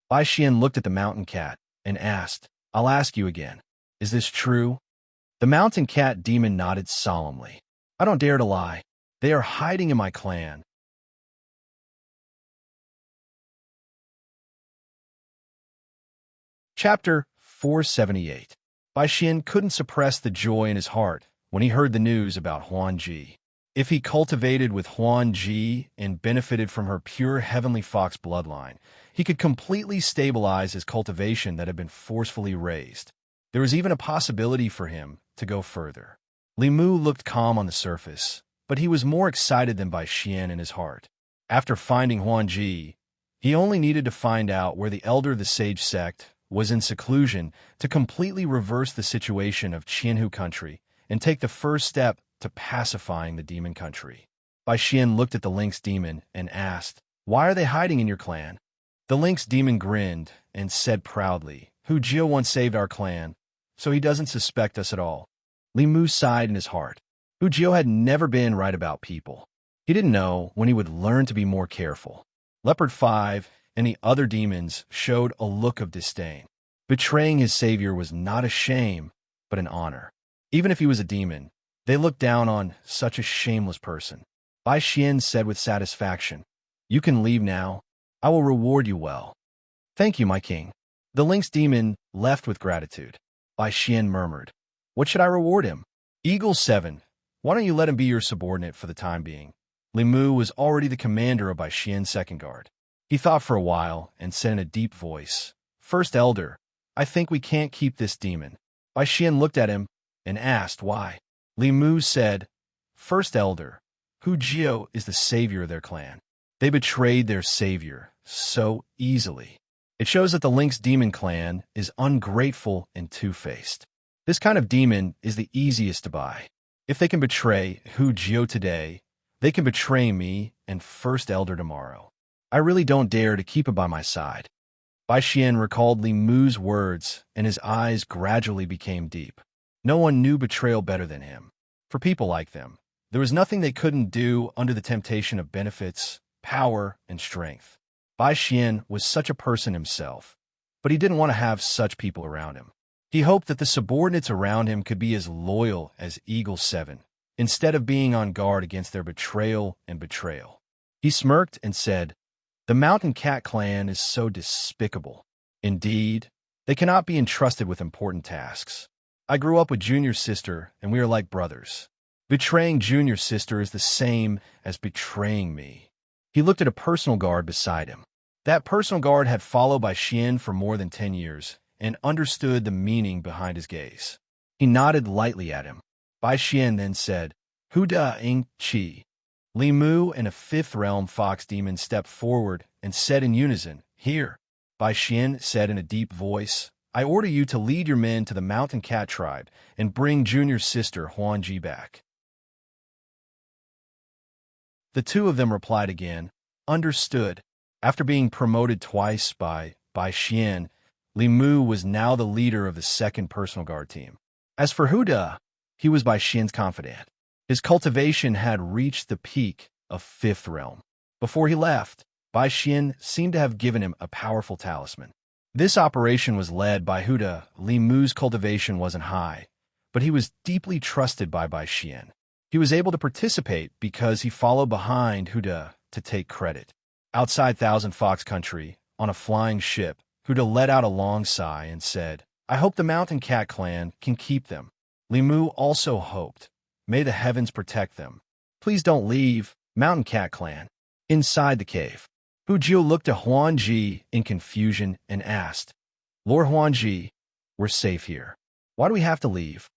Bai Xian looked at the mountain cat and asked, "I'll ask you again. Is this true?" The mountain cat demon nodded solemnly. "I don't dare to lie. They are hiding in my clan." Chapter 478. Bai Xian couldn't suppress the joy in his heart when he heard the news about Huan Ji. If he cultivated with Huan Ji and benefited from her pure heavenly fox bloodline, he could completely stabilize his cultivation that had been forcefully raised. There was even a possibility for him to go further. Li Mu looked calm on the surface, but he was more excited than Bai Xian in his heart. After finding Huan Ji, he only needed to find out where the elder of the sage sect was in seclusion to completely reverse the situation of Qianhu country and take the first step to pacifying the demon country. Bai Xian looked at the lynx demon and asked, "Why are they hiding in your clan?" The lynx demon grinned and said proudly, "Hu Jio once saved our clan, so he doesn't suspect us at all." Li Mu sighed in his heart. Hu Jio had never been right about people. He didn't know when he would learn to be more careful. Leopard 5 and the other demons showed a look of disdain. Betraying his savior was not a shame, but an honor. Even if he was a demon, they looked down on such a shameless person. Bai Xian said with satisfaction, "You can leave now. I will reward you well." "Thank you, my king." The lynx demon left with gratitude. Bai Xian murmured, "What should I reward him?" "Eagle 7, why don't you let him be your subordinate for the time being?" Li Mu was already the commander of Bai Xian's second guard. He thought for a while and said in a deep voice, "First Elder, I think we can't keep this demon." Bai Xian looked at him and asked why. Li Mu said, "First Elder, Hu Jio is the savior of their clan. They betrayed their savior so easily. It shows that the Lynx Demon clan is ungrateful and two-faced. This kind of demon is the easiest to buy. If they can betray Hu Jio today, they can betray me and First Elder tomorrow. I really don't dare to keep him by my side." Bai Xian recalled Li Mu's words, and his eyes gradually became deep. No one knew betrayal better than him. For people like them, there was nothing they couldn't do under the temptation of benefits, power, and strength. Bai Xian was such a person himself, but he didn't want to have such people around him. He hoped that the subordinates around him could be as loyal as Eagle 7, instead of being on guard against their betrayal and betrayal. He smirked and said, "The Mountain Cat clan is so despicable. Indeed, they cannot be entrusted with important tasks. I grew up with Junior's sister, and we are like brothers. Betraying Junior's sister is the same as betraying me." He looked at a personal guard beside him. That personal guard had followed Bai Xian for more than 10 years and understood the meaning behind his gaze. He nodded lightly at him. Bai Xian then said, "Hu Da Ing Chi." Li Mu and a 5th realm fox demon stepped forward and said in unison, "Here." Bai Xian said in a deep voice, "I order you to lead your men to the Mountain Cat tribe and bring Junior's sister Huan Ji back." The two of them replied again, "Understood." After being promoted twice by Bai Xian, Li Mu was now the leader of the 2nd personal guard team. As for Huda, he was Bai Xian's confidant. His cultivation had reached the peak of 5th realm. Before he left, Bai Xian seemed to have given him a powerful talisman. This operation was led by Huda. Li Mu's cultivation wasn't high, but he was deeply trusted by Bai Xian. He was able to participate because he followed behind Huda to take credit. Outside Thousand Fox Country, on a flying ship, Huda let out a long sigh and said, I hope the Mountain Cat clan can keep them. Limu also hoped. May the heavens protect them. Please don't leave, Mountain Cat clan. Inside the cave, Hujiu looked at Huanji in confusion and asked, Lord Huanji, we're safe here. Why do we have to leave?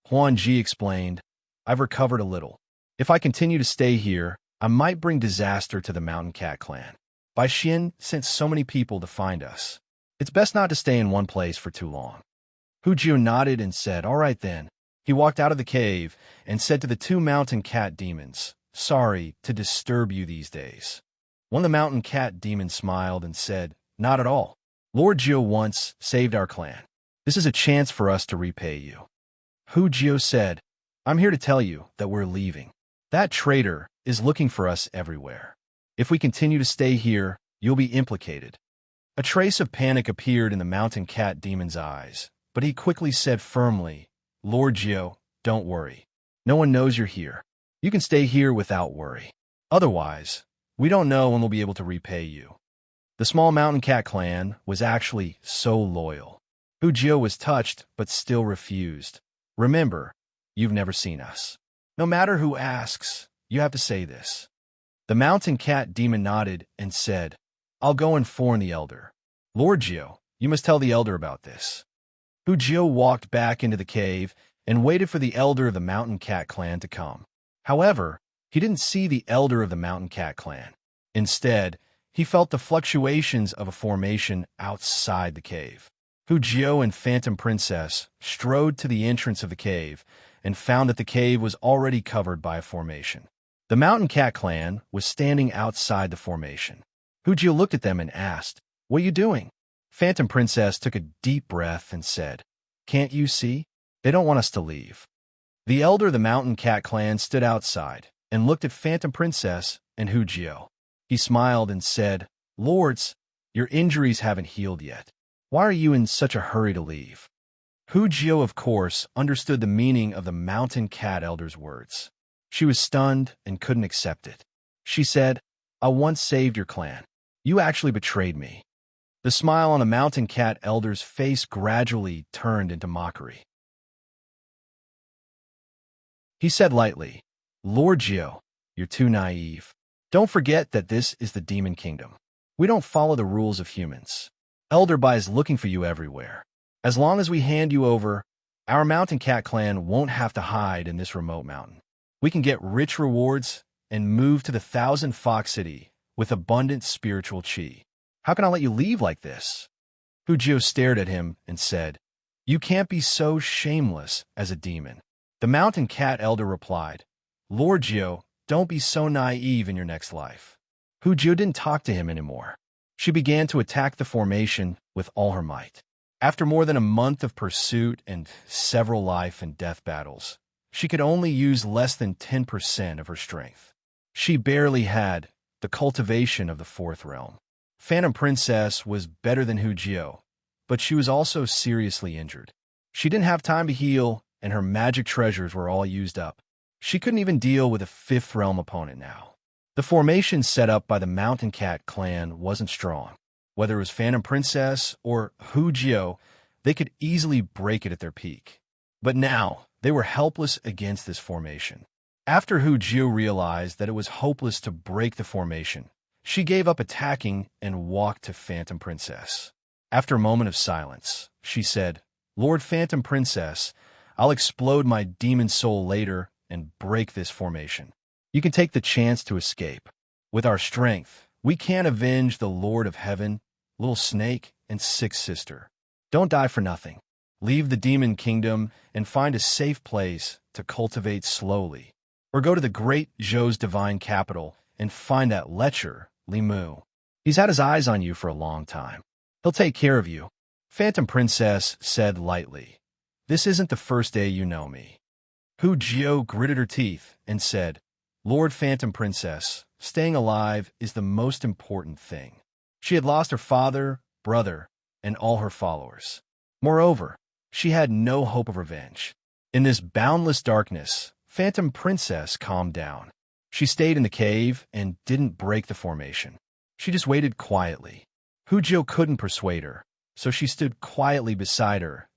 Huanji explained, I've recovered a little. If I continue to stay here, I might bring disaster to the Mountain Cat clan. Bai Xian sent so many people to find us. It's best not to stay in one place for too long. Hujiu nodded and said, all right then. He walked out of the cave and said to the two Mountain Cat demons, sorry to disturb you these days. One of the Mountain Cat demons smiled and said, not at all. Lord Jiu once saved our clan. This is a chance for us to repay you. Hujiu said, I'm here to tell you that we're leaving. That traitor is looking for us everywhere. If we continue to stay here, you'll be implicated. A trace of panic appeared in the Mountain Cat demon's eyes, but he quickly said firmly, Lord Jiu, don't worry. No one knows you're here. You can stay here without worry. Otherwise, we don't know when we'll be able to repay you. The small Mountain Cat clan was actually so loyal. Hujiu was touched, but still refused. Remember, you've never seen us. No matter who asks, you have to say this. The Mountain Cat demon nodded and said, I'll go inform the elder. Lord Jiu, you must tell the elder about this. Hujiu walked back into the cave and waited for the elder of the Mountain Cat clan to come. However, he didn't see the elder of the Mountain Cat clan. Instead, he felt the fluctuations of a formation outside the cave. Hujiu and Phantom Princess strode to the entrance of the cave and found that the cave was already covered by a formation. The Mountain Cat clan was standing outside the formation. Hujiu looked at them and asked, what are you doing? Phantom Princess took a deep breath and said, can't you see? They don't want us to leave. The elder of the Mountain Cat clan stood outside and looked at Phantom Princess and Hujiu. He smiled and said, Lords, your injuries haven't healed yet. Why are you in such a hurry to leave? Hujiu, of course, understood the meaning of the Mountain Cat elder's words. She was stunned and couldn't accept it. She said, I once saved your clan. You actually betrayed me. The smile on the Mountain Cat elder's face gradually turned into mockery. He said lightly, Lord Jiu, you're too naive. Don't forget that this is the Demon Kingdom. We don't follow the rules of humans. Elder Bai is looking for you everywhere. As long as we hand you over, our Mountain Cat clan won't have to hide in this remote mountain. We can get rich rewards and move to the Thousand Fox City with abundant spiritual chi. How can I let you leave like this? Hujiu stared at him and said, you can't be so shameless as a demon. The Mountain Cat elder replied, Lord Jiu, don't be so naive in your next life. Hujiu didn't talk to him anymore. She began to attack the formation with all her might. After more than a month of pursuit and several life and death battles, she could only use less than 10% of her strength. She barely had the cultivation of the fourth realm. Phantom Princess was better than Hujiu, but she was also seriously injured. She didn't have time to heal, and her magic treasures were all used up. She couldn't even deal with a fifth realm opponent now. The formation set up by the Mountain Cat clan wasn't strong. Whether it was Phantom Princess or Hujiu, they could easily break it at their peak. But now, they were helpless against this formation. After Hujiu realized that it was hopeless to break the formation, she gave up attacking and walked to Phantom Princess. After a moment of silence, she said, Lord Phantom Princess, I'll explode my demon soul later and break this formation. You can take the chance to escape. With our strength, we can avenge the Lord of Heaven, Little Snake, and Sixth Sister. Don't die for nothing. Leave the Demon Kingdom and find a safe place to cultivate slowly. Or go to the Great Zhou's divine capital and find that lecher, Limu. He's had his eyes on you for a long time. He'll take care of you. Phantom Princess said lightly, This isn't the first day you know me. Hujiu gritted her teeth and said, Lord Phantom Princess, staying alive is the most important thing. She had lost her father, brother, and all her followers. Moreover, she had no hope of revenge. In this boundless darkness, Phantom Princess calmed down. She stayed in the cave and didn't break the formation. She just waited quietly. Hujiu couldn't persuade her, so she stood quietly beside her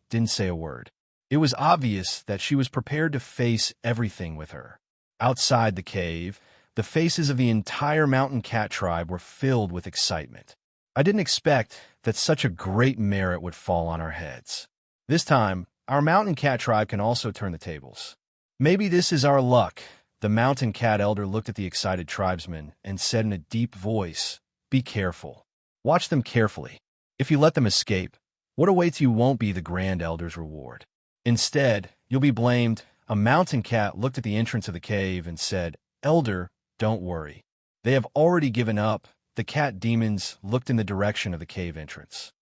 didn't say a word. It was obvious that she was prepared to face everything with her. Outside the cave, the faces of the entire mountain cat tribe were filled with excitement. I didn't expect that such a great merit would fall on our heads. This time, our mountain cat tribe can also turn the tables. Maybe this is our luck. The mountain cat elder looked at the excited tribesmen and said in a deep voice, "Be careful. Watch them carefully. If you let them escape, what awaits you won't be the grand elder's reward. Instead, you'll be blamed." A mountain cat looked at the entrance of the cave and said, "Elder, don't worry. They have already given up." The cat demons looked in the direction of the cave entrance.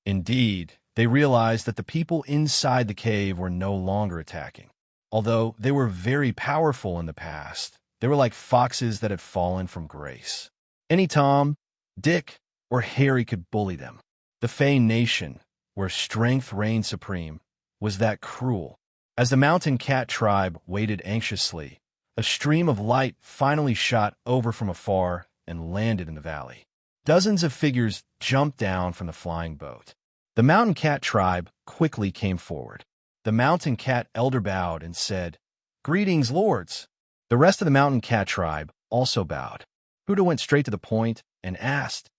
Indeed, they realized that the people inside the cave were no longer attacking. Although they were very powerful in the past, they were like foxes that had fallen from grace. Any Tom, Dick, or Harry could bully them. The Fey Nation, where strength reigned supreme, was that cruel. As the mountain cat tribe waited anxiously, a stream of light finally shot over from afar and landed in the valley. Dozens of figures jumped down from the flying boat. The mountain cat tribe quickly came forward. The mountain cat elder bowed and said, "Greetings, lords." The rest of the mountain cat tribe also bowed. Huda went straight to the point and asked,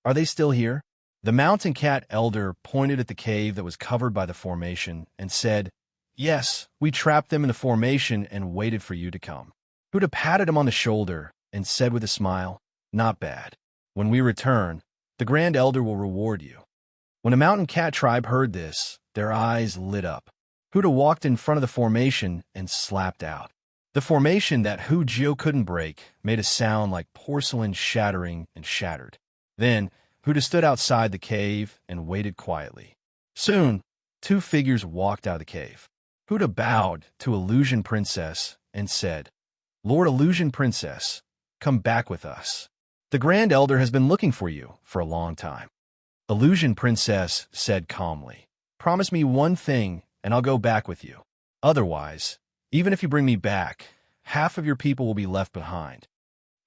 "Are they still here?" The mountain cat elder pointed at the cave that was covered by the formation and said, "Yes, we trapped them in the formation and waited for you to come." Huda patted him on the shoulder and said with a smile, "Not bad. When we return, the Grand Elder will reward you." When the mountain cat tribe heard this, their eyes lit up. Huda walked in front of the formation and slapped out. The formation that Hu Jio couldn't break made a sound like porcelain shattering and shattered. Then, Huda stood outside the cave and waited quietly. Soon, two figures walked out of the cave. Huda bowed to Illusion Princess and said, "Lord Illusion Princess, come back with us. The Grand Elder has been looking for you for a long time." Illusion Princess said calmly, "Promise me one thing and I'll go back with you. Otherwise, even if you bring me back, half of your people will be left behind."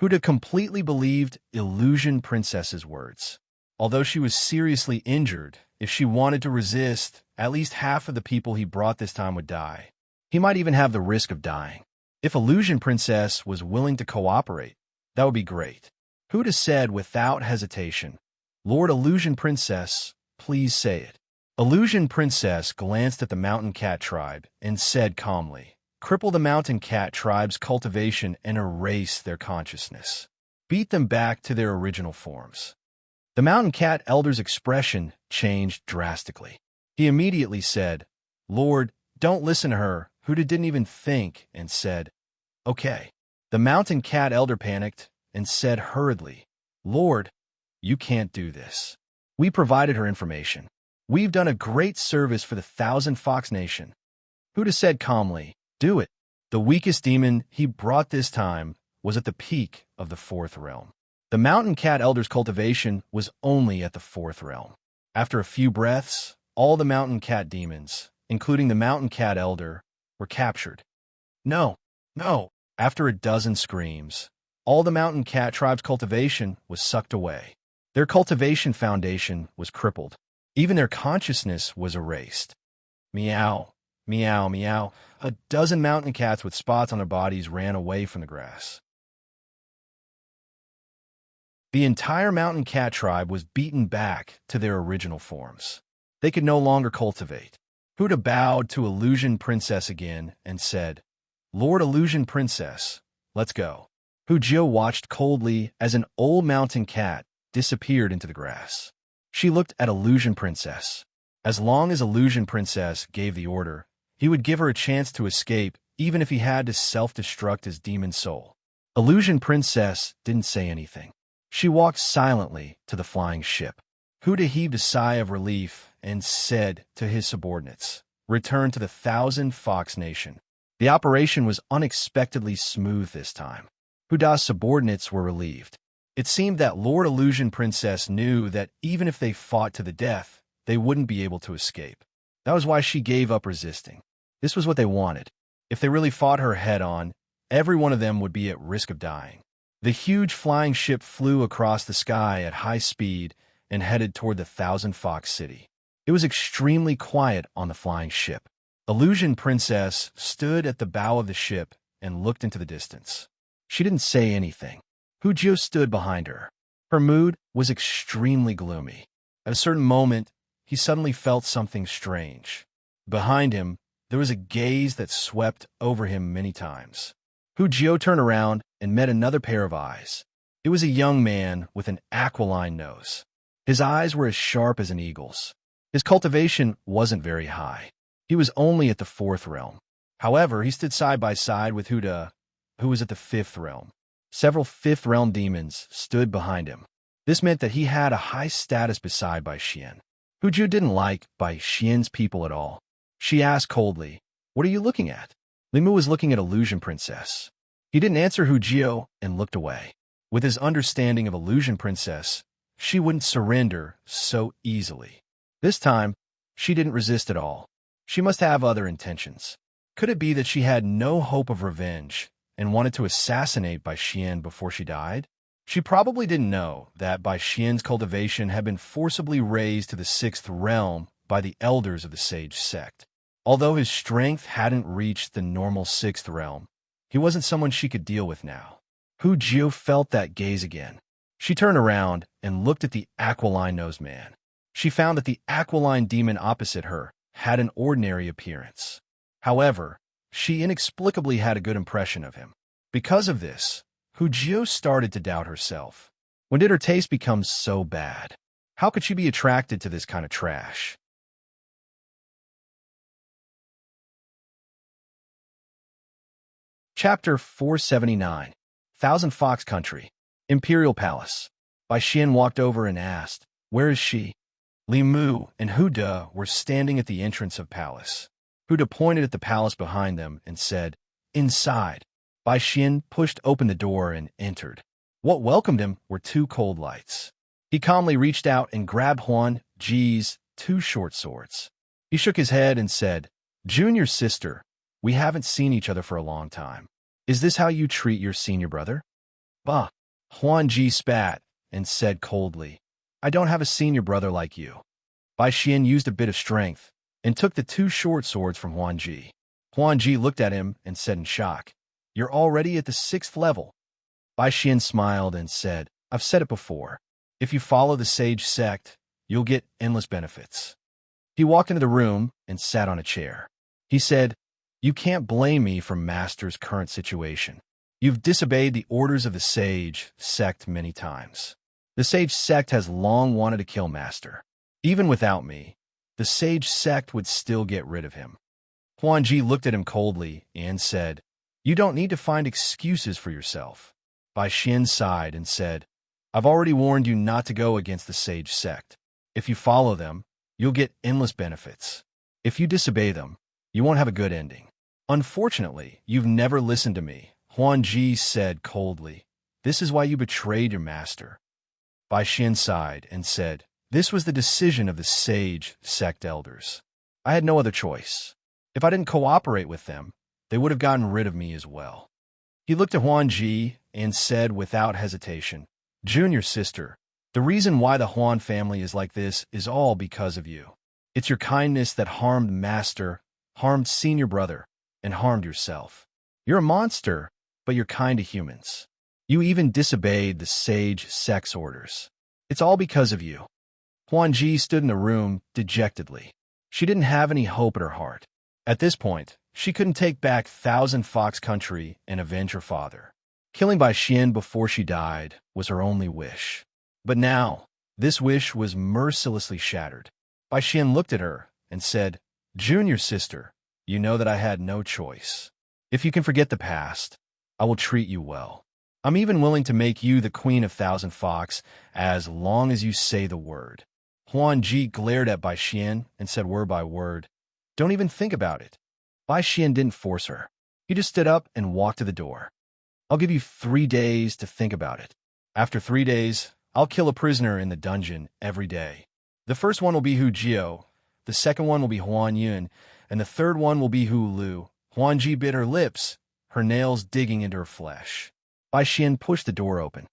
Huda completely believed Illusion Princess's words. Although she was seriously injured, if she wanted to resist, at least half of the people he brought this time would die. He might even have the risk of dying. If Illusion Princess was willing to cooperate, that would be great. Huda said without hesitation, "Lord Illusion Princess, please say it." Illusion Princess glanced at the mountain cat tribe and said calmly, "Cripple the mountain cat tribe's cultivation and erase their consciousness. Beat them back to their original forms." The mountain cat elder's expression changed drastically. He immediately said, "Lord, don't listen to her." Huda didn't even think and said, "Okay." The mountain cat elder panicked and said hurriedly, "Lord, you can't do this. We provided her information. We've done a great service for the 1,000 Fox Nation." Huda said calmly, "Do it." The weakest demon he brought this time was at the peak of the 4th realm. The mountain cat elder's cultivation was only at the 4th realm. After a few breaths, all the mountain cat demons, including the mountain cat elder, were captured. No, no. After a dozen screams, all the mountain cat tribe's cultivation was sucked away. Their cultivation foundation was crippled. Even their consciousness was erased. Meow, meow, meow. A dozen mountain cats with spots on their bodies ran away from the grass. The entire mountain cat tribe was beaten back to their original forms. They could no longer cultivate. Huda bowed to Illusion Princess again and said, "Lord Illusion Princess, let's go." Hu Jio watched coldly as an old mountain cat disappeared into the grass. She looked at Illusion Princess. As long as Illusion Princess gave the order, he would give her a chance to escape, even if he had to self-destruct his demon soul. Illusion Princess didn't say anything. She walked silently to the flying ship. Huda heaved a sigh of relief and said to his subordinates, "Return to the 1,000 Fox Nation." The operation was unexpectedly smooth this time. Huda's subordinates were relieved. It seemed that Lord Illusion Princess knew that even if they fought to the death, they wouldn't be able to escape. That was why she gave up resisting. This was what they wanted. If they really fought her head-on, every one of them would be at risk of dying. The huge flying ship flew across the sky at high speed and headed toward the Thousand Fox City. It was extremely quiet on the flying ship. Illusion Princess stood at the bow of the ship and looked into the distance. She didn't say anything. Hu Jio stood behind her. Her mood was extremely gloomy. At a certain moment, he suddenly felt something strange. Behind him, there was a gaze that swept over him many times. Hu Jio turned around and met another pair of eyes. It was a young man with an aquiline nose. His eyes were as sharp as an eagle's. His cultivation wasn't very high. He was only at the 4th realm. However, he stood side by side with Huda, who was at the 5th realm. Several 5th realm demons stood behind him. This meant that he had a high status beside Bai Xian. Hu Jio didn't like Bai Xian's people at all. She asked coldly, "What are you looking at?" Li Mu was looking at Illusion Princess. He didn't answer Hu Jio and looked away. With his understanding of Illusion Princess, she wouldn't surrender so easily. This time, she didn't resist at all. She must have other intentions. Could it be that she had no hope of revenge and wanted to assassinate Bai Xian before she died? She probably didn't know that Bai Xian's cultivation had been forcibly raised to the 6th realm by the elders of the Sage sect. Although his strength hadn't reached the normal 6th realm, he wasn't someone she could deal with now. Hu Jio felt that gaze again. She turned around and looked at the aquiline-nosed man. She found that the aquiline demon opposite her had an ordinary appearance. However, she inexplicably had a good impression of him. Because of this, Hu Jio started to doubt herself. When did her taste become so bad? How could she be attracted to this kind of trash? Chapter 479, Thousand Fox Country, Imperial Palace. Bai Xian walked over and asked, "Where is she?" Li Mu and Huda were standing at the entrance of palace. Huda pointed at the palace behind them and said, "Inside." Bai Xian pushed open the door and entered. What welcomed him were 2 cold lights. He calmly reached out and grabbed Huan Ji's 2 short swords. He shook his head and said, "Junior sister, we haven't seen each other for a long time. Is this how you treat your senior brother?" "Bah." Huan Ji spat and said coldly, "I don't have a senior brother like you." Bai Xian used a bit of strength and took the 2 short swords from Huan Ji. Huan Ji looked at him and said in shock, "You're already at the 6th level." Bai Xian smiled and said, "I've said it before. If you follow the Sage sect, you'll get endless benefits." He walked into the room and sat on a chair. He said, "You can't blame me for Master's current situation. You've disobeyed the orders of the Sage sect many times. The Sage sect has long wanted to kill Master. Even without me, the Sage sect would still get rid of him." Huan Ji looked at him coldly and said, "You don't need to find excuses for yourself." Bai Xian sighed and said, "I've already warned you not to go against the Sage sect. If you follow them, you'll get endless benefits. If you disobey them, you won't have a good ending. Unfortunately, you've never listened to me," Huan Ji said coldly. "This is why you betrayed your master." Bai Xian sighed and said, "This was the decision of the Sage sect elders. I had no other choice. If I didn't cooperate with them, they would have gotten rid of me as well." He looked at Huan Ji and said without hesitation, "Junior sister, the reason why the Huan family is like this is all because of you. It's your kindness that harmed Master, harmed senior brother, and harmed yourself. You're a monster, but you're kind to humans. You even disobeyed the Sage sect's orders. It's all because of you." Huan Ji stood in the room dejectedly. She didn't have any hope at her heart. At this point, she couldn't take back Thousand Fox Country and avenge her father. Killing Bai Xian before she died was her only wish. But now, this wish was mercilessly shattered. Bai Xian looked at her and said, "Junior sister, you know that I had no choice. If you can forget the past, I will treat you well. I'm even willing to make you the Queen of Thousand Fox as long as you say the word." Huan Ji glared at Bai Xian and said word by word, "Don't even think about it." Bai Xian didn't force her. He just stood up and walked to the door. "I'll give you 3 days to think about it. After 3 days, I'll kill a prisoner in the dungeon every day. The first one will be Hu Jio, the second one will be Huan Yun, and the third one will be Hu Lu." Huan Ji bit her lips, her nails digging into her flesh. Bai Xian pushed the door open.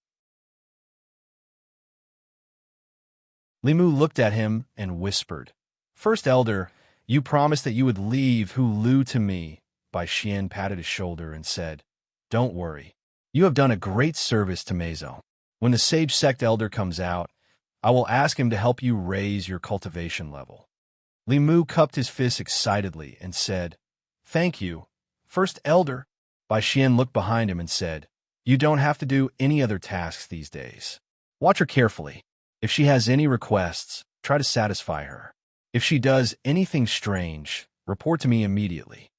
Limu looked at him and whispered, "First Elder, you promised that you would leave Hu Lu to me." Bai Xian patted his shoulder and said, "Don't worry. You have done a great service to Meizong. When the Sage Sect Elder comes out, I will ask him to help you raise your cultivation level." Limu cupped his fists excitedly and said, "Thank you, First Elder." Bai Xian looked behind him and said, "You don't have to do any other tasks these days. Watch her carefully. If she has any requests, try to satisfy her. If she does anything strange, report to me immediately."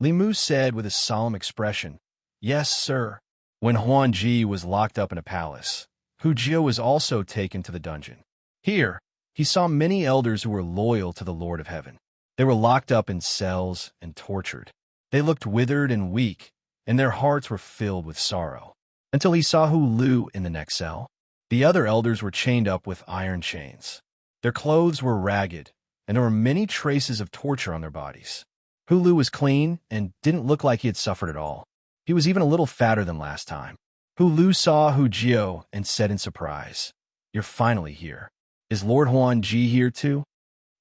Limu said with a solemn expression, "Yes, sir." When Huanji was locked up in a palace, Hu Jio was also taken to the dungeon. Here, he saw many elders who were loyal to the Lord of Heaven. They were locked up in cells and tortured. They looked withered and weak, and their hearts were filled with sorrow. Until he saw Hu Lu in the next cell. The other elders were chained up with iron chains. Their clothes were ragged, and there were many traces of torture on their bodies. Hu Lu was clean and didn't look like he had suffered at all. He was even a little fatter than last time. Hu Lu saw Hu Jio and said in surprise, "You're finally here. Is Lord Huanji here too?"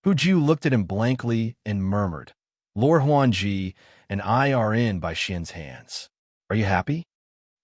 Hu Jiu looked at him blankly and murmured, "Lord Huanji and I are in Bai Xian's hands. Are you happy?"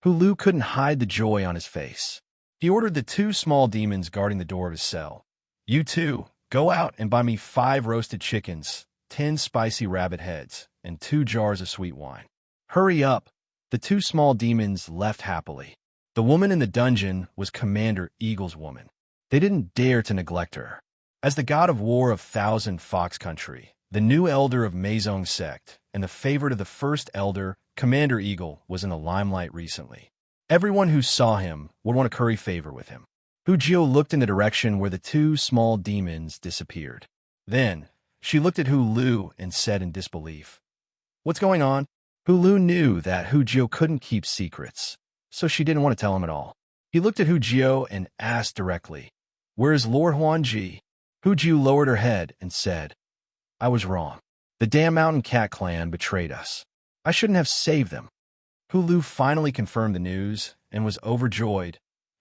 Hu Lu couldn't hide the joy on his face. He ordered the 2 small demons guarding the door of his cell. "You two, go out and buy me 5 roasted chickens, 10 spicy rabbit heads, and 2 jars of sweet wine. Hurry up." The 2 small demons left happily. The woman in the dungeon was Commander Eagle's woman. They didn't dare to neglect her. As the god of war of Thousand Fox Country, the new elder of Meizong sect, and the favorite of the first elder, Commander Eagle, was in the limelight recently. Everyone who saw him would want to curry favor with him. Hu Jio looked in the direction where the 2 small demons disappeared. Then, she looked at Hu Lu and said in disbelief, "What's going on?" Hu Lu knew that Hu Jio couldn't keep secrets, so she didn't want to tell him at all. He looked at Hu Jio and asked directly, "Where is Lord Huanji?" Hu Jio lowered her head and said, "I was wrong. The damn Mountain Cat clan betrayed us. I shouldn't have saved them." Hu Lu finally confirmed the news and was overjoyed.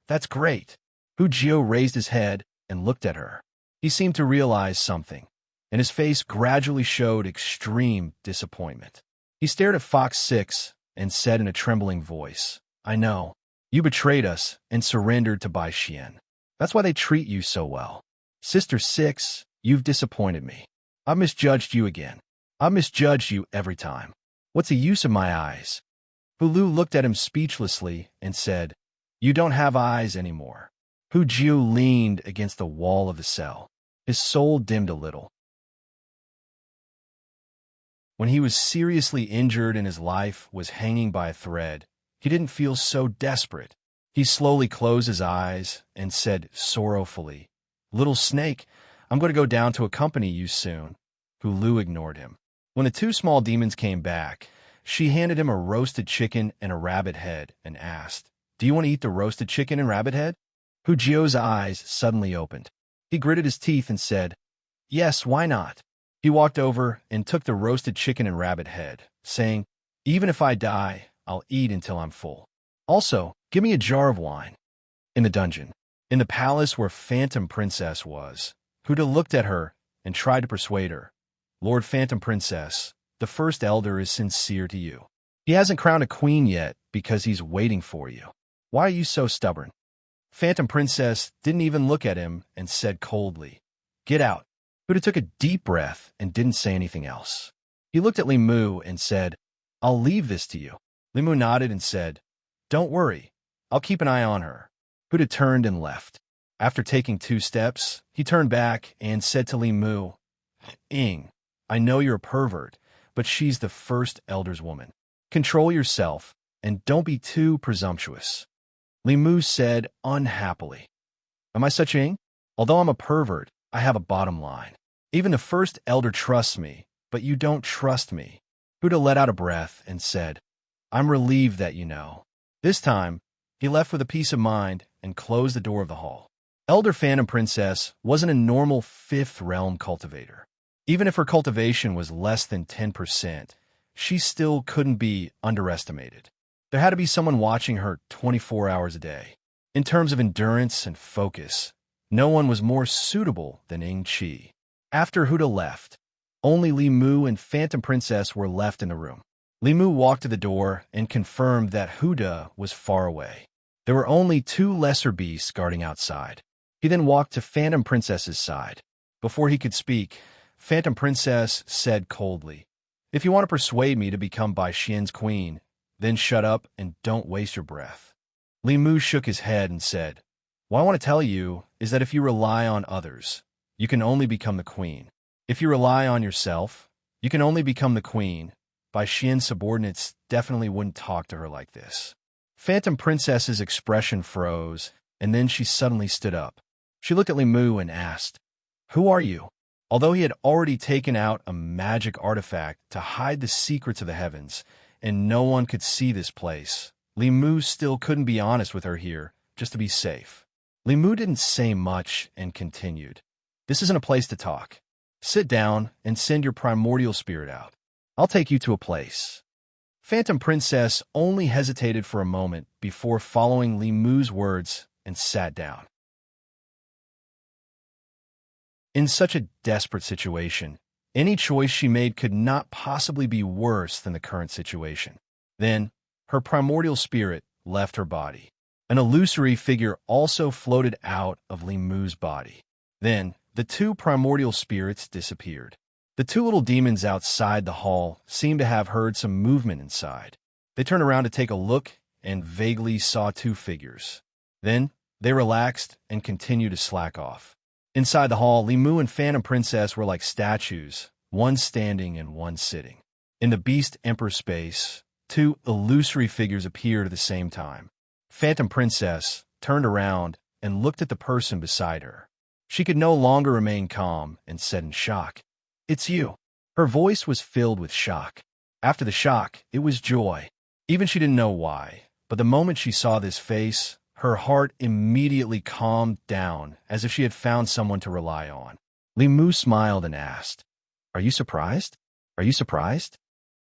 "That's great." Hu Jio raised his head and looked at her. He seemed to realize something, and his face gradually showed extreme disappointment. He stared at Fox 6 and said in a trembling voice, "I know. You betrayed us and surrendered to Bai Xian. That's why they treat you so well. Sister 6, you've disappointed me. I've misjudged you again. I've misjudged you every time. What's the use of my eyes?" Hu Lu looked at him speechlessly and said, "You don't have eyes anymore." Hu Jiu leaned against the wall of the cell. His soul dimmed a little. When he was seriously injured and his life was hanging by a thread, he didn't feel so desperate. He slowly closed his eyes and said sorrowfully, "Little snake, I'm going to go down to accompany you soon." Hu Lu ignored him. When the 2 small demons came back, she handed him a roasted chicken and a rabbit head and asked, "Do you want to eat the roasted chicken and rabbit head?" Hu Jio's eyes suddenly opened. He gritted his teeth and said, "Yes, why not?" He walked over and took the roasted chicken and rabbit head, saying, "Even if I die, I'll eat until I'm full. Also, give me a jar of wine." In the dungeon, in the palace where Phantom Princess was, Huda looked at her and tried to persuade her. "Lord Phantom Princess, the first elder is sincere to you. He hasn't crowned a queen yet because he's waiting for you. Why are you so stubborn?" Phantom Princess didn't even look at him and said coldly, "Get out." Huda took a deep breath and didn't say anything else. He looked at Li Mu and said, "I'll leave this to you." Li Mu nodded and said, "Don't worry. I'll keep an eye on her." Huda turned and left. After taking 2 steps, he turned back and said to Li Mu, "Ing, I know you're a pervert, but she's the first elder's woman. Control yourself and don't be too presumptuous." Li Mu said unhappily, "Am I such Ing? Although I'm a pervert, I have a bottom line. Even the first elder trusts me, but you don't trust me." Huda let out a breath and said, "I'm relieved that you know." This time, he left with a peace of mind and closed the door of the hall. Elder Phantom Princess wasn't a normal 5th realm cultivator. Even if her cultivation was less than 10%, she still couldn't be underestimated. There had to be someone watching her 24 hours a day. In terms of endurance and focus, No one was more suitable than Chi. After Huda left, only Li Mu and Phantom Princess were left in the room. Li Mu walked to the door and confirmed that Huda was far away. There were only two lesser beasts guarding outside. He then walked to Phantom Princess's side. Before he could speak, Phantom Princess said coldly, "If you want to persuade me to become Bai Xian's queen, then shut up and don't waste your breath." Li Mu shook his head and said, "What I want to tell you is that if you rely on others, you can only become the queen. If you rely on yourself, you can only become the queen. Bai Xian's subordinates definitely wouldn't talk to her like this." Phantom Princess's expression froze, and then she suddenly stood up. She looked at Li Mu and asked, "Who are you?" Although he had already taken out a magic artifact to hide the secrets of the heavens, and no one could see this place, Li Mu still couldn't be honest with her here, just to be safe. Li Mu didn't say much and continued, "This isn't a place to talk. Sit down and send your primordial spirit out. I'll take you to a place." Phantom Princess only hesitated for a moment before following Li Mu's words and sat down. In such a desperate situation, any choice she made could not possibly be worse than the current situation. Then, her primordial spirit left her body. An illusory figure also floated out of Li Mu's body. Then, the two primordial spirits disappeared. The two little demons outside the hall seemed to have heard some movement inside. They turned around to take a look and vaguely saw two figures. Then, they relaxed and continued to slack off. Inside the hall, Li Mu and Phantom Princess were like statues, one standing and one sitting. In the Beast Emperor space, two illusory figures appeared at the same time. Phantom Princess turned around and looked at the person beside her. She could no longer remain calm and said in shock, "It's you." Her voice was filled with shock. After the shock, it was joy. Even she didn't know why, but the moment she saw this face, her heart immediately calmed down as if she had found someone to rely on. Li Mu smiled and asked, "Are you surprised? Are you surprised?"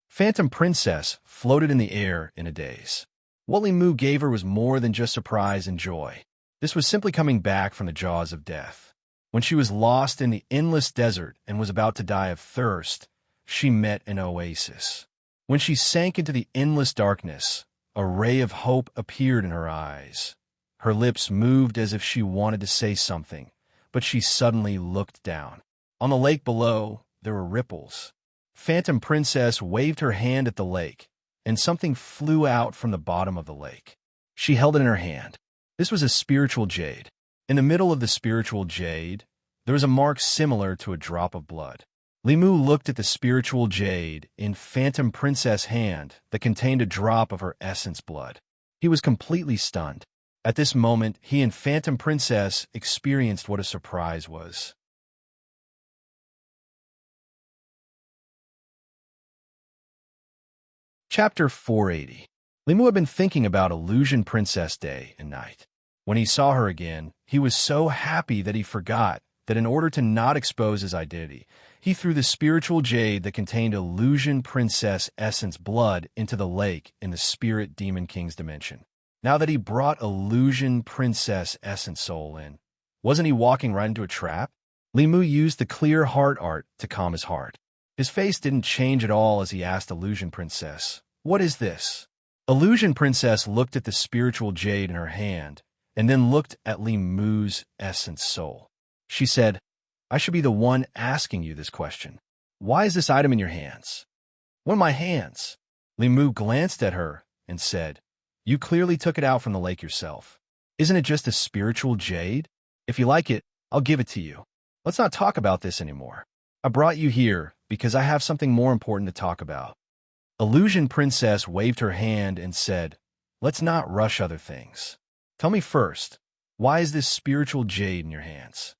Phantom Princess floated in the air in a daze. What Li Mu gave her was more than just surprise and joy. This was simply coming back from the jaws of death. When she was lost in the endless desert and was about to die of thirst, she met an oasis. When she sank into the endless darkness, a ray of hope appeared in her eyes. Her lips moved as if she wanted to say something, but she suddenly looked down. On the lake below, there were ripples. Phantom Princess waved her hand at the lake, and something flew out from the bottom of the lake. She held it in her hand. This was a spiritual jade. In the middle of the spiritual jade, there was a mark similar to a drop of blood. Li Mu looked at the spiritual jade in Phantom Princess' hand that contained a drop of her essence blood. He was completely stunned. At this moment, he and Phantom Princess experienced what a surprise was. Chapter 480. Li Mu had been thinking about Illusion Princess day and night. When he saw her again, he was so happy that he forgot that in order to not expose his identity, he threw the spiritual jade that contained Illusion Princess essence blood into the lake in the Spirit Demon King's dimension. Now that he brought Illusion Princess essence soul in, wasn't he walking right into a trap? Li Mu used the clear heart art to calm his heart. His face didn't change at all as he asked Illusion Princess, "What is this?" Illusion Princess looked at the spiritual jade in her hand, and then looked at Li Mu's essence soul. She said, "I should be the one asking you this question. Why is this item in your hands?" "What are my hands?" Li Mu glanced at her and said, "You clearly took it out from the lake yourself. Isn't it just a spiritual jade? If you like it, I'll give it to you. Let's not talk about this anymore. I brought you here because I have something more important to talk about." Illusion Princess waved her hand and said, "Let's not rush other things. Tell me first, why is this spiritual jade in your hands?"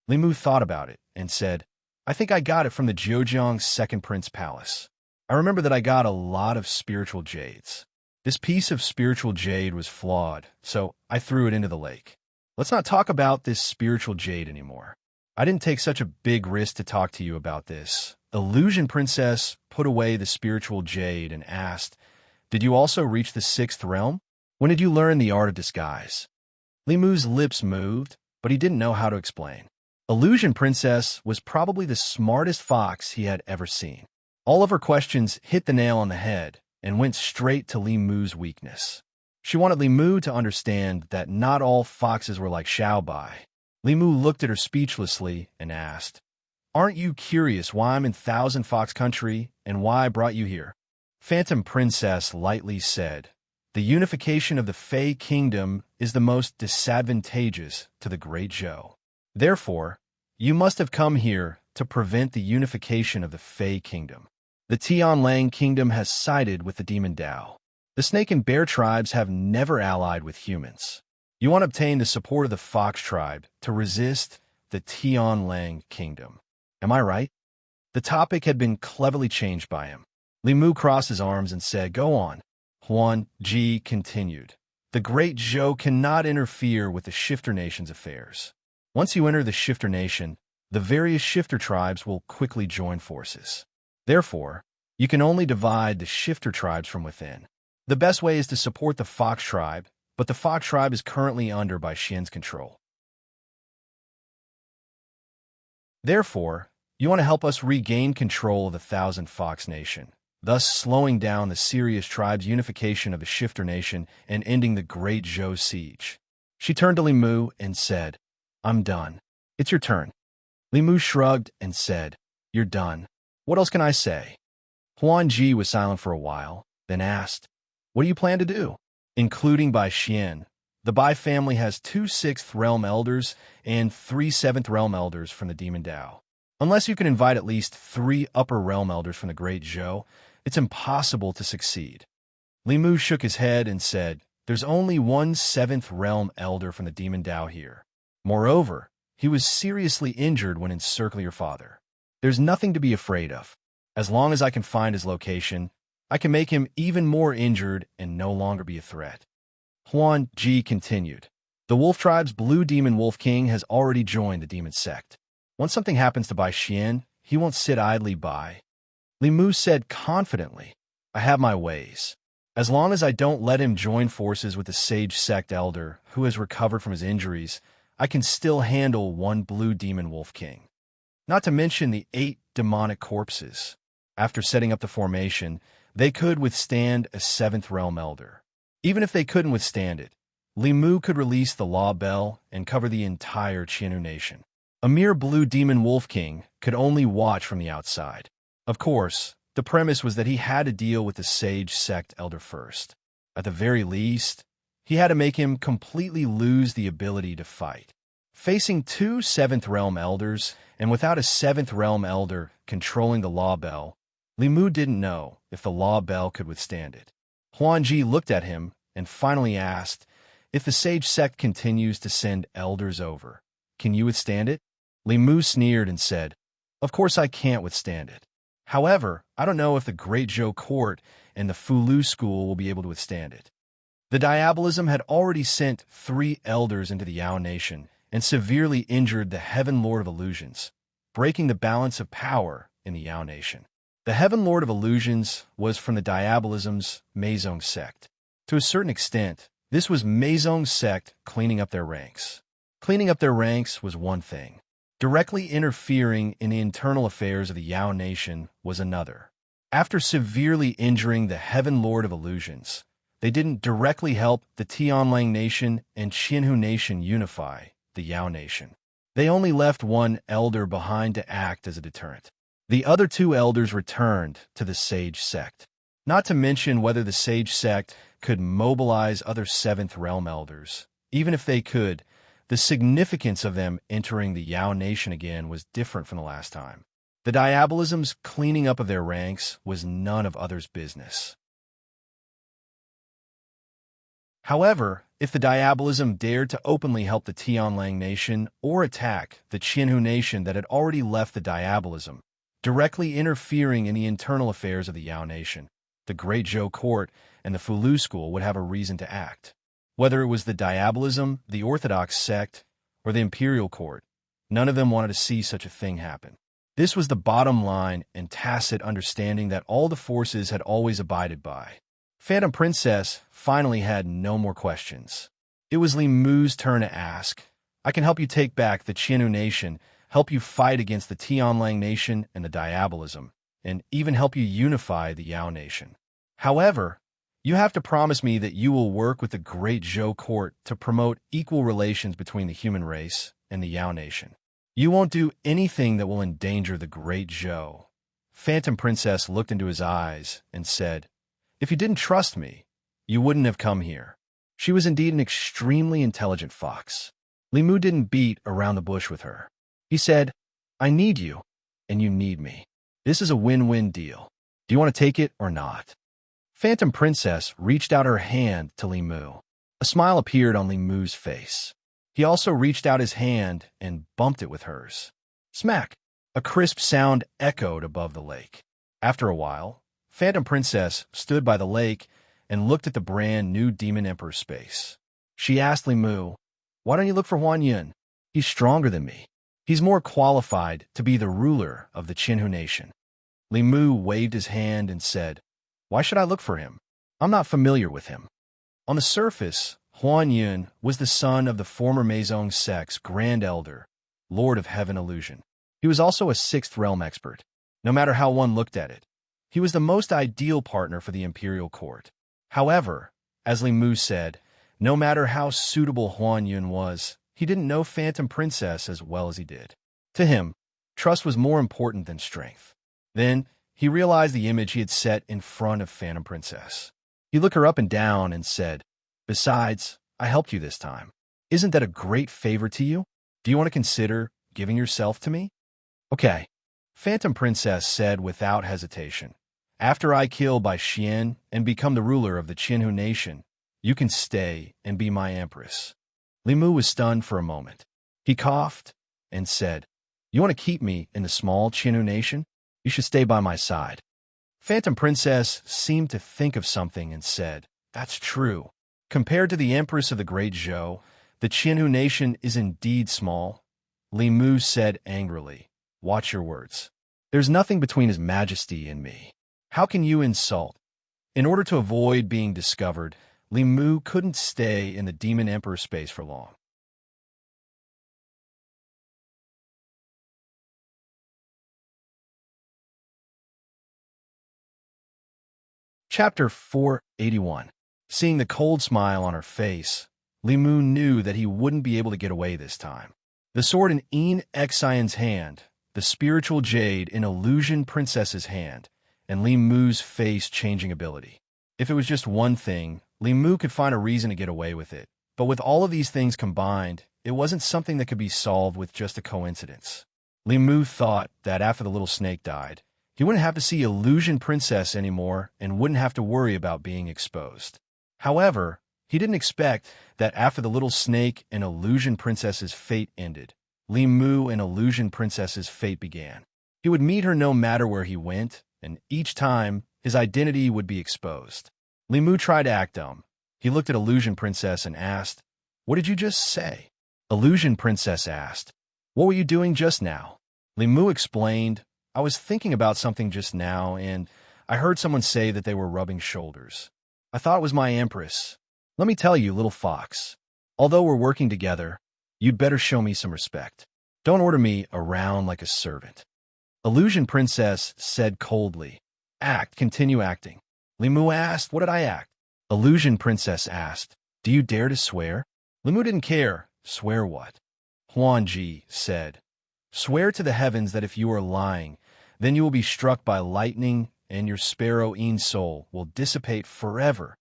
Li Mu thought about it and said, "I think I got it from the Jiujiang Second Prince Palace. I remember that I got a lot of spiritual jades. This piece of spiritual jade was flawed, so I threw it into the lake. Let's not talk about this spiritual jade anymore. I didn't take such a big risk to talk to you about this." Illusion Princess put away the spiritual jade and asked, "Did you also reach the 6th realm? When did you learn the art of disguise?" Li Mu's lips moved, but he didn't know how to explain. Illusion Princess was probably the smartest fox he had ever seen. All of her questions hit the nail on the head and went straight to Li Mu's weakness. She wanted Li Mu to understand that not all foxes were like Xiaobai. Li Mu looked at her speechlessly and asked, "Aren't you curious why I'm in Thousand Fox Country and why I brought you here?" Phantom Princess lightly said, "The unification of the Fey Kingdom is the most disadvantageous to the Great Zhou. Therefore, you must have come here to prevent the unification of the Fey Kingdom. The Tianlang Kingdom has sided with the Demon Dao. The Snake and Bear tribes have never allied with humans. You want to obtain the support of the Fox tribe to resist the Tianlang Kingdom. Am I right?" The topic had been cleverly changed by him. Li Mu crossed his arms and said, "Go on." Huan Ji continued, "The Great Zhou cannot interfere with the Shifter Nation's affairs. Once you enter the Shifter Nation, the various Shifter tribes will quickly join forces. Therefore, you can only divide the Shifter tribes from within. The best way is to support the Fox tribe, but the Fox tribe is currently under by Xian's control. Therefore, you want to help us regain control of the Thousand Fox Nation, thus slowing down the serious tribe's unification of the Shifter Nation and ending the Great Zhou siege." She turned to Li Mu and said, "I'm done. It's your turn." Li Mu shrugged and said, "You're done. What else can I say?" Huan Ji was silent for a while, then asked, "What do you plan to do?" Including Bai Xian, the Bai family has 2 Sixth Realm Elders and 3 Seventh Realm Elders from the Demon Dao. Unless you can invite at least 3 Upper Realm Elders from the Great Zhou, it's impossible to succeed. Li Mu shook his head and said, "There's only 1 Seventh Realm Elder from the Demon Dao here. Moreover, he was seriously injured when encircling your father. There's nothing to be afraid of. As long as I can find his location, I can make him even more injured and no longer be a threat." Huan Ji continued, "The Wolf Tribe's Blue Demon Wolf King has already joined the Demon Sect. Once something happens to Bai Xian, he won't sit idly by." Li Mu said confidently, "I have my ways. As long as I don't let him join forces with the Sage Sect Elder who has recovered from his injuries, I can still handle 1 Blue Demon Wolf King. Not to mention the 8 demonic corpses. After setting up the formation, they could withstand a 7th Realm Elder. Even if they couldn't withstand it, Li Mu could release the Law Bell and cover the entire Qianhu Nation. A mere Blue Demon Wolf King could only watch from the outside. Of course, the premise was that he had to deal with the Sage Sect Elder first. At the very least, he had to make him completely lose the ability to fight. Facing 2 7th Realm Elders, and without a 7th Realm Elder controlling the Law Bell, Li Mu didn't know if the Law Bell could withstand it. Huan Ji looked at him and finally asked, "If the Sage Sect continues to send Elders over, can you withstand it?" Li Mu sneered and said, "Of course I can't withstand it. However, I don't know if the Great Zhou Court and the Fulu School will be able to withstand it." The Diabolism had already sent 3 Elders into the Yao Nation and severely injured the Heaven Lord of Illusions, breaking the balance of power in the Yao Nation. The Heaven Lord of Illusions was from the Diabolism's Meizong sect. To a certain extent, this was Meizong's sect cleaning up their ranks. Cleaning up their ranks was one thing. Directly interfering in the internal affairs of the Yao Nation was another. After severely injuring the Heaven Lord of Illusions, they didn't directly help the Tianlang Nation and Qianhu Nation unify the Yao Nation. They only left 1 elder behind to act as a deterrent. The other 2 elders returned to the Sage Sect. Not to mention whether the Sage Sect could mobilize other 7th Realm Elders. Even if they could, the significance of them entering the Yao Nation again was different from the last time. The Diabolism's cleaning up of their ranks was none of others' business. However, if the Diabolism dared to openly help the Tianlang Nation or attack the Qianhu Nation that had already left the Diabolism, directly interfering in the internal affairs of the Yao Nation, the Great Zhou Court and the Fulu School would have a reason to act. Whether it was the Diabolism, the Orthodox sect, or the Imperial Court, none of them wanted to see such a thing happen. This was the bottom line and tacit understanding that all the forces had always abided by. Phantom Princess finally had no more questions. It was Li Mu's turn to ask, I can help you take back the Qianhu nation, help you fight against the Tianlang nation and the Diabolism, and even help you unify the Yao nation. However, you have to promise me that you will work with the Great Zhou court to promote equal relations between the human race and the Yao nation. You won't do anything that will endanger the Great Zhou. Phantom Princess looked into his eyes and said, "If you didn't trust me, you wouldn't have come here." She was indeed an extremely intelligent fox. Li Mu didn't beat around the bush with her. He said, "I need you, and you need me. This is a win-win deal. Do you want to take it or not?" Phantom Princess reached out her hand to Li Mu. A smile appeared on Li Mu's face. He also reached out his hand and bumped it with hers. Smack! A crisp sound echoed above the lake. After a while, Phantom Princess stood by the lake and looked at the brand new Demon Emperor space. She asked Li Mu, "Why don't you look for Huan Yun? He's stronger than me. He's more qualified to be the ruler of the Qianhu nation." Li Mu waved his hand and said, "Why should I look for him? I'm not familiar with him." On the surface, Huan Yun was the son of the former Meizong sect's Grand Elder, Lord of Heaven Illusion. He was also a Sixth Realm expert. No matter how one looked at it, he was the most ideal partner for the imperial court. However, as Li Mu said, no matter how suitable Huan Yun was, he didn't know Phantom Princess as well as he did. To him, trust was more important than strength. Then, he realized the image he had set in front of Phantom Princess. He looked her up and down and said, "Besides, I helped you this time. Isn't that a great favor to you? Do you want to consider giving yourself to me?" "Okay," Phantom Princess said without hesitation. "After I kill Bai Xian and become the ruler of the Qianhu nation, you can stay and be my empress." Li Mu was stunned for a moment. He coughed and said, "You want to keep me in the small Qianhu nation? You should stay by my side." Phantom Princess seemed to think of something and said, "That's true. Compared to the Empress of the Great Zhou, the Qianhu nation is indeed small." Li Mu said angrily, "Watch your words. There's nothing between His Majesty and me. How can you insult?" In order to avoid being discovered, Li Mu couldn't stay in the Demon Emperor space for long. Chapter 481. Seeing the cold smile on her face, Li Mu knew that he wouldn't be able to get away this time. The sword in Xian's hand, the spiritual jade in Illusion Princess's hand, and Li Mu's face-changing ability. If it was just one thing, Li Mu could find a reason to get away with it. But with all of these things combined, it wasn't something that could be solved with just a coincidence. Li Mu thought that after the little snake died, he wouldn't have to see Illusion Princess anymore and wouldn't have to worry about being exposed. However, he didn't expect that after the little snake and Illusion Princess's fate ended, Li Mu and Illusion Princess's fate began. He would meet her no matter where he went, and each time, his identity would be exposed. Li Mu tried to act dumb. He looked at Illusion Princess and asked, "What did you just say?" Illusion Princess asked, "What were you doing just now?" Li Mu explained, "I was thinking about something just now, and I heard someone say that they were rubbing shoulders. I thought it was my empress. Let me tell you, little fox, although we're working together, you'd better show me some respect. Don't order me around like a servant." Illusion Princess said coldly, Continue acting." Li Mu asked, "What did I act?" Illusion Princess asked, "Do you dare to swear?" Li Mu didn't care. Swear what? Huan Ji said, "Swear to the heavens that if you are lying, then you will be struck by lightning and your sparrow soul will dissipate forever."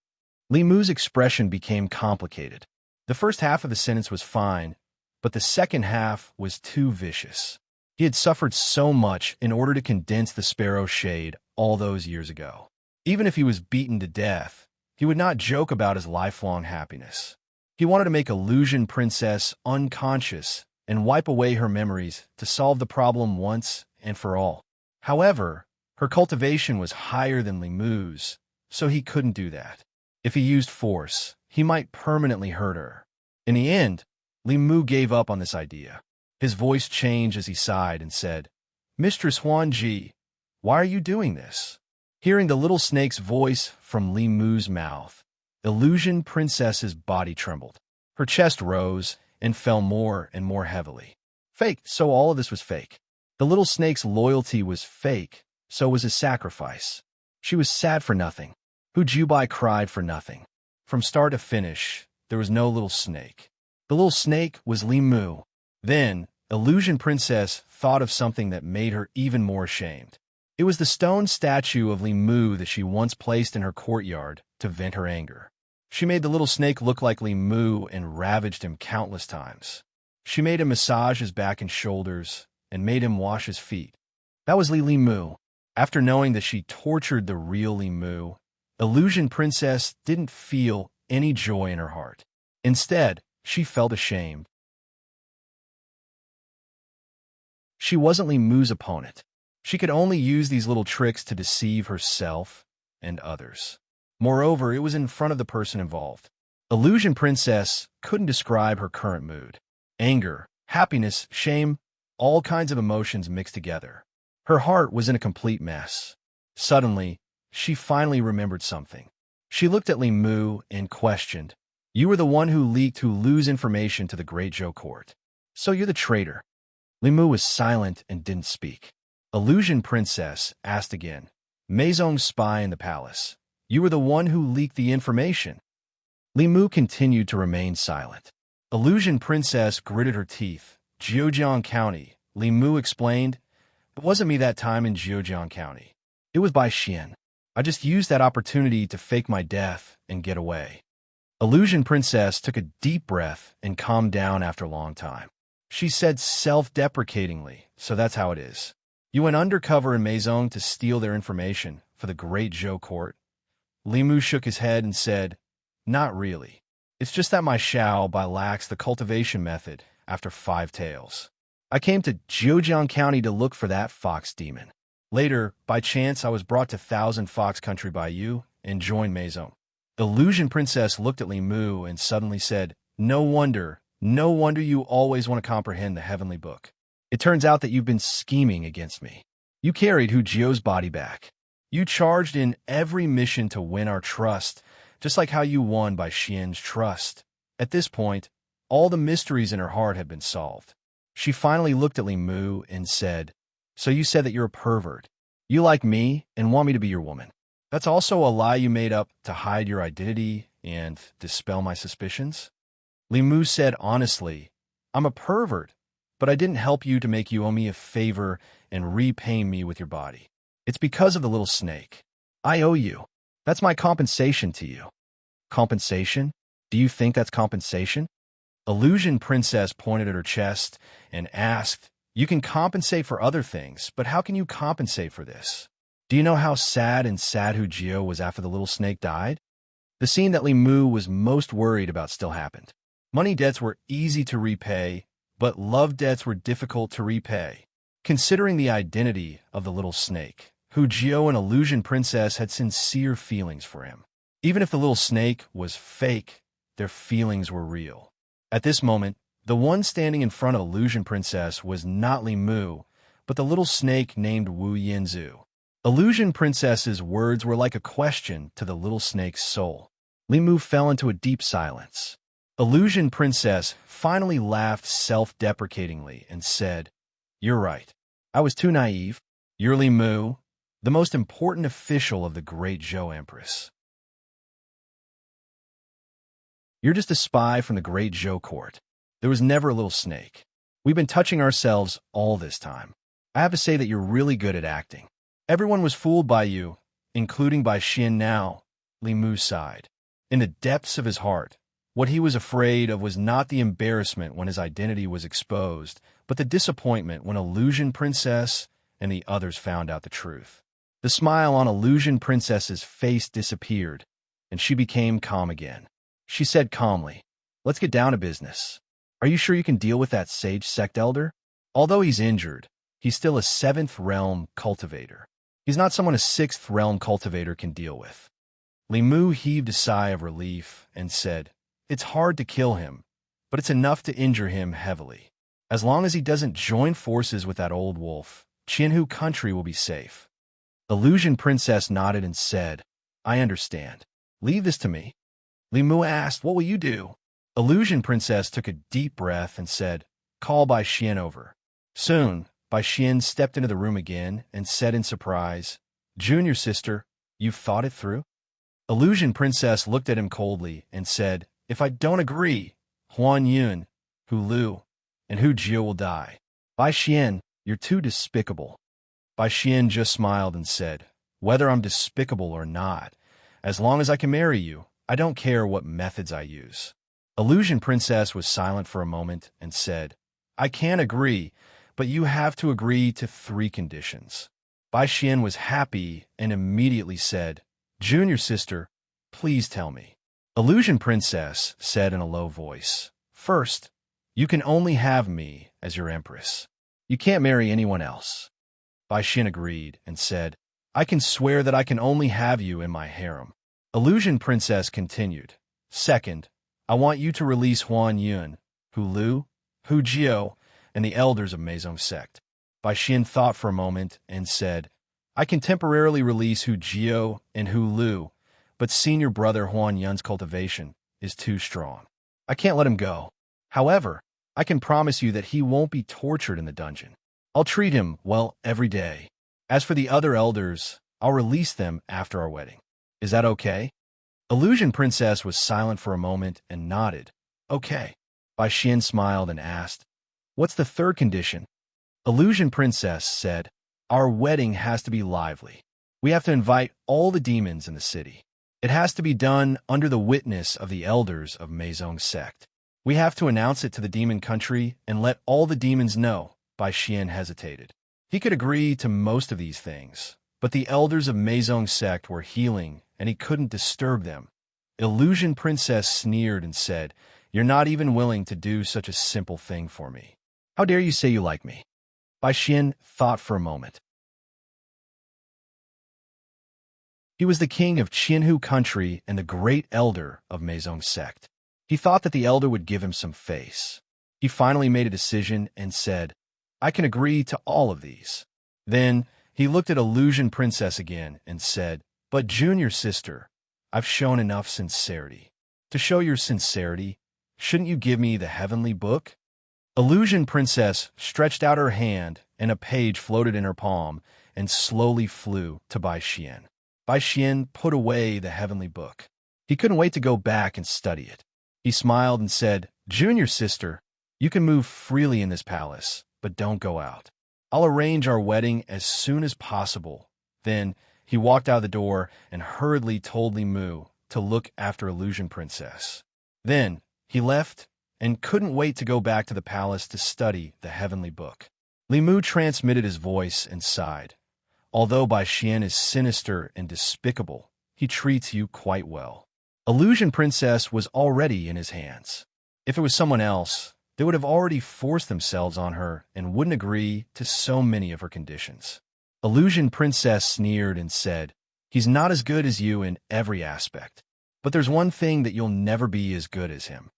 Li Mu's expression became complicated. The first half of the sentence was fine, but the second half was too vicious. He had suffered so much in order to condense the sparrow shade all those years ago. Even if he was beaten to death, he would not joke about his lifelong happiness. He wanted to make Illusion Princess unconscious and wipe away her memories to solve the problem once and for all. However, her cultivation was higher than Li Mu's, so he couldn't do that. If he used force, he might permanently hurt her. In the end, Li Mu gave up on this idea. His voice changed as he sighed and said, "Mistress Huan Ji, why are you doing this?" Hearing the little snake's voice from Li Mu's mouth, Illusion Princess's body trembled. Her chest rose, and fell more and more heavily. Fake, so all of this was fake. The little snake's loyalty was fake, so was his sacrifice. She was sad for nothing. Hu Jiubai cried for nothing. From start to finish, there was no little snake. The little snake was Li Mu. Then, Illusion Princess thought of something that made her even more ashamed. It was the stone statue of Li Mu that she once placed in her courtyard to vent her anger. She made the little snake look like Li Mu and ravaged him countless times. She made him massage his back and shoulders and made him wash his feet. That was Li Mu. After knowing that she tortured the real Li Mu, Illusion Princess didn't feel any joy in her heart. Instead, she felt ashamed. She wasn't Li Mu's opponent. She could only use these little tricks to deceive herself and others. Moreover, it was in front of the person involved. Illusion Princess couldn't describe her current mood. Anger, happiness, shame, all kinds of emotions mixed together. Her heart was in a complete mess. Suddenly, she finally remembered something. She looked at Li Mu and questioned, "You were the one who leaked Hulu's information to the Great Zhou Court. So you're the traitor." Li Mu was silent and didn't speak. Illusion Princess asked again, "Meizong's spy in the palace. You were the one who leaked the information." Li Mu continued to remain silent. Illusion Princess gritted her teeth. "Jiujiang County," Li Mu explained. "It wasn't me that time in Jiujiang County. It was Bai Xian. I just used that opportunity to fake my death and get away." Illusion Princess took a deep breath and calmed down after a long time. She said self-deprecatingly, "So that's how it is. You went undercover in Meizong to steal their information for the Great Zhou Court?" Li Mu shook his head and said, "Not really. It's just that my Xiao Bai lacks the cultivation method after 5 tails. I came to Jiujiang County to look for that fox demon. Later, by chance, I was brought to Thousand Fox Country by you and joined Meizong." Illusion Princess looked at Li Mu and suddenly said, no wonder you always want to comprehend the heavenly book. It turns out that you've been scheming against me. You carried Hu Jio's body back. You charged in every mission to win our trust, just like how you won by Xian's trust." At this point, all the mysteries in her heart had been solved. She finally looked at Li Mu and said, "So you said that you're a pervert. You like me and want me to be your woman. That's also a lie you made up to hide your identity and dispel my suspicions?" Li Mu said honestly, "I'm a pervert, but I didn't help you to make you owe me a favor and repay me with your body. It's because of the little snake. I owe you. That's my compensation to you." "Compensation? Do you think that's compensation?" Illusion Princess pointed at her chest and asked, "You can compensate for other things, but how can you compensate for this? Do you know how sad Hu Jio was after the little snake died?" The scene that Li Mu was most worried about still happened. Money debts were easy to repay, but love debts were difficult to repay. Considering the identity of the little snake, Hu Jio and Illusion Princess had sincere feelings for him. Even if the little snake was fake, their feelings were real. At this moment, the one standing in front of Illusion Princess was not Li Mu, but the little snake named Wu Yinzu. Illusion Princess's words were like a question to the little snake's soul. Li Mu fell into a deep silence. Illusion Princess finally laughed self-deprecatingly and said, "You're right. I was too naive. You're Li Mu, the most important official of the Great Zhou Empress. You're just a spy from the Great Zhou Court. There was never a little snake. We've been touching ourselves all this time. I have to say that you're really good at acting. Everyone was fooled by you, including by Xian now." Li Mu sighed. In the depths of his heart, what he was afraid of was not the embarrassment when his identity was exposed, but the disappointment when Illusion Princess and the others found out the truth. The smile on Illusion Princess's face disappeared, and she became calm again. She said calmly, "Let's get down to business. Are you sure you can deal with that sage sect elder? Although he's injured, he's still a 7th realm cultivator. He's not someone a 6th realm cultivator can deal with." Li Mu heaved a sigh of relief and said, "It's hard to kill him, but it's enough to injure him heavily. As long as he doesn't join forces with that old wolf, Qianhu country will be safe." Illusion Princess nodded and said, "I understand. Leave this to me." Li Mu asked, "What will you do?" Illusion Princess took a deep breath and said, "Call Bai Xian over." Soon, Bai Xian stepped into the room again and said in surprise, "Junior sister, you've thought it through?" Illusion Princess looked at him coldly and said, "If I don't agree, Huan Yun, Hu Lu, and Hu Jio will die." Bai Xian, you're too despicable. Bai Xian just smiled and said, "Whether I'm despicable or not, as long as I can marry you, I don't care what methods I use." Illusion Princess was silent for a moment and said, "I can agree, but you have to agree to 3 conditions." Bai Xian was happy and immediately said, "Junior sister, please tell me." Illusion Princess said in a low voice, "First, you can only have me as your empress. You can't marry anyone else." Bai Xian agreed and said, "I can swear that I can only have you in my harem." Illusion Princess continued, "Second, I want you to release Huan Yun, Hu Lu, Hu Jio, and the elders of Meizong sect." Bai Xian thought for a moment and said, "I can temporarily release Hu Jio and Hu Lu, but senior brother Huan Yun's cultivation is too strong. I can't let him go. However, I can promise you that he won't be tortured in the dungeon. I'll treat him well every day. As for the other elders, I'll release them after our wedding. Is that okay?" Illusion Princess was silent for a moment and nodded. "Okay." Bai Xian smiled and asked, "What's the 3rd condition?" Illusion Princess said, "Our wedding has to be lively. We have to invite all the demons in the city. It has to be done under the witness of the elders of Meizong sect. We have to announce it to the demon country and let all the demons know." Bai Xian hesitated. He could agree to most of these things, but the elders of Meizong sect were healing and he couldn't disturb them. Illusion Princess sneered and said, "You're not even willing to do such a simple thing for me. How dare you say you like me?" Bai Xian thought for a moment. He was the king of Qianhu country and the great elder of Meizong sect. He thought that the elder would give him some face. He finally made a decision and said, "I can agree to all of these." Then he looked at Illusion Princess again and said, "But junior sister, I've shown enough sincerity. To show your sincerity, shouldn't you give me the heavenly book?" Illusion Princess stretched out her hand and a page floated in her palm and slowly flew to Bai Xian. Bai Xian put away the heavenly book. He couldn't wait to go back and study it. He smiled and said, "Junior sister, you can move freely in this palace, but don't go out. I'll arrange our wedding as soon as possible." Then he walked out the door and hurriedly told Li Mu to look after Illusion Princess. Then he left and couldn't wait to go back to the palace to study the heavenly book. Li Mu transmitted his voice and sighed. "Although Bai Xian is sinister and despicable, he treats you quite well." Illusion Princess was already in his hands. If it was someone else, they would have already forced themselves on her and wouldn't agree to so many of her conditions. Illusion Princess sneered and said, "He's not as good as you in every aspect, but there's one thing that you'll never be as good as him."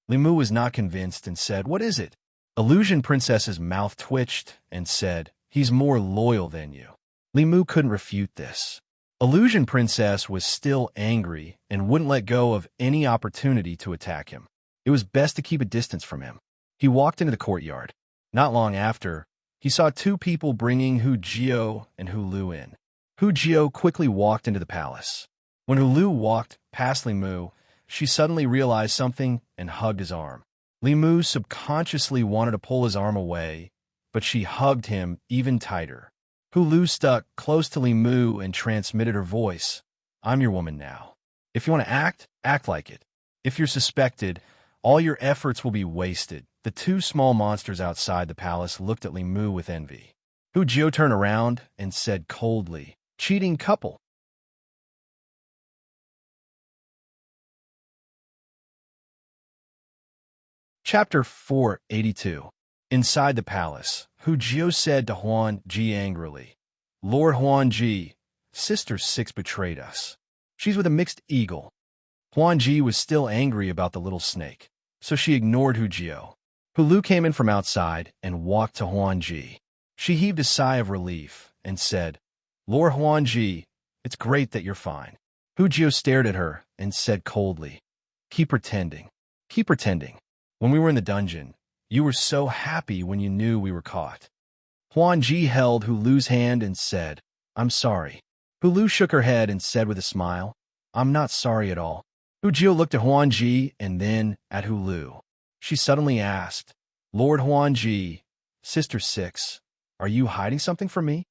Li Mu was not convinced and said, "What is it?" Illusion Princess's mouth twitched and said, "He's more loyal than you." Li Mu couldn't refute this. Illusion Princess was still angry and wouldn't let go of any opportunity to attack him. It was best to keep a distance from him. He walked into the courtyard. Not long after, he saw 2 people bringing Hu Jio and Hu Lu in. Hu Jio quickly walked into the palace. When Hu Lu walked past Li Mu, she suddenly realized something and hugged his arm. Li Mu subconsciously wanted to pull his arm away, but she hugged him even tighter. Hu Lu stuck close to Li Mu and transmitted her voice, "I'm your woman now. If you want to act, act like it. If you're suspected, all your efforts will be wasted." The 2 small monsters outside the palace looked at Li Mu with envy. Hu Jio turned around and said coldly, "Cheating couple." Chapter 482. Inside the palace, Hu Jio said to Huan Ji angrily, "Lord Huan Ji, Sister 6 betrayed us. She's with a mixed eagle." Huan Ji was still angry about the little snake, so she ignored Hu Jio. Hu Lu came in from outside and walked to Huan Ji. She heaved a sigh of relief and said, "Lord Huan Ji, it's great that you're fine." Hu Jio stared at her and said coldly, "Keep pretending. Keep pretending. When we were in the dungeon, you were so happy when you knew we were caught. Huan Ji held Hu Lu's hand and said, I'm sorry. Hu Lu shook her head and said with a smile, I'm not sorry at all. Hu Jiu looked at Huan Ji and then at Hu Lu. She suddenly asked, Lord Huan Ji, Sister 6, are you hiding something from me?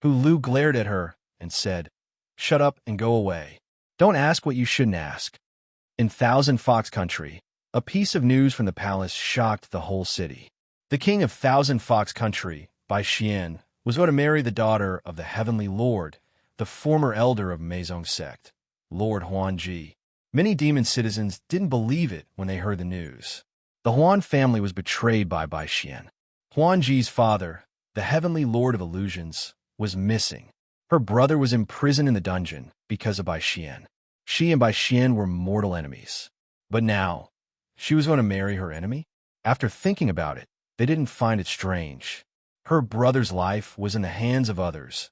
Hu Lu glared at her and said, Shut up and go away. Don't ask what you shouldn't ask. In Thousand Fox Country, a piece of news from the palace shocked the whole city. The king of Thousand Fox Country, Bai Xian, was going to marry the daughter of the Heavenly Lord, the former elder of Meizong sect, Lord Huan Ji. Many demon citizens didn't believe it when they heard the news. The Huan family was betrayed by Bai Xian. Huan Ji's father, the Heavenly Lord of Illusions, was missing. Her brother was imprisoned in the dungeon because of Bai Xian. She and Bai Xian were mortal enemies. But now, she was going to marry her enemy? After thinking about it, they didn't find it strange. Her brother's life was in the hands of others,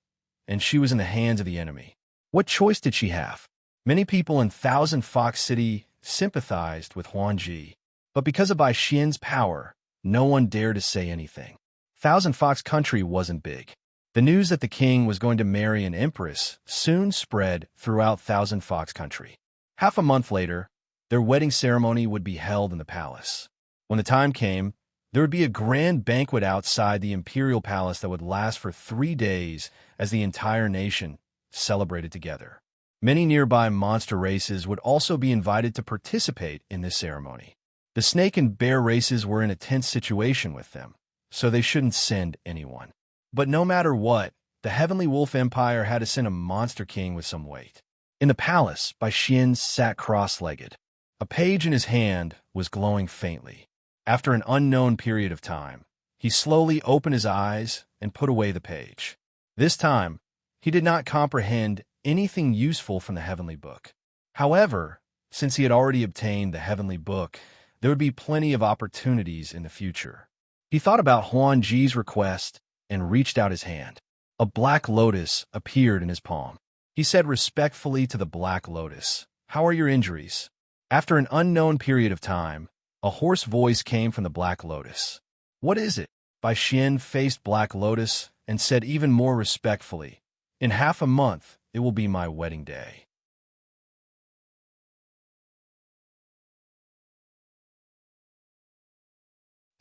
and she was in the hands of the enemy. What choice did she have? Many people in Thousand Fox City sympathized with Huan Ji, but because of Bai Xian's power, no one dared to say anything. Thousand Fox Country wasn't big. The news that the king was going to marry an empress soon spread throughout Thousand Fox Country. Half a month later, their wedding ceremony would be held in the palace. When the time came, there would be a grand banquet outside the imperial palace that would last for 3 days as the entire nation celebrated together. Many nearby monster races would also be invited to participate in this ceremony. The snake and bear races were in a tense situation with them, so they shouldn't send anyone. But no matter what, the Heavenly Wolf Empire had to send a monster king with some weight. In the palace, Bai Xian sat cross-legged. A page in his hand was glowing faintly. After an unknown period of time, he slowly opened his eyes and put away the page. This time, he did not comprehend anything useful from the Heavenly Book. However, since he had already obtained the Heavenly Book, there would be plenty of opportunities in the future. He thought about Huan Ji's request and reached out his hand. A black lotus appeared in his palm. He said respectfully to the black lotus, How are your injuries? After an unknown period of time, a hoarse voice came from the black lotus. What is it? Bai Xian faced Black Lotus and said even more respectfully, In half a month, it will be my wedding day.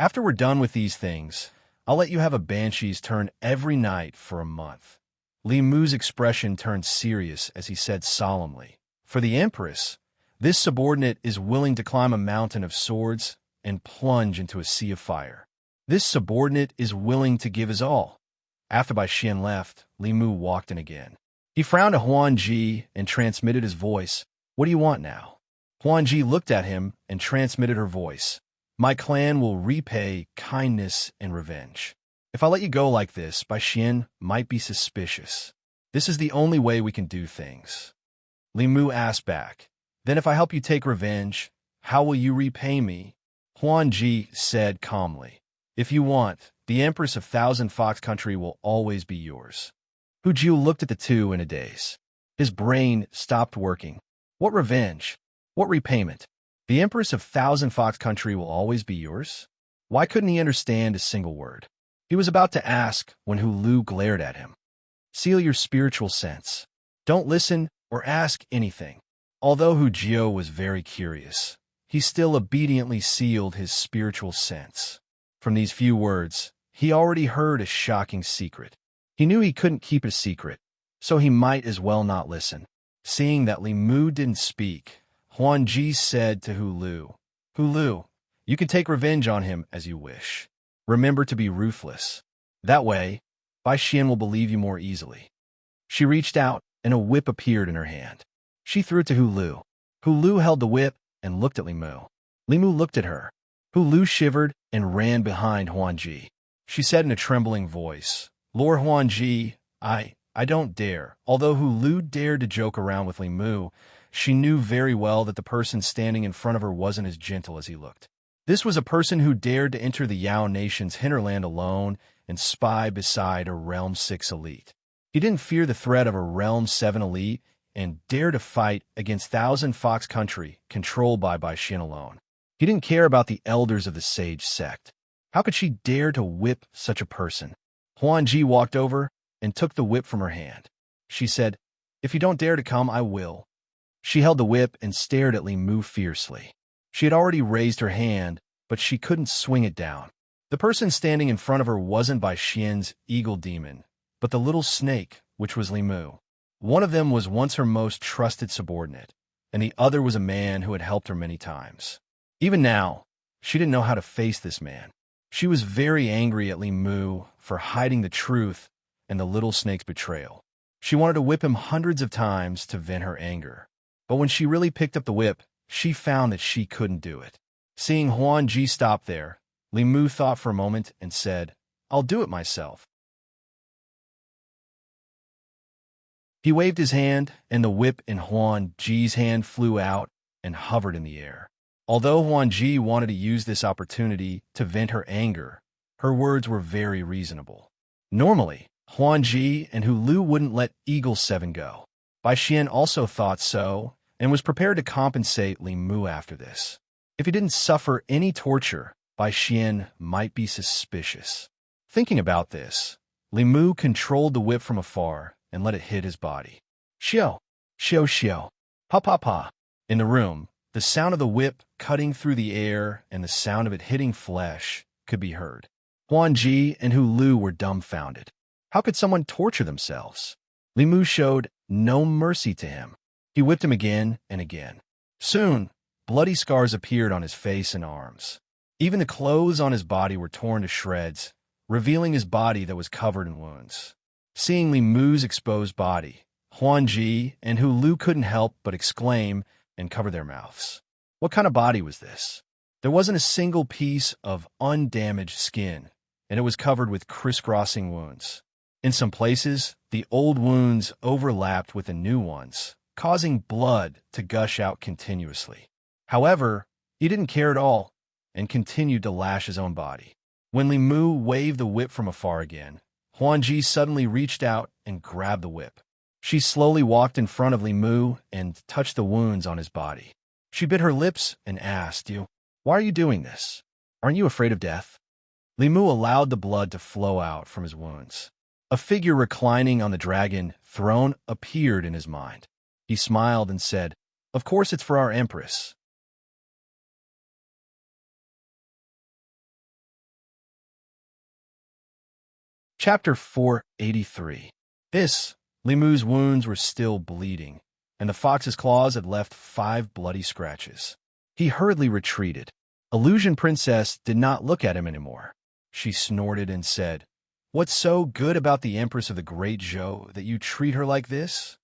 After we're done with these things, I'll let you have a banshee's turn every night for a month. Li Mu's expression turned serious as he said solemnly, For the Empress, this subordinate is willing to climb a mountain of swords and plunge into a sea of fire. This subordinate is willing to give his all. After Bai Xian left, Li Mu walked in again. He frowned at Huan Ji and transmitted his voice, What do you want now? Huan Ji looked at him and transmitted her voice, My clan will repay kindness and revenge. If I let you go like this, Bai Xian might be suspicious. This is the only way we can do things. Li Mu asked back, Then if I help you take revenge, how will you repay me? Huan Ji said calmly, If you want, the Empress of Thousand Fox Country will always be yours. Hu Jiu looked at the two in a daze. His brain stopped working. What revenge? What repayment? The Empress of Thousand Fox Country will always be yours? Why couldn't he understand a single word? He was about to ask when Hu Lu glared at him. Seal your spiritual sense. Don't listen or ask anything. Although Hu Jiu was very curious, he still obediently sealed his spiritual sense. From these few words, he already heard a shocking secret. He knew he couldn't keep a secret, so he might as well not listen. Seeing that Li Mu didn't speak, Huan Ji said to Hu Lu, you can take revenge on him as you wish. Remember to be ruthless. That way, Bai Xian will believe you more easily. She reached out, and a whip appeared in her hand. She threw it to Hu Lu. Hu Lu held the whip and looked at Li Mu. Li Mu looked at her. Hu Lu shivered and ran behind Huan Ji. She said in a trembling voice, Lord Huan Ji, I don't dare. Although Hu Lu dared to joke around with Li Mu, she knew very well that the person standing in front of her wasn't as gentle as he looked. This was a person who dared to enter the Yao nation's hinterland alone and spy beside a Realm 6 elite. He didn't fear the threat of a Realm 7 elite and dared to fight against Thousand Fox Country controlled by Bai Xian alone. He didn't care about the elders of the sage sect. How could she dare to whip such a person? Huan Ji walked over and took the whip from her hand. She said, "If you don't dare to come, I will." She held the whip and stared at Li Mu fiercely. She had already raised her hand, but she couldn't swing it down. The person standing in front of her wasn't Bai Xian's eagle demon, but the little snake, which was Li Mu. One of them was once her most trusted subordinate, and the other was a man who had helped her many times. Even now, she didn't know how to face this man. She was very angry at Li Mu for hiding the truth and the little snake's betrayal. She wanted to whip him hundreds of times to vent her anger. But when she really picked up the whip, she found that she couldn't do it. Seeing Huan Ji stop there, Li Mu thought for a moment and said, "I'll do it myself." He waved his hand, and the whip in Huan Ji's hand flew out and hovered in the air. Although Huan Ji wanted to use this opportunity to vent her anger, her words were very reasonable. Normally, Huan Ji and Hu Lu wouldn't let Eagle 7 go. Bai Xian also thought so and was prepared to compensate Li Mu after this. If he didn't suffer any torture, Bai Xian might be suspicious. Thinking about this, Li Mu controlled the whip from afar and let it hit his body. Xiao, xiao xiao, pa pa pa. In the room, the sound of the whip cutting through the air and the sound of it hitting flesh could be heard. Huan Ji and Hu Lu were dumbfounded. How could someone torture themselves? Li Mu showed no mercy to him. He whipped him again and again. Soon, bloody scars appeared on his face and arms. Even the clothes on his body were torn to shreds, revealing his body that was covered in wounds. Seeing Li Mu's exposed body, Huan Ji and Hu Lu couldn't help but exclaim and cover their mouths. What kind of body was this? There wasn't a single piece of undamaged skin, and it was covered with crisscrossing wounds. In some places, the old wounds overlapped with the new ones, causing blood to gush out continuously. However, he didn't care at all and continued to lash his own body. When Li Mu waved the whip from afar again, Huan Ji suddenly reached out and grabbed the whip. She slowly walked in front of Li Mu and touched the wounds on his body. She bit her lips and asked, "Why are you doing this? Aren't you afraid of death?" Li Mu allowed the blood to flow out from his wounds. A figure reclining on the dragon throne appeared in his mind. He smiled and said, "Of course it's for our empress." Chapter 483. Li Mu's wounds were still bleeding, and the fox's claws had left 5 bloody scratches. He hurriedly retreated. Illusion Princess did not look at him anymore. She snorted and said, "What's so good about the Empress of the Great Zhou that you treat her like this?"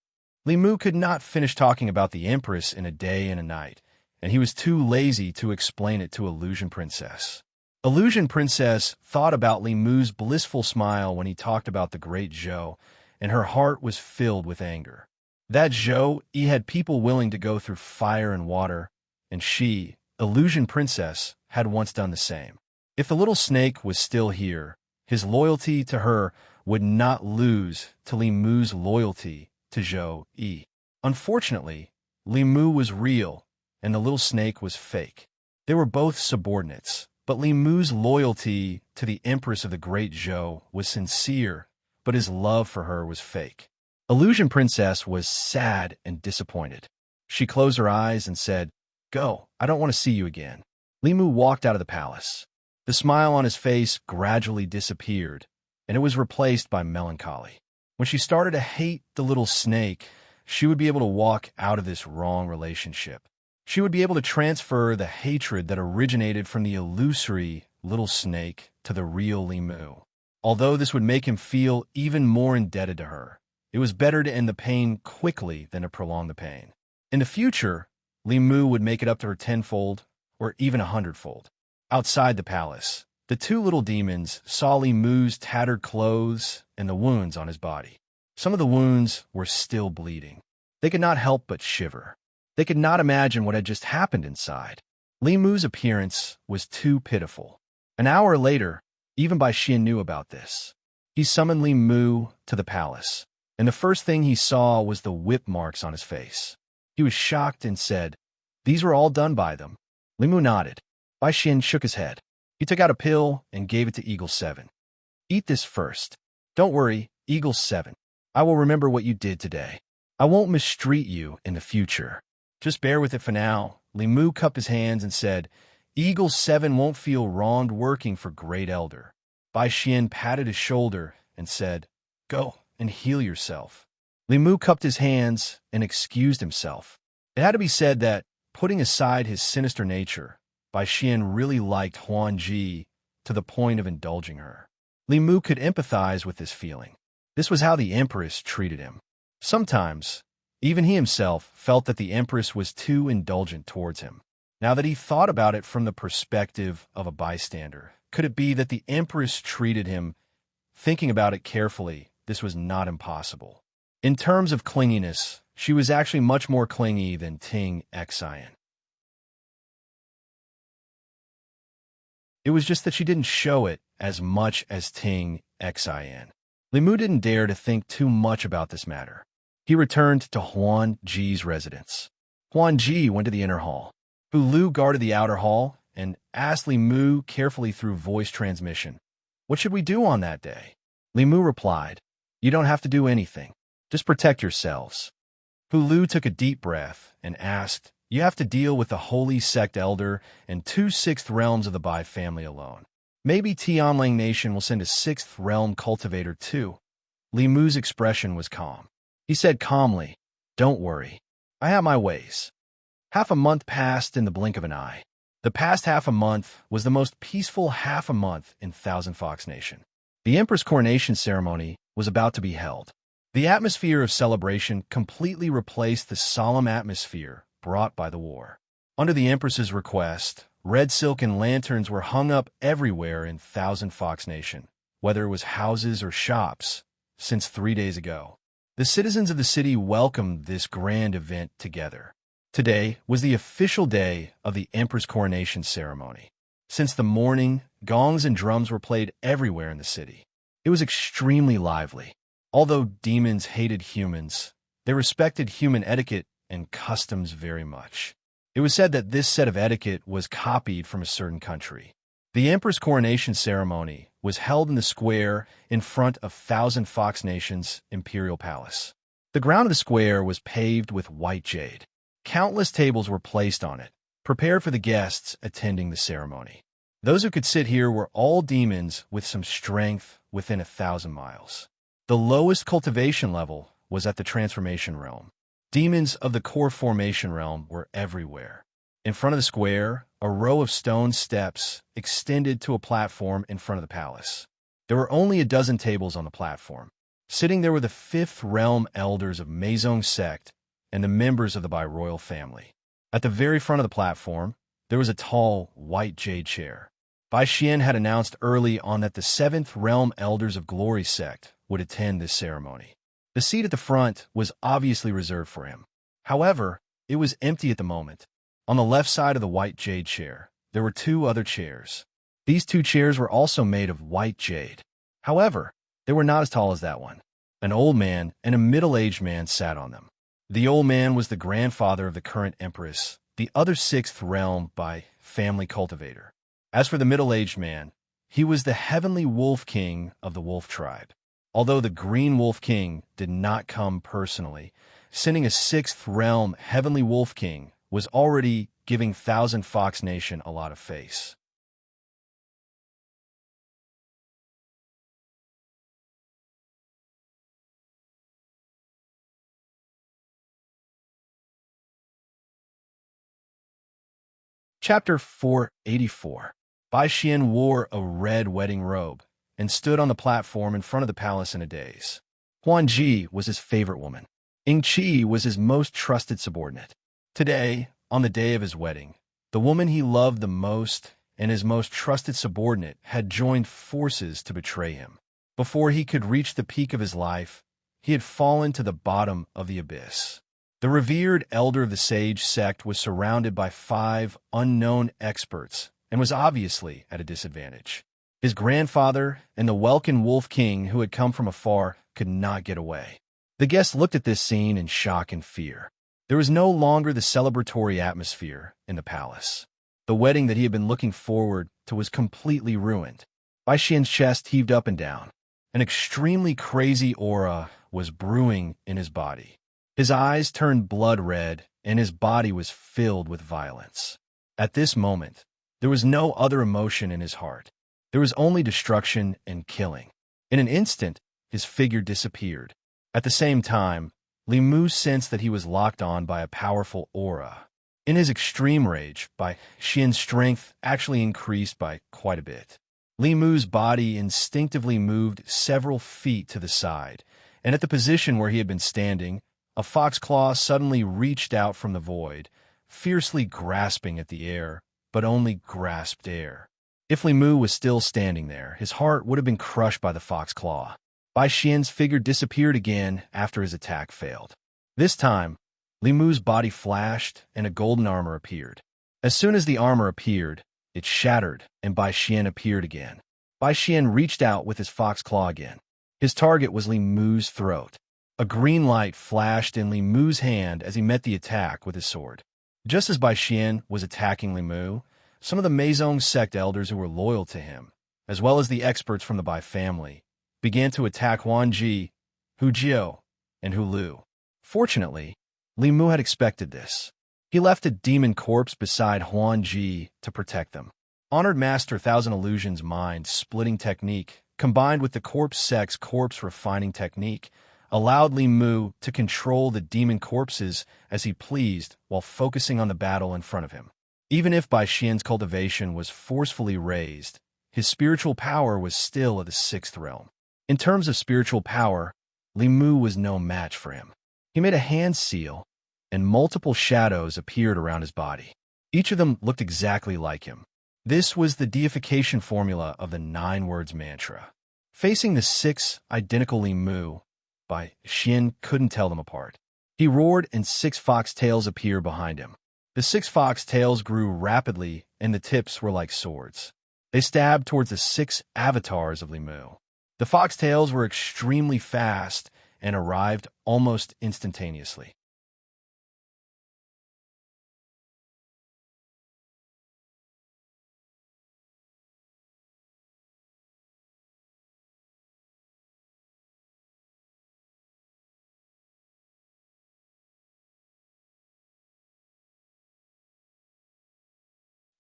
Li Mu could not finish talking about the Empress in a day and a night, and he was too lazy to explain it to Illusion Princess. Illusion Princess thought about Li Mu's blissful smile when he talked about the Great Zhou, and her heart was filled with anger. That Zhou, he had people willing to go through fire and water, and she, Illusion Princess, had once done the same. If the little snake was still here, his loyalty to her would not lose to Li Mu's loyalty to Zhou Yi. Unfortunately, Li Mu was real, and the little snake was fake. They were both subordinates, but Li Mu's loyalty to the Empress of the Great Zhou was sincere, but his love for her was fake. Illusion Princess was sad and disappointed. She closed her eyes and said, "Go, I don't want to see you again." Li Mu walked out of the palace. The smile on his face gradually disappeared, and it was replaced by melancholy. When she started to hate the little snake, she would be able to walk out of this wrong relationship. She would be able to transfer the hatred that originated from the illusory little snake to the real Li Mu. Although this would make him feel even more indebted to her, it was better to end the pain quickly than to prolong the pain. In the future, Li Mu would make it up to her tenfold or even 100-fold. Outside the palace, the 2 little demons saw Li Mu's tattered clothes and the wounds on his body. Some of the wounds were still bleeding. They could not help but shiver. They could not imagine what had just happened inside. Li Mu's appearance was too pitiful. An hour later, even Bai Xian knew about this. He summoned Li Mu to the palace, and the first thing he saw was the whip marks on his face. He was shocked and said, "These were all done by them." Li Mu nodded. Bai Xian shook his head. He took out a pill and gave it to Eagle 7. Eat this first. Don't worry, Eagle 7. I will remember what you did today. I won't mistreat you in the future. Just bear with it for now. Li Mu cupped his hands and said, Eagle 7 won't feel wronged working for Great Elder. Bai Xian patted his shoulder and said, Go and heal yourself. Li Mu cupped his hands and excused himself. It had to be said that, putting aside his sinister nature, Bai Xian really liked Huan Ji to the point of indulging her. Li Mu could empathize with this feeling. This was how the Empress treated him. Sometimes, even he himself felt that the Empress was too indulgent towards him. Now that he thought about it from the perspective of a bystander, could it be that the Empress treated him? Thinking about it carefully, this was not impossible. In terms of clinginess, she was actually much more clingy than Ting Xian. It was just that she didn't show it as much as Ting Xian. Li Mu didn't dare to think too much about this matter. He returned to Huan Ji's residence. Huan Ji went to the inner hall. Hu Lu guarded the outer hall and asked Li Mu carefully through voice transmission, What should we do on that day? Li Mu replied, You don't have to do anything. Just protect yourselves. Hu Lu took a deep breath and asked, You have to deal with the Holy Sect Elder and 2 sixth realms of the Bai family alone. Maybe Tianlang Nation will send a 6th realm cultivator too. Li Mu's expression was calm. He said calmly, Don't worry. I have my ways. Half a month passed in the blink of an eye. The past half a month was the most peaceful half a month in Thousand Fox Nation. The Emperor's coronation ceremony was about to be held. The atmosphere of celebration completely replaced the solemn atmosphere brought by the war. Under the Empress's request, red silk and lanterns were hung up everywhere in Thousand Fox Nation, whether it was houses or shops, since 3 days ago. The citizens of the city welcomed this grand event together. Today was the official day of the Emperor's coronation ceremony. Since the morning, gongs and drums were played everywhere in the city. It was extremely lively. Although demons hated humans, they respected human etiquette and customs very much. It was said that this set of etiquette was copied from a certain country. The Emperor's coronation ceremony was held in the square in front of Thousand Fox Nation's Imperial Palace. The ground of the square was paved with white jade. Countless tables were placed on it, prepared for the guests attending the ceremony. Those who could sit here were all demons with some strength within 1,000 miles. The lowest cultivation level was at the transformation realm. Demons of the core formation realm were everywhere. In front of the square, a row of stone steps extended to a platform in front of the palace. There were only a dozen tables on the platform. Sitting there were the 5th realm elders of Meizong sect and the members of the Bai royal family. At the very front of the platform, there was a tall, white jade chair. Bai Xian had announced early on that the 7th realm elders of Glory sect would attend this ceremony. The seat at the front was obviously reserved for him. However, it was empty at the moment. On the left side of the white jade chair, there were 2 other chairs. These 2 chairs were also made of white jade. However, they were not as tall as that one. An old man and a middle-aged man sat on them. The old man was the grandfather of the current empress, the other 6th realm by family cultivator. As for the middle-aged man, he was the heavenly wolf king of the wolf tribe. Although the green wolf king did not come personally, sending a 6th realm heavenly wolf king was already giving Thousand Fox Nation a lot of face. Chapter 484. Bai Xian wore a red wedding robe and stood on the platform in front of the palace in a daze. Huan Ji was his favorite woman. Ying Qi was his most trusted subordinate. Today, on the day of his wedding, the woman he loved the most and his most trusted subordinate had joined forces to betray him. Before he could reach the peak of his life, he had fallen to the bottom of the abyss. The revered elder of the sage sect was surrounded by 5 unknown experts and was obviously at a disadvantage. His grandfather and the Welkin Wolf King, who had come from afar, could not get away. The guests looked at this scene in shock and fear. There was no longer the celebratory atmosphere in the palace. The wedding that he had been looking forward to was completely ruined. Bai Xian's chest heaved up and down. An extremely crazy aura was brewing in his body. His eyes turned blood red, and his body was filled with violence. At this moment, there was no other emotion in his heart. There was only destruction and killing. In an instant, his figure disappeared. At the same time, Li Mu sensed that he was locked on by a powerful aura. In his extreme rage, Bai Xian's strength actually increased by quite a bit. Li Mu's body instinctively moved several feet to the side, and at the position where he had been standing, a fox claw suddenly reached out from the void, fiercely grasping at the air, but only grasped air. If Li Mu was still standing there, his heart would have been crushed by the fox claw. Bai Xian's figure disappeared again after his attack failed. This time, Li Mu's body flashed and a golden armor appeared. As soon as the armor appeared, it shattered and Bai Xian appeared again. Bai Xian reached out with his fox claw again. His target was Li Mu's throat. A green light flashed in Li Mu's hand as he met the attack with his sword. Just as Bai Xian was attacking Li Mu, some of the Meizong sect elders who were loyal to him, as well as the experts from the Bai family, began to attack Huan Ji, Hu Jiu, and Hu Lu. Fortunately, Li Mu had expected this. He left a demon corpse beside Huan Ji to protect them. Honored Master Thousand Illusions' mind-splitting technique, combined with the corpse sect's corpse refining technique, allowed Li Mu to control the demon corpses as he pleased while focusing on the battle in front of him. Even if Bai Xian's cultivation was forcefully raised, his spiritual power was still of the sixth realm. In terms of spiritual power, Li Mu was no match for him. He made a hand seal, and multiple shadows appeared around his body. Each of them looked exactly like him. This was the deification formula of the 9 words mantra. Facing the 6 identical Li Mu, Bai Xian couldn't tell them apart. He roared and 6 fox tails appeared behind him. The 6 fox tails grew rapidly and the tips were like swords. They stabbed towards the 6 avatars of Li Mu. The fox tails were extremely fast and arrived almost instantaneously.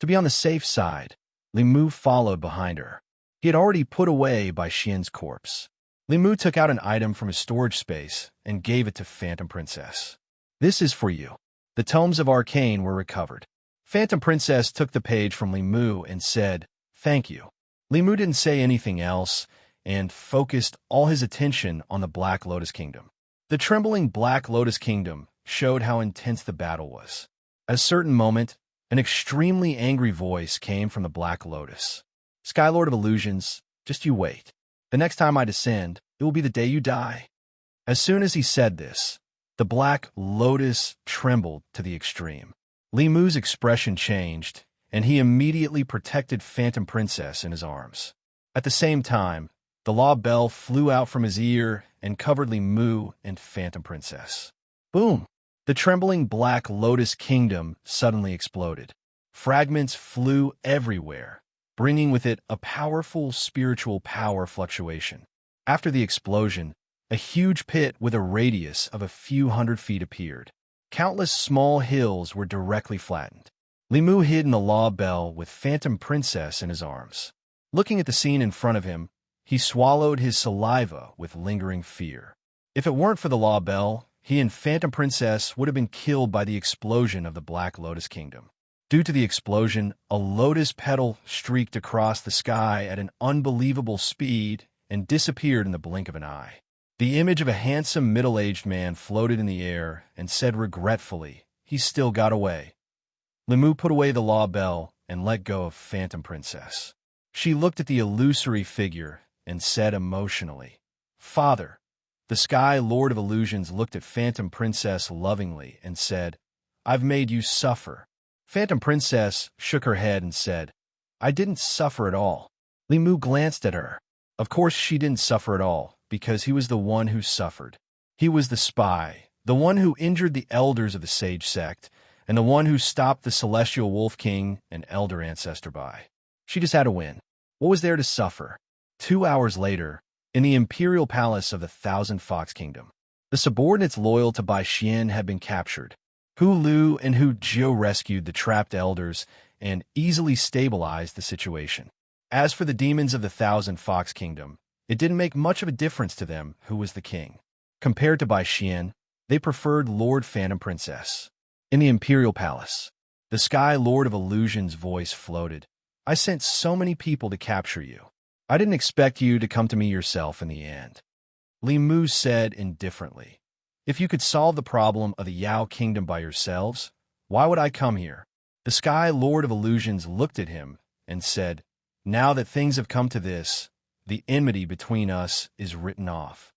To be on the safe side, Li Mu followed behind her. He had already put away Bai Xian's corpse. Li Mu took out an item from his storage space and gave it to Phantom Princess. "This is for you." The tomes of Arcane were recovered. Phantom Princess took the page from Li Mu and said, "Thank you." Li Mu didn't say anything else and focused all his attention on the Black Lotus Kingdom. The trembling Black Lotus Kingdom showed how intense the battle was. At a certain moment, an extremely angry voice came from the Black Lotus. "Skylord of Illusions, just you wait. The next time I descend, it will be the day you die." As soon as he said this, the Black Lotus trembled to the extreme. Li Mu's expression changed, and he immediately protected Phantom Princess in his arms. At the same time, the law bell flew out from his ear and covered Li Mu and Phantom Princess. Boom! The trembling Black Lotus Kingdom suddenly exploded. Fragments flew everywhere, bringing with it a powerful spiritual power fluctuation. After the explosion, a huge pit with a radius of a few hundred feet appeared. Countless small hills were directly flattened. Li Mu hid in the law bell with Phantom Princess in his arms. Looking at the scene in front of him, he swallowed his saliva with lingering fear. If it weren't for the law bell, he and Phantom Princess would have been killed by the explosion of the Black Lotus Kingdom. Due to the explosion, a lotus petal streaked across the sky at an unbelievable speed and disappeared in the blink of an eye. The image of a handsome middle-aged man floated in the air and said regretfully, "He still got away." Li Mu put away the law bell and let go of Phantom Princess. She looked at the illusory figure and said emotionally, "Father." The Sky Lord of Illusions looked at Phantom Princess lovingly and said, "I've made you suffer." Phantom Princess shook her head and said, "I didn't suffer at all." Li Mu glanced at her. Of course she didn't suffer at all, because he was the one who suffered. He was the spy, the one who injured the elders of the Sage Sect, and the one who stopped the celestial wolf king and elder ancestor by. She just had to win. What was there to suffer? 2 hours later, in the imperial palace of the Thousand Fox Kingdom, the subordinates loyal to Bai Xian had been captured. Hu Lu and Hu Jiu rescued the trapped elders and easily stabilized the situation. As for the demons of the Thousand Fox Kingdom, it didn't make much of a difference to them who was the king. Compared to Bai Xian, they preferred Lord Phantom Princess. In the imperial palace, the Sky Lord of Illusion's voice floated. I sent so many people to capture you. I didn't expect you to come to me yourself in the end. Li Mu said indifferently. If you could solve the problem of the Yao Kingdom by yourselves, why would I come here? The Sky Lord of Illusions looked at him and said, now that things have come to this, the enmity between us is written off.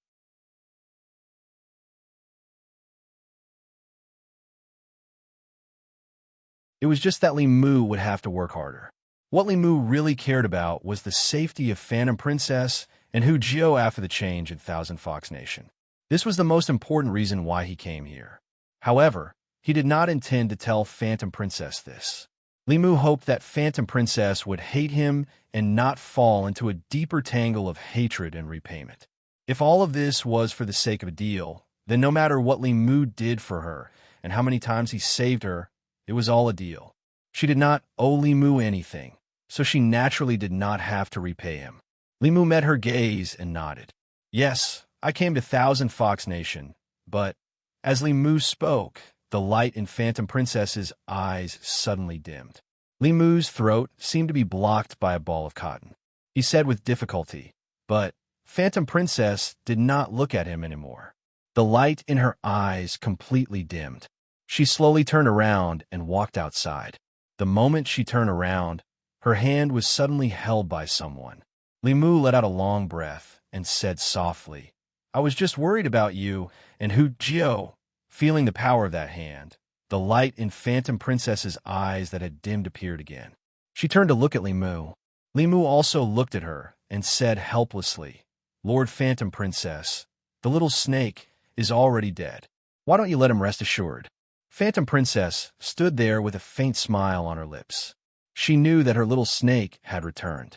It was just that Li Mu would have to work harder. What Li Mu really cared about was the safety of Phantom Princess and Hu Jiu after the change in Thousand Fox Nation. This was the most important reason why he came here. However, he did not intend to tell Phantom Princess this. Li Mu hoped that Phantom Princess would hate him and not fall into a deeper tangle of hatred and repayment. If all of this was for the sake of a deal, then no matter what Li Mu did for her and how many times he saved her, it was all a deal. She did not owe Li Mu anything, so she naturally did not have to repay him. Li Mu met her gaze and nodded. Yes, I came to Thousand Fox Nation, but as Li Mu spoke, the light in Phantom Princess's eyes suddenly dimmed. Li Mu's throat seemed to be blocked by a ball of cotton. He said with difficulty, but Phantom Princess did not look at him anymore. The light in her eyes completely dimmed. She slowly turned around and walked outside. The moment she turned around, her hand was suddenly held by someone. Li Mu let out a long breath and said softly, I was just worried about you and Hu Jiu. Feeling the power of that hand, the light in Phantom Princess's eyes that had dimmed appeared again. She turned to look at Li Mu. Li Mu also looked at her and said helplessly, Lord Phantom Princess, the little snake is already dead. Why don't you let him rest assured? Phantom Princess stood there with a faint smile on her lips. She knew that her little snake had returned.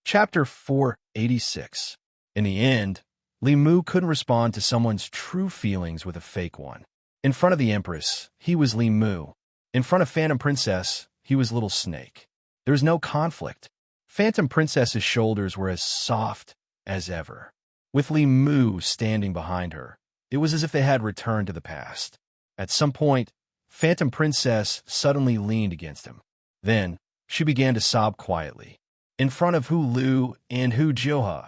Chapter 486. In the end, Li Mu couldn't respond to someone's true feelings with a fake one. In front of the Empress, he was Li Mu. In front of Phantom Princess, he was Little Snake. There was no conflict. Phantom Princess's shoulders were as soft as ever. With Li Mu standing behind her, it was as if they had returned to the past. At some point, Phantom Princess suddenly leaned against him. Then, she began to sob quietly. In front of Hu Lu and Hu Jiu,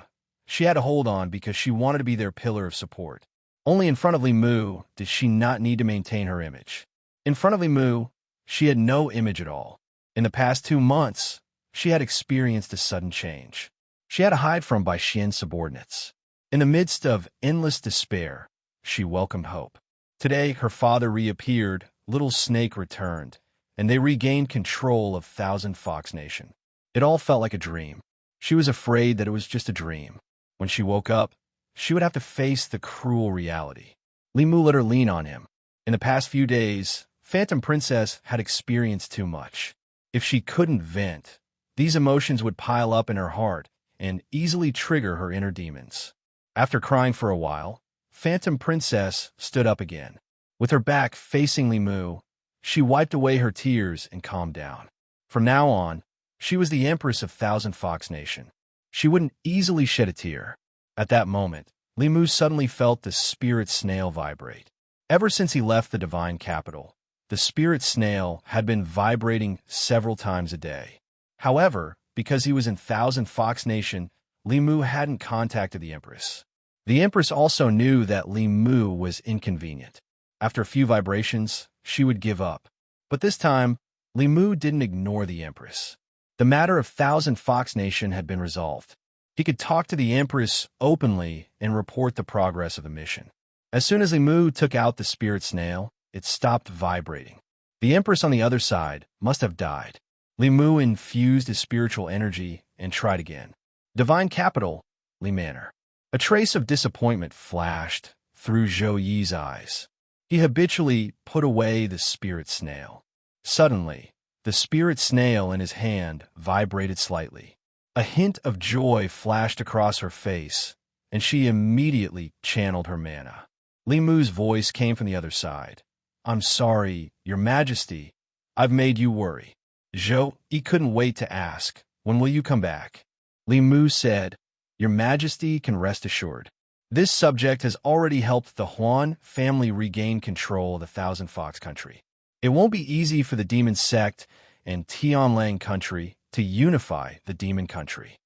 she had to hold on because she wanted to be their pillar of support. Only in front of Li Mu did she not need to maintain her image. In front of Li Mu, she had no image at all. In the past 2 months, she had experienced a sudden change. She had to hide from Bai Xian's subordinates. In the midst of endless despair, she welcomed hope. Today, her father reappeared, Little Snake returned, and they regained control of Thousand Fox Nation. It all felt like a dream. She was afraid that it was just a dream. When she woke up, she would have to face the cruel reality. Li Mu let her lean on him. In the past few days, Phantom Princess had experienced too much. If she couldn't vent, these emotions would pile up in her heart and easily trigger her inner demons. After crying for a while, Phantom Princess stood up again. With her back facing Li Mu, she wiped away her tears and calmed down. From now on, she was the Empress of Thousand Fox Nation. She wouldn't easily shed a tear. At that moment, Li Mu suddenly felt the spirit snail vibrate. Ever since he left the divine capital, the spirit snail had been vibrating several times a day. However, because he was in Thousand Fox Nation, Li Mu hadn't contacted the Empress. The Empress also knew that Li Mu was inconvenient. After a few vibrations, she would give up. But this time, Li Mu didn't ignore the Empress. The matter of Thousand Fox Nation had been resolved. He could talk to the Empress openly and report the progress of the mission. As soon as Li Mu took out the spirit snail, it stopped vibrating. The Empress on the other side must have died. Li Mu infused his spiritual energy and tried again. Divine Capital, Li Manor. A trace of disappointment flashed through Zhou Yi's eyes. He habitually put away the spirit snail. Suddenly, the spirit snail in his hand vibrated slightly. A hint of joy flashed across her face, and she immediately channeled her mana. Li Mu's voice came from the other side. "I'm sorry, Your Majesty. I've made you worry." Zhou Yi couldn't wait to ask, "When will you come back?" Li Mu said, "Your Majesty can rest assured. This subject has already helped the Huan family regain control of the Thousand Fox country. It won't be easy for the demon sect and Tianlang country to unify the demon country."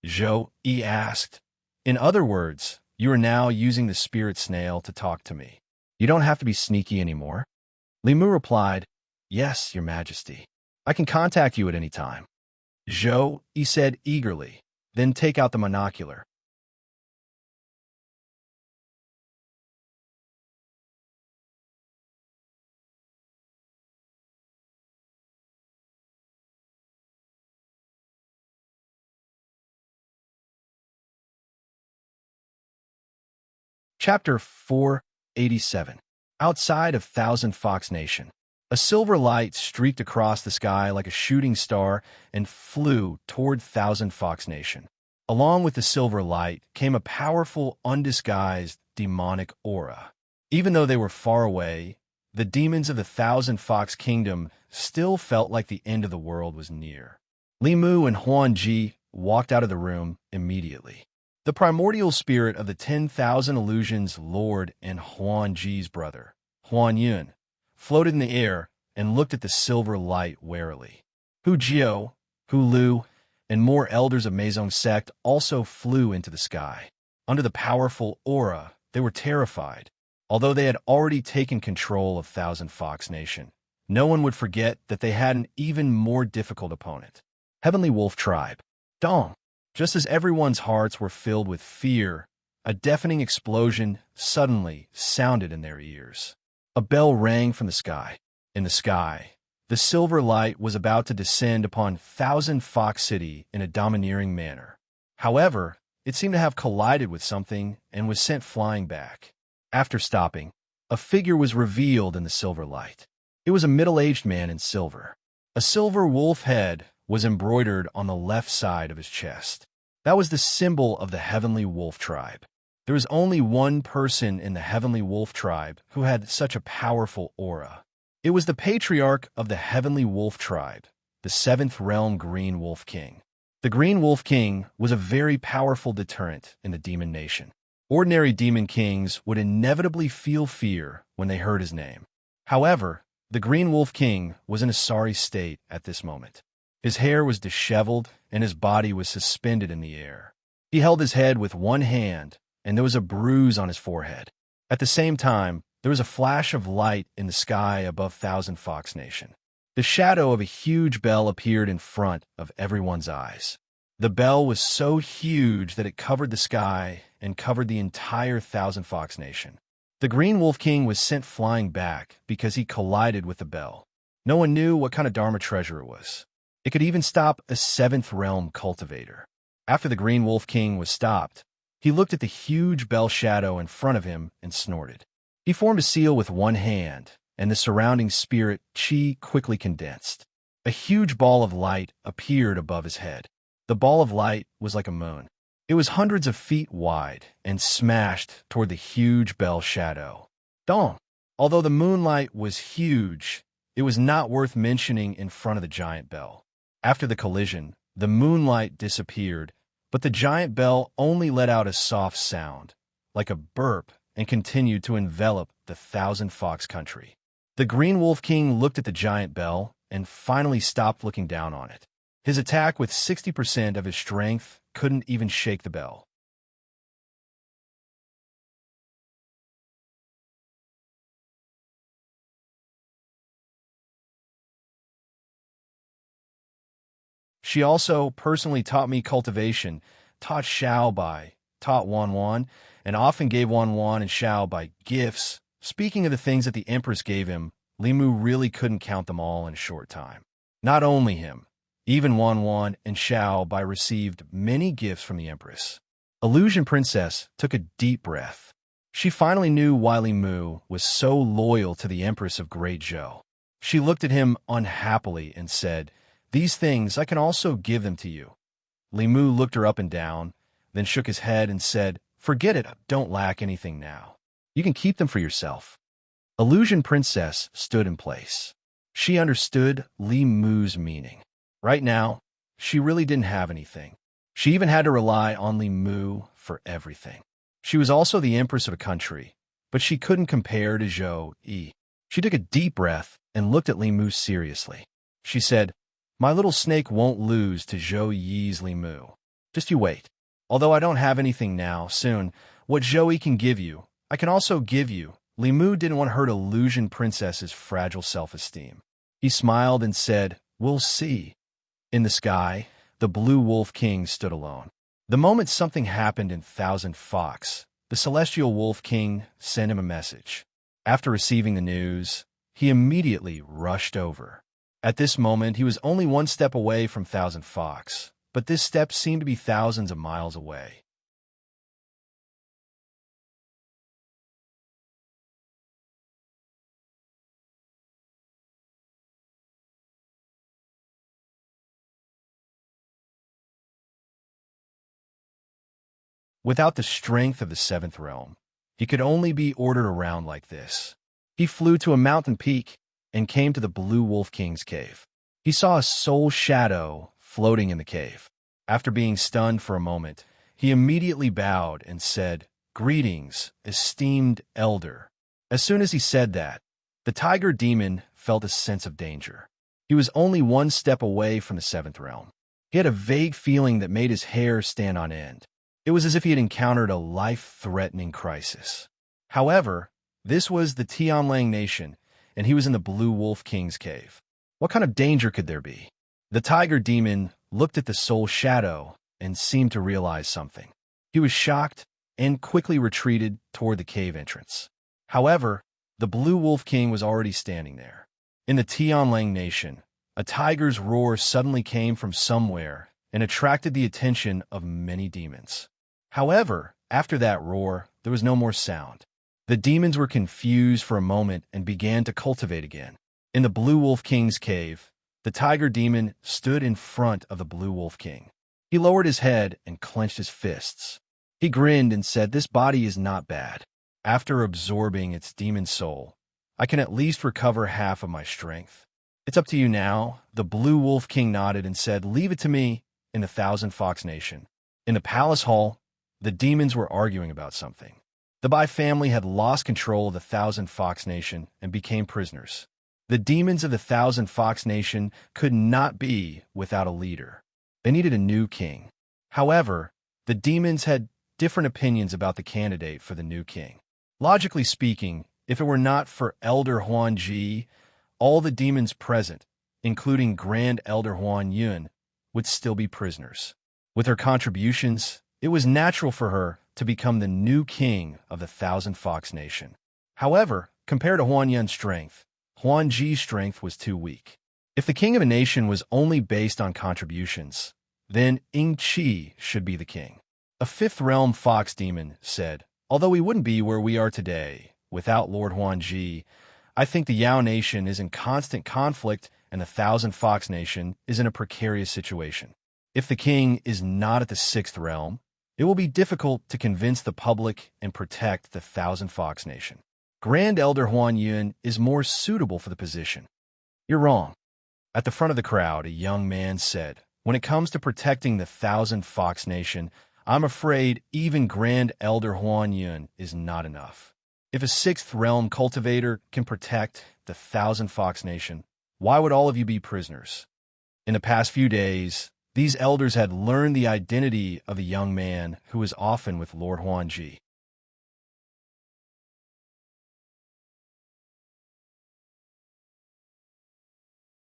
Zhou Yi asked, "In other words, you are now using the spirit snail to talk to me. You don't have to be sneaky anymore?" Li Mu replied, "Yes, Your Majesty. I can contact you at any time." Zhou Yi said eagerly, "Then take out the monocular." Chapter 487. Outside of Thousand Fox Nation. A silver light streaked across the sky like a shooting star and flew toward Thousand Fox Nation. Along with the silver light came a powerful, undisguised, demonic aura. Even though they were far away, the demons of the Thousand Fox Kingdom still felt like the end of the world was near. Li Mu and Huan Ji walked out of the room immediately. The primordial spirit of the 10,000 Illusions Lord and Huan Ji's brother, Huan Yun, floated in the air and looked at the silver light warily. Hu Jiao, Hu Lu, and more elders of Meizong sect also flew into the sky. Under the powerful aura, they were terrified. Although they had already taken control of Thousand Fox Nation, no one would forget that they had an even more difficult opponent. Heavenly Wolf Tribe. Dong. Just as everyone's hearts were filled with fear, a deafening explosion suddenly sounded in their ears. A bell rang from the sky. In the sky, the silver light was about to descend upon Thousand Fox City in a domineering manner. However, it seemed to have collided with something and was sent flying back. After stopping, a figure was revealed in the silver light. It was a middle-aged man in silver. A silver wolf head was embroidered on the left side of his chest. That was the symbol of the Heavenly Wolf Tribe. There was only one person in the Heavenly Wolf Tribe who had such a powerful aura. It was the patriarch of the Heavenly Wolf Tribe, the Seventh Realm Green Wolf King. The Green Wolf King was a very powerful deterrent in the demon nation. Ordinary demon kings would inevitably feel fear when they heard his name. However, the Green Wolf King was in a sorry state at this moment. His hair was disheveled, and his body was suspended in the air. He held his head with one hand, and there was a bruise on his forehead. At the same time, there was a flash of light in the sky above Thousand Fox Nation. The shadow of a huge bell appeared in front of everyone's eyes. The bell was so huge that it covered the sky and covered the entire Thousand Fox Nation. The Green Wolf King was sent flying back because he collided with the bell. No one knew what kind of Dharma treasure it was. It could even stop a Seventh Realm cultivator. After the Green Wolf King was stopped, he looked at the huge bell shadow in front of him and snorted. He formed a seal with one hand, and the surrounding spirit chi quickly condensed. A huge ball of light appeared above his head. The ball of light was like a moon. It was hundreds of feet wide and smashed toward the huge bell shadow. Dong! Although the moonlight was huge, it was not worth mentioning in front of the giant bell. After the collision, the moonlight disappeared, but the giant bell only let out a soft sound, like a burp, and continued to envelop the Thousand Fox country. The Green Wolf King looked at the giant bell and finally stopped looking down on it. His attack with 60% of his strength couldn't even shake the bell. She also personally taught me cultivation, taught Xiao Bai, taught Wan Wan, and often gave Wan Wan and Xiao Bai gifts. Speaking of the things that the Empress gave him, Li Mu really couldn't count them all in a short time. Not only him, even Wan Wan and Xiao Bai received many gifts from the Empress. Illusion Princess took a deep breath. She finally knew why Li Mu was so loyal to the Empress of Great Zhou. She looked at him unhappily and said, "These things, I can also give them to you." Li Mu looked her up and down, then shook his head and said, "Forget it, I don't lack anything now. You can keep them for yourself." Illusion Princess stood in place. She understood Li Mu's meaning. Right now, she really didn't have anything. She even had to rely on Li Mu for everything. She was also the empress of a country, but she couldn't compare to Zhou Yi. She took a deep breath and looked at Li Mu seriously. She said, "My little snake won't lose to Zhou Yi's Li Mu. Just you wait. Although I don't have anything now, soon, what Zhou Yi can give you, I can also give you." Li Mu didn't want to hurt Illusion Princess's fragile self-esteem. He smiled and said, "We'll see." In the sky, the Blue Wolf King stood alone. The moment something happened in Thousand Fox, the Celestial Wolf King sent him a message. After receiving the news, he immediately rushed over. At this moment, he was only one step away from Thousand Fox, but this step seemed to be thousands of miles away. Without the strength of the seventh realm, he could only be ordered around like this. He flew to a mountain peak and came to the Blue Wolf King's cave. He saw a soul shadow floating in the cave. After being stunned for a moment, he immediately bowed and said, "Greetings, esteemed elder." As soon as he said that, the tiger demon felt a sense of danger. He was only one step away from the seventh realm. He had a vague feeling that made his hair stand on end. It was as if he had encountered a life-threatening crisis. However, this was the Tianlang Nation, and he was in the Blue Wolf King's cave. What kind of danger could there be? The tiger demon looked at the soul shadow and seemed to realize something. He was shocked and quickly retreated toward the cave entrance. However, the Blue Wolf King was already standing there. In the Tianlang Nation, a tiger's roar suddenly came from somewhere and attracted the attention of many demons. However, after that roar, there was no more sound. The demons were confused for a moment and began to cultivate again. In the Blue Wolf King's cave, the tiger demon stood in front of the Blue Wolf King. He lowered his head and clenched his fists. He grinned and said, "This body is not bad. After absorbing its demon soul, I can at least recover half of my strength. It's up to you now." The Blue Wolf King nodded and said, "Leave it to me." In the Thousand Fox Nation, in the palace hall, the demons were arguing about something. The Bai family had lost control of the Thousand Fox Nation and became prisoners. The demons of the Thousand Fox Nation could not be without a leader. They needed a new king. However, the demons had different opinions about the candidate for the new king. Logically speaking, if it were not for Elder Huan Ji, all the demons present, including Grand Elder Huan Yun, would still be prisoners. With her contributions, it was natural for her to become the new king of the Thousand Fox Nation. However, compared to Huan Yun's strength, Huan Ji's strength was too weak. If the king of a nation was only based on contributions, then Ying Qi should be the king. A fifth realm fox demon said, "Although we wouldn't be where we are today without Lord Huan Ji, I think the Yao Nation is in constant conflict and the Thousand Fox Nation is in a precarious situation. If the king is not at the sixth realm, it will be difficult to convince the public and protect the Thousand Fox Nation. Grand Elder Huan Yun is more suitable for the position." "You're wrong." At the front of the crowd, a young man said, "When it comes to protecting the Thousand Fox Nation, I'm afraid even Grand Elder Huan Yun is not enough. If a sixth realm cultivator can protect the Thousand Fox Nation, why would all of you be prisoners?" In the past few days, these elders had learned the identity of the young man who was often with Lord Huan Ji.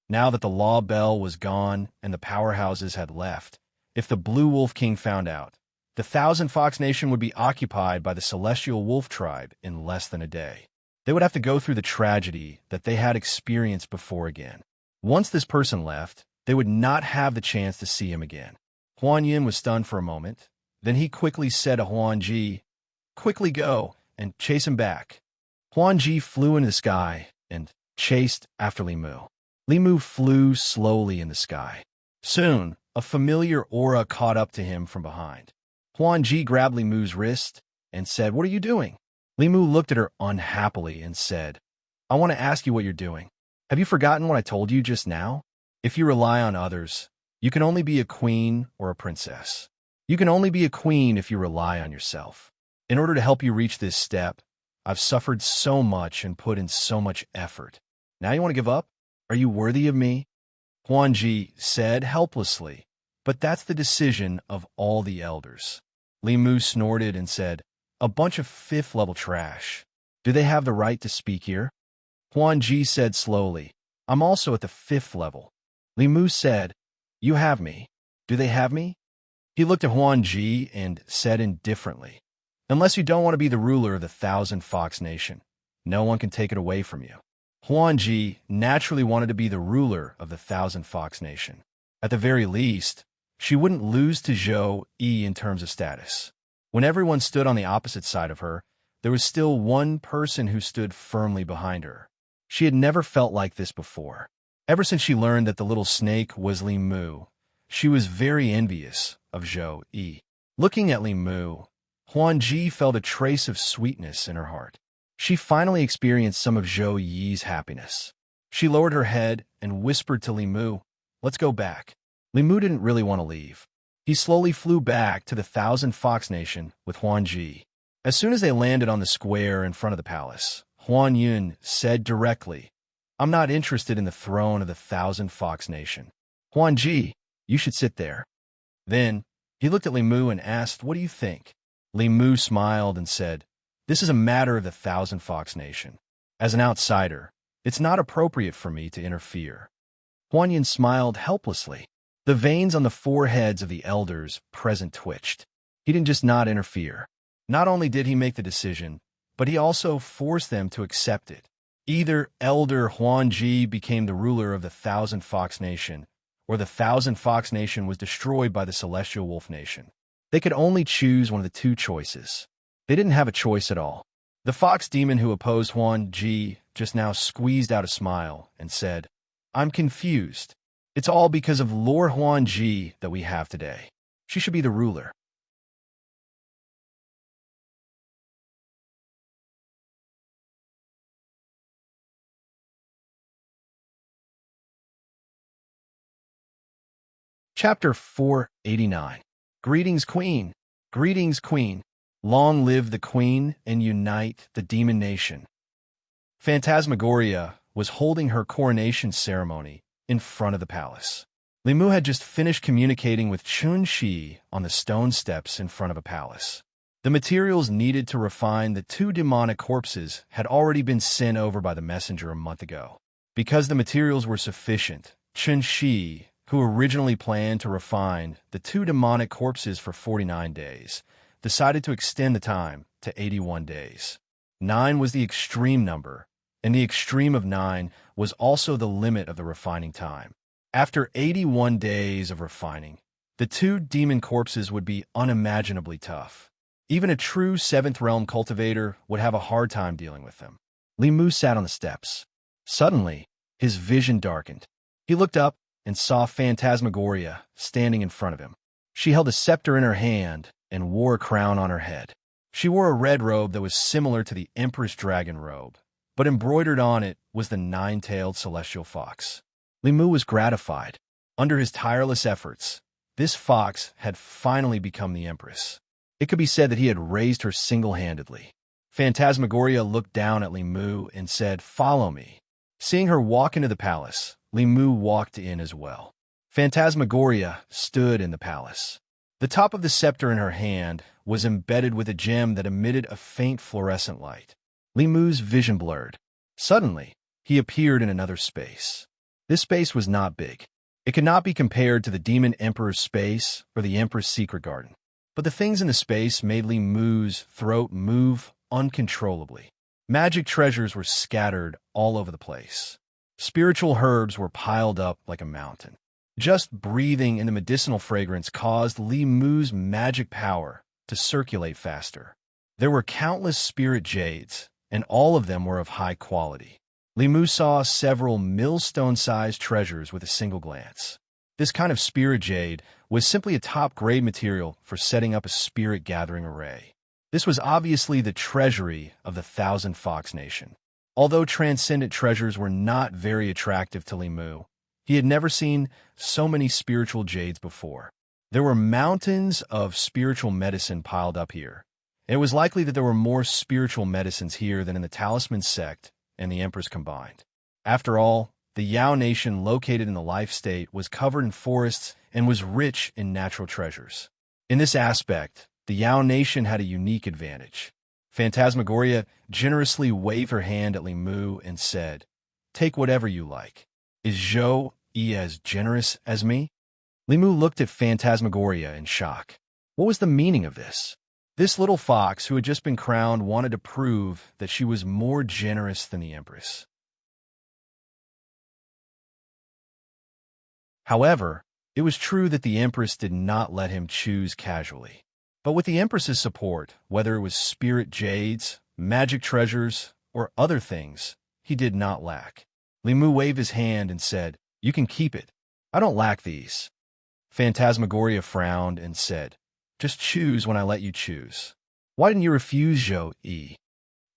Now that the law bell was gone and the powerhouses had left, if the Blue Wolf King found out, the Thousand Fox Nation would be occupied by the Celestial Wolf Tribe in less than a day. They would have to go through the tragedy that they had experienced before again. Once this person left, they would not have the chance to see him again. Huan Yin was stunned for a moment, Then he quickly said to Huan Ji, "Quickly go and chase him back." Huan Ji flew into the sky and chased after Li Mu. Li Mu flew slowly in the sky. Soon, a familiar aura caught up to him from behind. Huan Ji grabbed Li Mu's wrist and said, "What are you doing?" Li Mu looked at her unhappily and said, "I want to ask you what you're doing. Have you forgotten what I told you just now? If you rely on others, you can only be a queen or a princess. You can only be a queen if you rely on yourself. In order to help you reach this step, I've suffered so much and put in so much effort. Now you want to give up? Are you worthy of me?" Huan Ji said helplessly, "But that's the decision of all the elders." Li Mu snorted and said, "A bunch of fifth-level trash. Do they have the right to speak here?" Huan Ji said slowly, "I'm also at the 5th level." Li Mu said, "You have me. Do they have me?" He looked at Huan Ji and said indifferently, "Unless you don't want to be the ruler of the 1,000 Fox Nation, no one can take it away from you." Huan Ji naturally wanted to be the ruler of the 1,000 Fox Nation. At the very least, she wouldn't lose to Zhou Yi in terms of status. When everyone stood on the opposite side of her, there was still one person who stood firmly behind her. She had never felt like this before. Ever since she learned that the little snake was Li Mu, she was very envious of Zhou Yi. Looking at Li Mu, Huan Ji felt a trace of sweetness in her heart. She finally experienced some of Zhou Yi's happiness. She lowered her head and whispered to Li Mu, "Let's go back." Li Mu didn't really want to leave. He slowly flew back to the 1,000 Fox Nation with Huan Ji. As soon as they landed on the square in front of the palace, Huan Yun said directly, "I'm not interested in the throne of the 1,000 Fox Nation. Huan Ji, you should sit there." Then, he looked at Li Mu and asked, "What do you think?" Li Mu smiled and said, "This is a matter of the 1,000 Fox Nation. As an outsider, it's not appropriate for me to interfere." Huan Yun smiled helplessly. The veins on the foreheads of the elders present twitched. He didn't just not interfere. Not only did he make the decision, but he also forced them to accept it. Either Elder Huan Ji became the ruler of the 1,000 Fox Nation, or the 1,000 Fox Nation was destroyed by the Celestial Wolf Nation. They could only choose one of the two choices. They didn't have a choice at all. The fox demon who opposed Huan Ji just now squeezed out a smile and said, "I'm confused. It's all because of Lord Huan Ji that we have today. She should be the ruler." Chapter 489. Greetings, Queen. Greetings, Queen. Long live the Queen and unite the demon nation. Phantasmagoria was holding her coronation ceremony in front of the palace. Li Mu had just finished communicating with Chun Shi on the stone steps in front of a palace. The materials needed to refine the 2 demonic corpses had already been sent over by the messenger a month ago. Because the materials were sufficient, Chun Shi, who originally planned to refine the 2 demonic corpses for 49 days, decided to extend the time to 81 days. 9 was the extreme number, and the extreme of 9 was also the limit of the refining time. After 81 days of refining, the 2 demon corpses would be unimaginably tough. Even a true 7th realm cultivator would have a hard time dealing with them. Li Mu sat on the steps. Suddenly, his vision darkened. He looked up and saw Phantasmagoria standing in front of him. She held a scepter in her hand and wore a crown on her head. She wore a red robe that was similar to the Empress Dragon robe, but embroidered on it was the 9-tailed celestial fox. Li Mu was gratified. Under his tireless efforts, this fox had finally become the Empress. It could be said that he had raised her single-handedly. Phantasmagoria looked down at Li Mu and said, "Follow me." Seeing her walk into the palace, Li Mu walked in as well. Phantasmagoria stood in the palace. The top of the scepter in her hand was embedded with a gem that emitted a faint fluorescent light. Li Mu's vision blurred. Suddenly, he appeared in another space. This space was not big. It could not be compared to the Demon Emperor's space or the Emperor's secret garden. But the things in the space made Li Mu's throat move uncontrollably. Magic treasures were scattered all over the place. Spiritual herbs were piled up like a mountain. Just breathing in the medicinal fragrance caused Li Mu's magic power to circulate faster. There were countless spirit jades, and all of them were of high quality. Li Mu saw several millstone-sized treasures with a single glance. This kind of spirit jade was simply a top-grade material for setting up a spirit-gathering array. This was obviously the treasury of the Thousand Fox Nation. Although transcendent treasures were not very attractive to Li Mu, he had never seen so many spiritual jades before. There were mountains of spiritual medicine piled up here. It was likely that there were more spiritual medicines here than in the Talisman sect and the Empress combined. After all, the Yao Nation located in the life state was covered in forests and was rich in natural treasures. In this aspect, the Yao Nation had a unique advantage. Phantasmagoria generously waved her hand at Li Mu and said, "Take whatever you like. Is Zhou Yi as generous as me?" Li Mu looked at Phantasmagoria in shock. What was the meaning of this? This little fox who had just been crowned wanted to prove that she was more generous than the Empress. However, it was true that the Empress did not let him choose casually. But with the Empress's support, whether it was spirit jades, magic treasures, or other things, he did not lack. Li Mu waved his hand and said, "You can keep it. I don't lack these." Phantasmagoria frowned and said, "Just choose when I let you choose. Why didn't you refuse Zhou Yi?"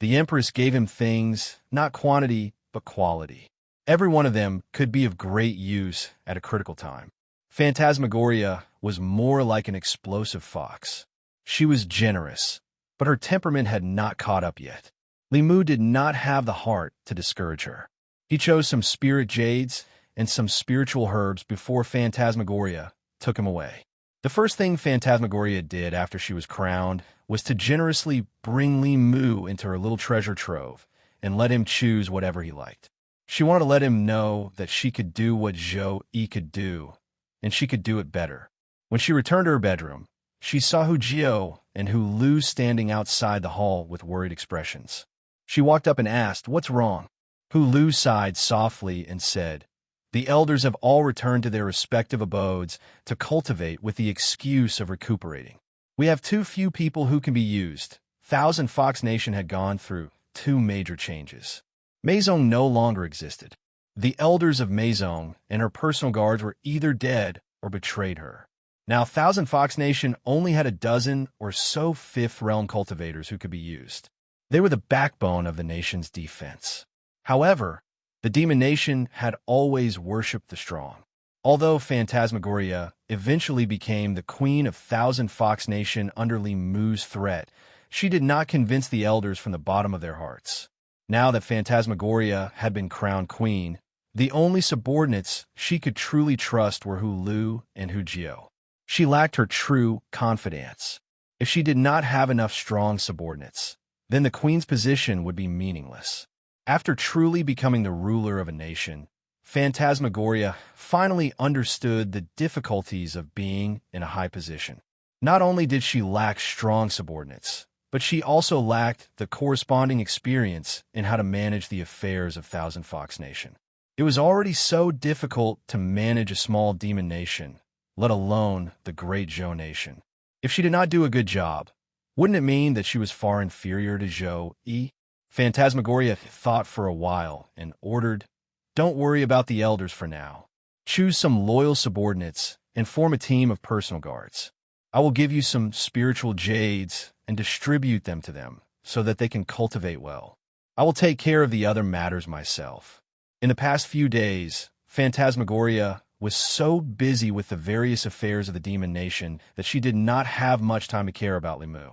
The Empress gave him things, not quantity, but quality. Every one of them could be of great use at a critical time. Phantasmagoria was more like an explosive fox. She was generous, but her temperament had not caught up yet. Li Mu did not have the heart to discourage her. He chose some spirit jades and some spiritual herbs before Phantasmagoria took him away. The first thing Phantasmagoria did after she was crowned was to generously bring Li Mu into her little treasure trove and let him choose whatever he liked. She wanted to let him know that she could do what Zhou Yi could do, and she could do it better. When she returned to her bedroom, she saw Hu Jiao and Hu Lu standing outside the hall with worried expressions. She walked up and asked, "What's wrong?" Hu Lu sighed softly and said, "The elders have all returned to their respective abodes to cultivate with the excuse of recuperating. We have too few people who can be used. Thousand Fox Nation had gone through 2 major changes. Maison no longer existed. The elders of Maison and her personal guards were either dead or betrayed her. Now Thousand Fox Nation only had a dozen or so Fifth Realm cultivators who could be used. They were the backbone of the nation's defense. However, the Demon Nation had always worshipped the strong. Although Phantasmagoria eventually became the queen of Thousand Fox Nation under Li Mu's threat, she did not convince the elders from the bottom of their hearts. Now that Phantasmagoria had been crowned queen, the only subordinates she could truly trust were Hu Lu and Hu Jiao. She lacked her true confidence. If she did not have enough strong subordinates, then the queen's position would be meaningless. After truly becoming the ruler of a nation, Phantasmagoria finally understood the difficulties of being in a high position. Not only did she lack strong subordinates, but she also lacked the corresponding experience in how to manage the affairs of Thousand Fox Nation. It was already so difficult to manage a small demon nation, let alone the great Zhou Nation. If she did not do a good job, wouldn't it mean that she was far inferior to Zhou Yi? Phantasmagoria thought for a while and ordered, "Don't worry about the elders for now. Choose some loyal subordinates and form a team of personal guards. I will give you some spiritual jades and distribute them to them so that they can cultivate well. I will take care of the other matters myself." In the past few days, Phantasmagoria was so busy with the various affairs of the Demon Nation that she did not have much time to care about Li Mu.